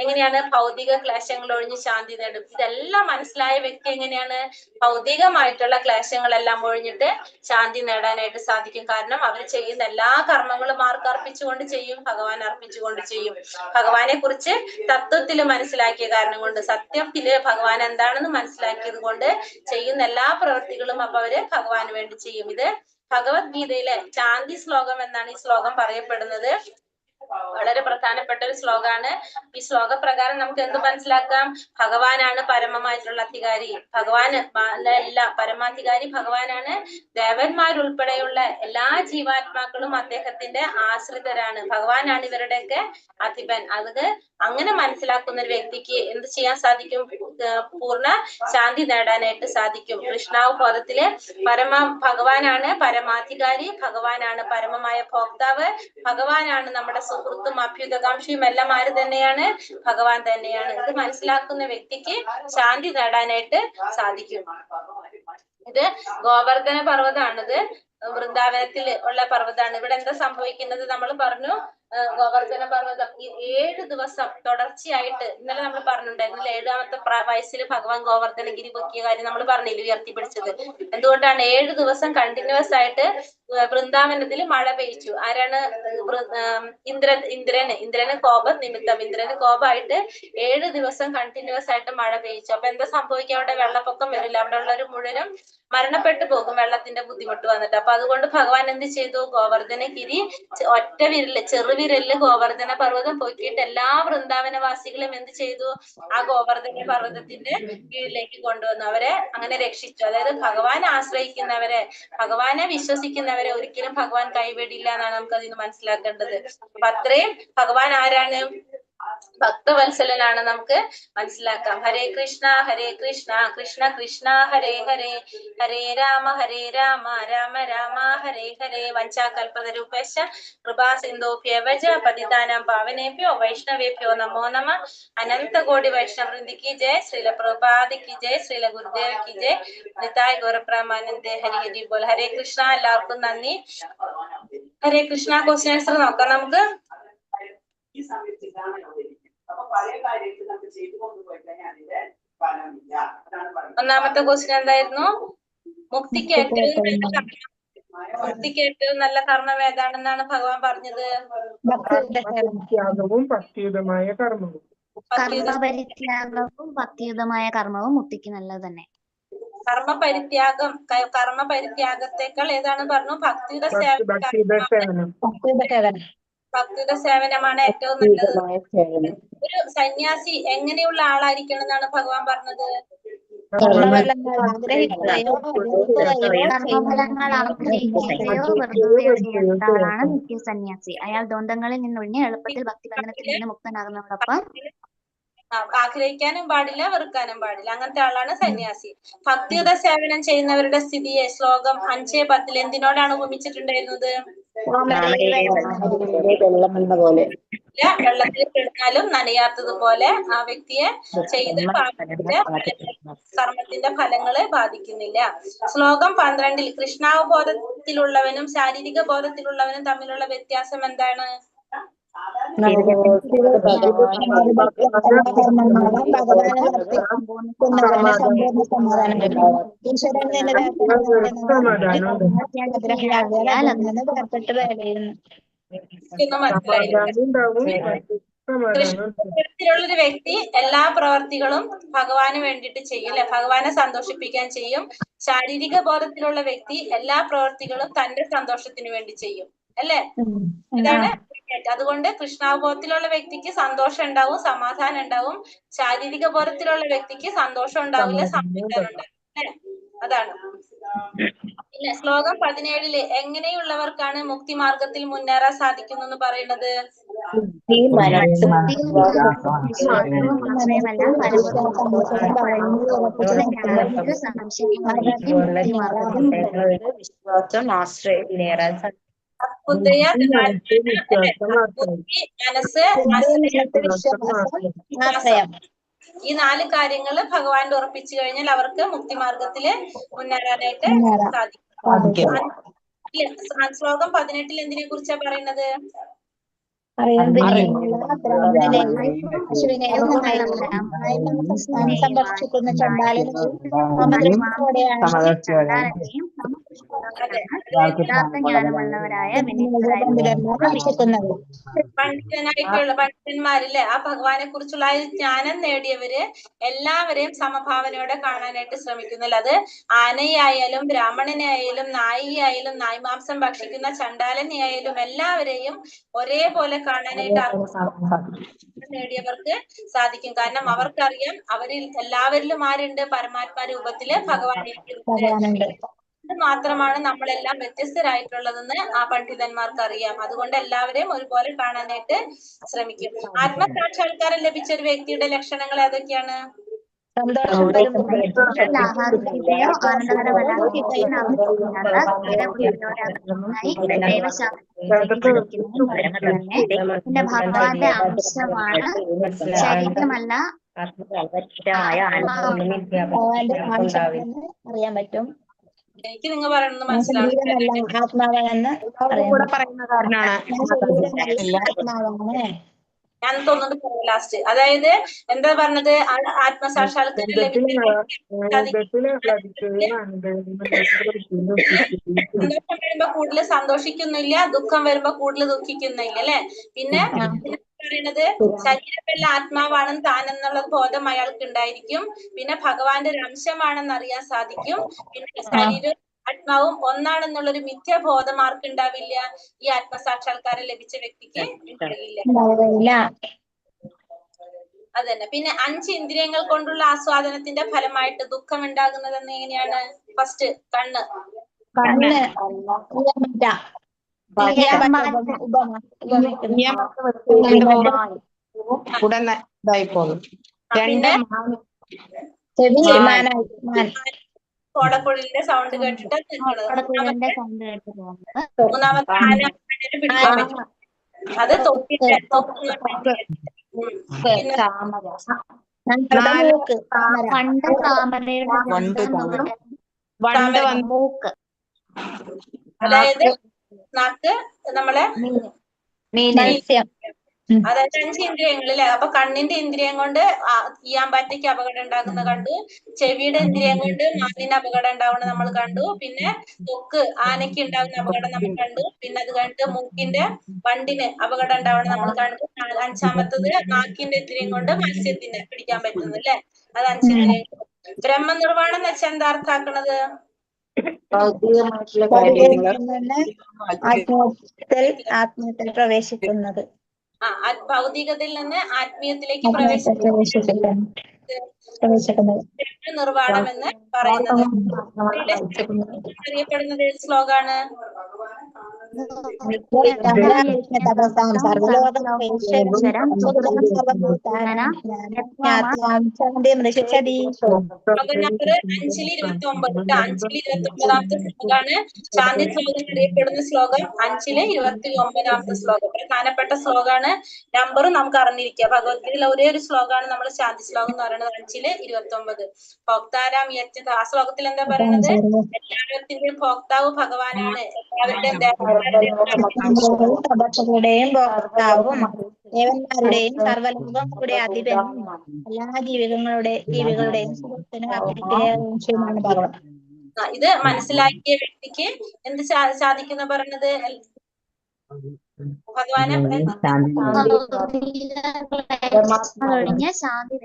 [SPEAKER 1] എങ്ങനെയാണ്? ഭൗതിക ക്ലേശങ്ങൾ ഒഴിഞ്ഞ് ശാന്തി നേടും. ഇതെല്ലാം മനസ്സിലായ വ്യക്തി എങ്ങനെയാണ്? ഭൗതികമായിട്ടുള്ള ക്ലേശങ്ങളെല്ലാം ഒഴിഞ്ഞിട്ട് ശാന്തി നേടാനായിട്ട് സാധിക്കും. കാരണം അവർ ചെയ്യുന്ന എല്ലാ കർമ്മങ്ങളും ആർക്ക് അർപ്പിച്ചുകൊണ്ട് ചെയ്യും? ഭഗവാൻ അർപ്പിച്ചുകൊണ്ട് ചെയ്യും. ഭഗവാനെ കുറിച്ച് തത്വത്തില് മനസ്സിലാക്കിയ കാരണം കൊണ്ട്, സത്യത്തില് ഭഗവാൻ എന്താണെന്ന് മനസ്സിലാക്കിയത് കൊണ്ട് ചെയ്യുന്ന എല്ലാ പ്രവൃത്തികളും അപ്പൊ അവര് ഭഗവാന് വേണ്ടി ചെയ്യും. ഇത് ഭഗവത്ഗീതയിലെ ശാന്തി ശ്ലോകം എന്നാണ് ഈ ശ്ലോകം പറയപ്പെടുന്നത്. വളരെ പ്രധാനപ്പെട്ട ഒരു ശ്ലോകമാണ്. ഈ ശ്ലോകപ്രകാരം നമുക്ക് എന്ത് മനസ്സിലാക്കാം? ഭഗവാനാണ് പരമമായിട്ടുള്ള അധികാരി. പരമാധികാരി ഭഗവാനാണ്. ദേവന്മാരുൾപ്പെടെയുള്ള എല്ലാ ജീവാത്മാക്കളും അദ്ദേഹത്തിന്റെ ആശ്രിതരാണ്. ഭഗവാനാണ് ഇവരുടെയൊക്കെ അധിപൻ. അത് അങ്ങനെ മനസ്സിലാക്കുന്ന ഒരു വ്യക്തിക്ക് എന്ത് ചെയ്യാൻ സാധിക്കും? പൂർണ്ണ ശാന്തി നേടാനായിട്ട് സാധിക്കും. കൃഷ്ണാവബോധത്തില് ഭഗവാനാണ് പരമാധികാരി, ഭഗവാനാണ് പരമമായ ഭോക്താവ്, ഭഗവാനാണ് നമ്മുടെ സുഹൃത്തും അഭ്യുതകാംക്ഷിയും എല്ലാം ആര് തന്നെയാണ്? ഭഗവാൻ തന്നെയാണ്. ഇത് മനസ്സിലാക്കുന്ന വ്യക്തിക്ക് ശാന്തി നേടാനായിട്ട് സാധിക്കും. ഇത് ഗോവർദ്ധന പർവ്വതമാണിത്. വൃന്ദാവനത്തിൽ ഉള്ള പർവ്വതമാണ്. ഇവിടെ എന്താ സംഭവിക്കുന്നത്? നമ്മൾ പറഞ്ഞു ഗോവർദ്ധന പർവ്വതം ഈ 7 ദിവസം തുടർച്ചയായിട്ട്, ഇന്നലെ നമ്മൾ പറഞ്ഞിട്ടുണ്ടായിരുന്നു 7-ാമത്തെ വയസ്സിൽ ഭഗവാൻ ഗോവർദ്ധനഗിരി പൊക്കിയ കാര്യം നമ്മൾ പറഞ്ഞില്ല, ഉയർത്തിപ്പിടിച്ചത്. എന്തുകൊണ്ടാണ് 7 ദിവസം കണ്ടിന്യൂസ് ആയിട്ട് വൃന്ദാവനത്തിൽ മഴ പെയ്ച്ചു. ആരാണ്? ഇന്ദ്രന് കോപം നിമിത്തം, ഇന്ദ്രന് കോപമായിട്ട് 7 ദിവസം കണ്ടിന്യൂസ് ആയിട്ട് മഴ പെയ്ച്ചു. അപ്പൊ എന്താ സംഭവിക്കുക? അവിടെ വെള്ളപ്പൊക്കം വരില്ല, അവിടെ ഉള്ളവർ മുഴുവനും മരണപ്പെട്ടു പോകും വെള്ളത്തിന്റെ ബുദ്ധിമുട്ട് വന്നിട്ട്. അപ്പൊ അതുകൊണ്ട് ഭഗവാൻ എന്ത് ചെയ്തു? ഗോവർദ്ധനഗിരി ഒറ്റ വിരല്, ചെറുവിരലില് ഗോവർദ്ധന പർവ്വതം പൊക്കിയിട്ട് എല്ലാ വൃന്ദാവനവാസികളും എന്ത് ചെയ്തു? ആ ഗോവർദ്ധന പർവ്വതത്തിന്റെ കീഴിലേക്ക് കൊണ്ടുവന്നു. അവരെ അങ്ങനെ രക്ഷിച്ചു. അതായത് ഭഗവാൻ ആശ്രയിക്കുന്നവരെ, ഭഗവാനെ വിശ്വസിക്കുന്നവരെ ഒരിക്കലും ഭഗവാൻ കൈവിടില്ല എന്നാണ് നമുക്ക് അതിന് മനസ്സിലാക്കേണ്ടത്. അപ്പൊ അത്രയും ഭഗവാൻ ആരാണ്? ഭക്തവത്സലനാണ് നമുക്ക് മനസ്സിലാക്കാം. ഹരേ കൃഷ്ണ കൃഷ്ണ കൃഷ്ണ ഹരേ ഹരേ, ഹരേ രാമ രാമ രാമ ഹരേ ഹരേ. വഞ്ചാകൽപതരൂപേശ കൃപാ സിന്ധോഭ്യവച പതിതാനാം പാവനേഭ്യോ വൈഷ്ണവേഭ്യോ നമോ നമ. അനന്തകോടി വൈഷ്ണവൃന്ദി കി ജയ, ശ്രീല പ്രഭുപാദി കി ജയ, ശ്രീല ഗുരുദേവ് കി ജയ, നിതായ് ഗൗരപ്രമാനന്ദേ ഹരി ഹരി ബോൽ. ഹരേ കൃഷ്ണ. എല്ലാവർക്കും നന്ദി. ഹരേ കൃഷ്ണ. ക്വസ്റ്റ്യൻ ആൻസർ നോക്കാം നമുക്ക്.
[SPEAKER 3] ഈ സമയത്ത് ഇതാണ് ഉദ്ദേശിക്കുന്നത്. അപ്പൊ പഴയ കാര്യത്തിൽ നമുക്ക് ചെയ്തു കൊണ്ടുപോയി കഴിഞ്ഞാൽ അതിന്റെ ഫലമില്ല.
[SPEAKER 1] ഒന്നാമത്തെ ക്വസ്റ്റ്യൻ എന്തായിരുന്നു? മുക്തിക്ക് ഏറ്റവും നല്ല കർമ്മം ഏതാണെന്നാണ് ഭഗവാൻ പറഞ്ഞത്?
[SPEAKER 2] ഭക്തിയുതവും ഭക്തിയുതമായ കർമ്മവും.
[SPEAKER 4] കർമ്മപരിത്യാഗവും ഭക്തിയുതമായ കർമ്മവും മുക്തിക്ക് നല്ലത് തന്നെ.
[SPEAKER 1] കർമ്മപരിത്യാഗത്തെക്കാൾ ഏതാണ് പറഞ്ഞു? ഭക്തിയുടെ സേവനമാണ് ഏറ്റവും നല്ലത്. ഒരു സന്യാസി എങ്ങനെയുള്ള ആളായിരിക്കണം എന്നാണ് ഭഗവാൻ പറഞ്ഞത്?
[SPEAKER 4] കർമ്മഫലങ്ങൾ ആഗ്രഹിക്കുകയോ വെറുതെയോ ചെയ്യാത്തവരാണ് നിത്യ സന്യാസി. അയാൾ ദ്വന്ദ്ങ്ങളിൽ നിന്നൊഴിഞ്ഞ് എളുപ്പത്തിൽ ഭക്തിബന്ധനത്തിൽ നിന്ന് മുക്തനാകുന്നതോടൊപ്പം
[SPEAKER 1] ആഗ്രഹിക്കാനും പാടില്ല, വെറുക്കാനും പാടില്ല. അങ്ങനത്തെ ആളാണ് സന്യാസി. ഭക്തിയുത സേവനം ചെയ്യുന്നവരുടെ സ്ഥിതിയെ ശ്ലോകം 5:10 എന്തിനോടാണ് ഉപമിച്ചിട്ടുണ്ടായിരുന്നത്? വെള്ളത്തിൽ കിടന്നാലും നനയാത്തതുപോലെ ആ വ്യക്തിയെ ചെയ്ത കർമ്മത്തിന്റെ ഫലങ്ങളെ ബാധിക്കുന്നില്ല. ശ്ലോകം 12 കൃഷ്ണാവബോധത്തിലുള്ളവനും ശാരീരിക ബോധത്തിലുള്ളവനും തമ്മിലുള്ള വ്യത്യാസം എന്താണ്? കൃഷ്ണബോധത്തിലുള്ളൊരു വ്യക്തി എല്ലാ പ്രവർത്തികളും ഭഗവാന് വേണ്ടിയിട്ട് ചെയ്യും അല്ലെ, ഭഗവാനെ സന്തോഷിപ്പിക്കാൻ ചെയ്യും. ശാരീരിക ബോധത്തിലുള്ള വ്യക്തി എല്ലാ പ്രവർത്തികളും തന്റെ സന്തോഷത്തിന് വേണ്ടി ചെയ്യും അല്ലെ. ഇതാണ്. അതുകൊണ്ട് കൃഷ്ണാവബോധത്തിലുള്ള വ്യക്തിക്ക് സന്തോഷം ഉണ്ടാവും, സമാധാനം ഉണ്ടാവും. ശാരീരിക ബോധത്തിലുള്ള വ്യക്തിക്ക് സന്തോഷം ഉണ്ടാവില്ല, സമാധാനം ഉണ്ടാവും അല്ലെ. അതാണ്. പിന്നെ ശ്ലോകം 17 എങ്ങനെയുള്ളവർക്കാണ് മുക്തി മാർഗത്തിൽ മുന്നേറാൻ സാധിക്കുന്നു എന്ന് പറയുന്നത്? മനസ്സ്, ഈ 4 കാര്യങ്ങള് ഭഗവാന്റെ ഉറപ്പിച്ചു കഴിഞ്ഞാൽ അവർക്ക് മുക്തി മാർഗത്തില് മുന്നേറാനായിട്ട് സാധിക്കും. ശ്ലോകം 18 എന്തിനെ കുറിച്ചാ പറയുന്നത്?
[SPEAKER 4] സംരക്ഷിക്കുന്ന ചണ്ടാലനെയും ജ്ഞാനമുള്ളവരായ
[SPEAKER 1] പണ്ഡിതന്മാരില്ലേ, ആ ഭഗവാനെ കുറിച്ചുള്ള ജ്ഞാനം നേടിയവര് എല്ലാവരെയും സമഭാവനയോടെ കാണാനായിട്ട് ശ്രമിക്കുന്നില്ല. അത് ആനയായാലും ബ്രാഹ്മണനായാലും നായികയായാലും നായ്മാംസം ഭക്ഷിക്കുന്ന ചണ്ടാലനെ ആയാലും എല്ലാവരെയും ഒരേപോലെ കാണാനായിട്ട് നേടിയവർക്ക് സാധിക്കും. കാരണം അവർക്കറിയാം അവരിൽ എല്ലാവരിലും ആരുണ്ട്? പരമാത്മാ രൂപത്തില് ഭഗവാൻ ഇരിക്കുന്നുണ്ട്. ഇത് മാത്രമാണ് നമ്മളെല്ലാം വ്യത്യസ്തരായിട്ടുള്ളതെന്ന് ആ പണ്ഡിതന്മാർക്ക് അറിയാം. അതുകൊണ്ട് എല്ലാവരെയും ഒരുപോലെ കാണാനായിട്ട് ശ്രമിക്കും. ആത്മസാക്ഷാത്കാരം ലഭിച്ച ഒരു വ്യക്തിയുടെ ലക്ഷണങ്ങൾ ഏതൊക്കെയാണ്?
[SPEAKER 4] ഭഗവാന്റെ അംശമാണ്, ശരീരമല്ല, അറിയാൻ പറ്റും.
[SPEAKER 1] എനിക്ക് നിങ്ങൾ പറയുന്നത് മനസ്സിലാവും.
[SPEAKER 4] ആത്മാവാണെന്ന്
[SPEAKER 2] പറയുന്ന കാരണമാണ്.
[SPEAKER 1] ഞാൻ തോന്നുന്നുണ്ട് പറയാം ലാസ്റ്റ്. അതായത് എന്താ പറഞ്ഞത്, ആത്മസാക്ഷാത്കാരം സന്തോഷം വരുമ്പോ കൂടുതൽ സന്തോഷിക്കുന്നില്ല, ദുഃഖം വരുമ്പോ കൂടുതൽ ദുഃഖിക്കുന്നില്ല അല്ലെ. പിന്നെ പറയുന്നത് ശരീരമെല്ലാം ആത്മാവാണെന്ന് താനെന്നുള്ള ബോധം അയാൾക്ക് ഉണ്ടായിരിക്കും. പിന്നെ ഭഗവാന്റെ ഒരു അംശമാണെന്ന് അറിയാൻ സാധിക്കും. പിന്നെ ശരീരം ആത്മാവും ഒന്നാണെന്നുള്ളൊരു മിഥ്യാബോധം ആർക്കുണ്ടാവില്ല? ഈ ആത്മസാക്ഷാത്കാരം ലഭിച്ച വ്യക്തിക്ക് ഉണ്ടാവില്ല. അതന്നെ. പിന്നെ 5 ഇന്ദ്രിയങ്ങൾ കൊണ്ടുള്ള ആസ്വാദനത്തിന്റെ ഫലമായിട്ട് ദുഃഖം ഉണ്ടാകുന്നത് എങ്ങനെയാണ്? ഫസ്റ്റ് കണ്ണ്.
[SPEAKER 5] ഉടനെ ഇതായി പോകും.
[SPEAKER 1] പിന്നെ കോടക്കുഴലിന്റെ സൗണ്ട് കേട്ടിട്ട് നിൽക്കുന്നത്. മൂന്നാമത്തെ ആന പിടിക്കാൻ പറ്റും. അത് തൊട്ടിട്ട് അതായത് നാക്ക് നമ്മളെ അതായത് 5 ഇന്ദ്രിയങ്ങളില്ലേ. അപ്പൊ കണ്ണിന്റെ ഇന്ദ്രിയം കൊണ്ട് ഈയാമ്പാറ്റയ്ക്ക് അപകടം ഉണ്ടാകുന്ന കണ്ടു. ചെവിയുടെ ഇന്ദ്രിയം കൊണ്ട് മാനിന് അപകടം ഉണ്ടാവുന്നത് നമ്മൾ കണ്ടു. പിന്നെ തൊക്ക് ആനയ്ക്ക് ഉണ്ടാകുന്ന അപകടം നമ്മൾ കണ്ടു. പിന്നെ അത് കണ്ട് മൂക്കിന്റെ വണ്ടിന് അപകടം ഉണ്ടാവണം നമ്മൾ കണ്ടു. 5ാമത്തത് നാക്കിന്റെ ഇന്ദ്രിയം കൊണ്ട് മത്സ്യത്തിന് പിടിക്കാൻ പറ്റുന്നു അല്ലെ. അത് 5 ഇന്ദ്രിയം. ബ്രഹ്മനിർവാണം എന്ന് വെച്ചാൽ എന്താ അർത്ഥാക്കണത്?
[SPEAKER 6] ആത്മീയത്തിൽ പ്രവേശിക്കുന്നത്.
[SPEAKER 1] ഭൗതികതയിൽ നിന്ന് ആത്മീയത്തിലേക്ക് പ്രവേശിക്കുന്നത് നിർവാണം എന്ന് പറയുന്നത്. അറിയപ്പെടുന്നത് ഏത് ശ്ലോകാണ്? നമ്പർ 5-29. 5-29ാമത്തെ ശ്ലോകാണ് ശാന്തി ശ്ലോകം അറിയപ്പെടുന്ന ശ്ലോകം. 5-29ാമത്തെ ശ്ലോകം പ്രധാനപ്പെട്ട ശ്ലോകാണ്. നമ്പറും നമുക്ക് അറിഞ്ഞിരിക്കുക. ഭഗവത്ഗീതയിലെ ഒരേ ഒരു ശ്ലോകമാണ് നമ്മൾ ശാന്തി ശ്ലോകം എന്ന് പറയുന്നത്. 5-29. ഭോക്താരാം യജ്ഞത. ആ ശ്ലോകത്തിൽ എന്താ പറയുന്നത്? എല്ലാവരുടെയും ഭോക്താവ് ഭഗവാനാണ്.
[SPEAKER 6] എല്ലാവരുടെയും ഭോക്താവും ദേവന്മാരുടെയും സർവ്വലോകങ്ങളുടെ അധിപനും എല്ലാ ജീവികളുടെയും സുഹൃത്തിനും അപ്രീതികരവുമാണ് ഭഗവാൻ.
[SPEAKER 1] ഇത് മനസ്സിലാക്കിയ വ്യക്തിക്ക് എന്ത് സാധിക്കുന്ന പറയുന്നത്? ഭഗവാനെ
[SPEAKER 4] ശാന്തി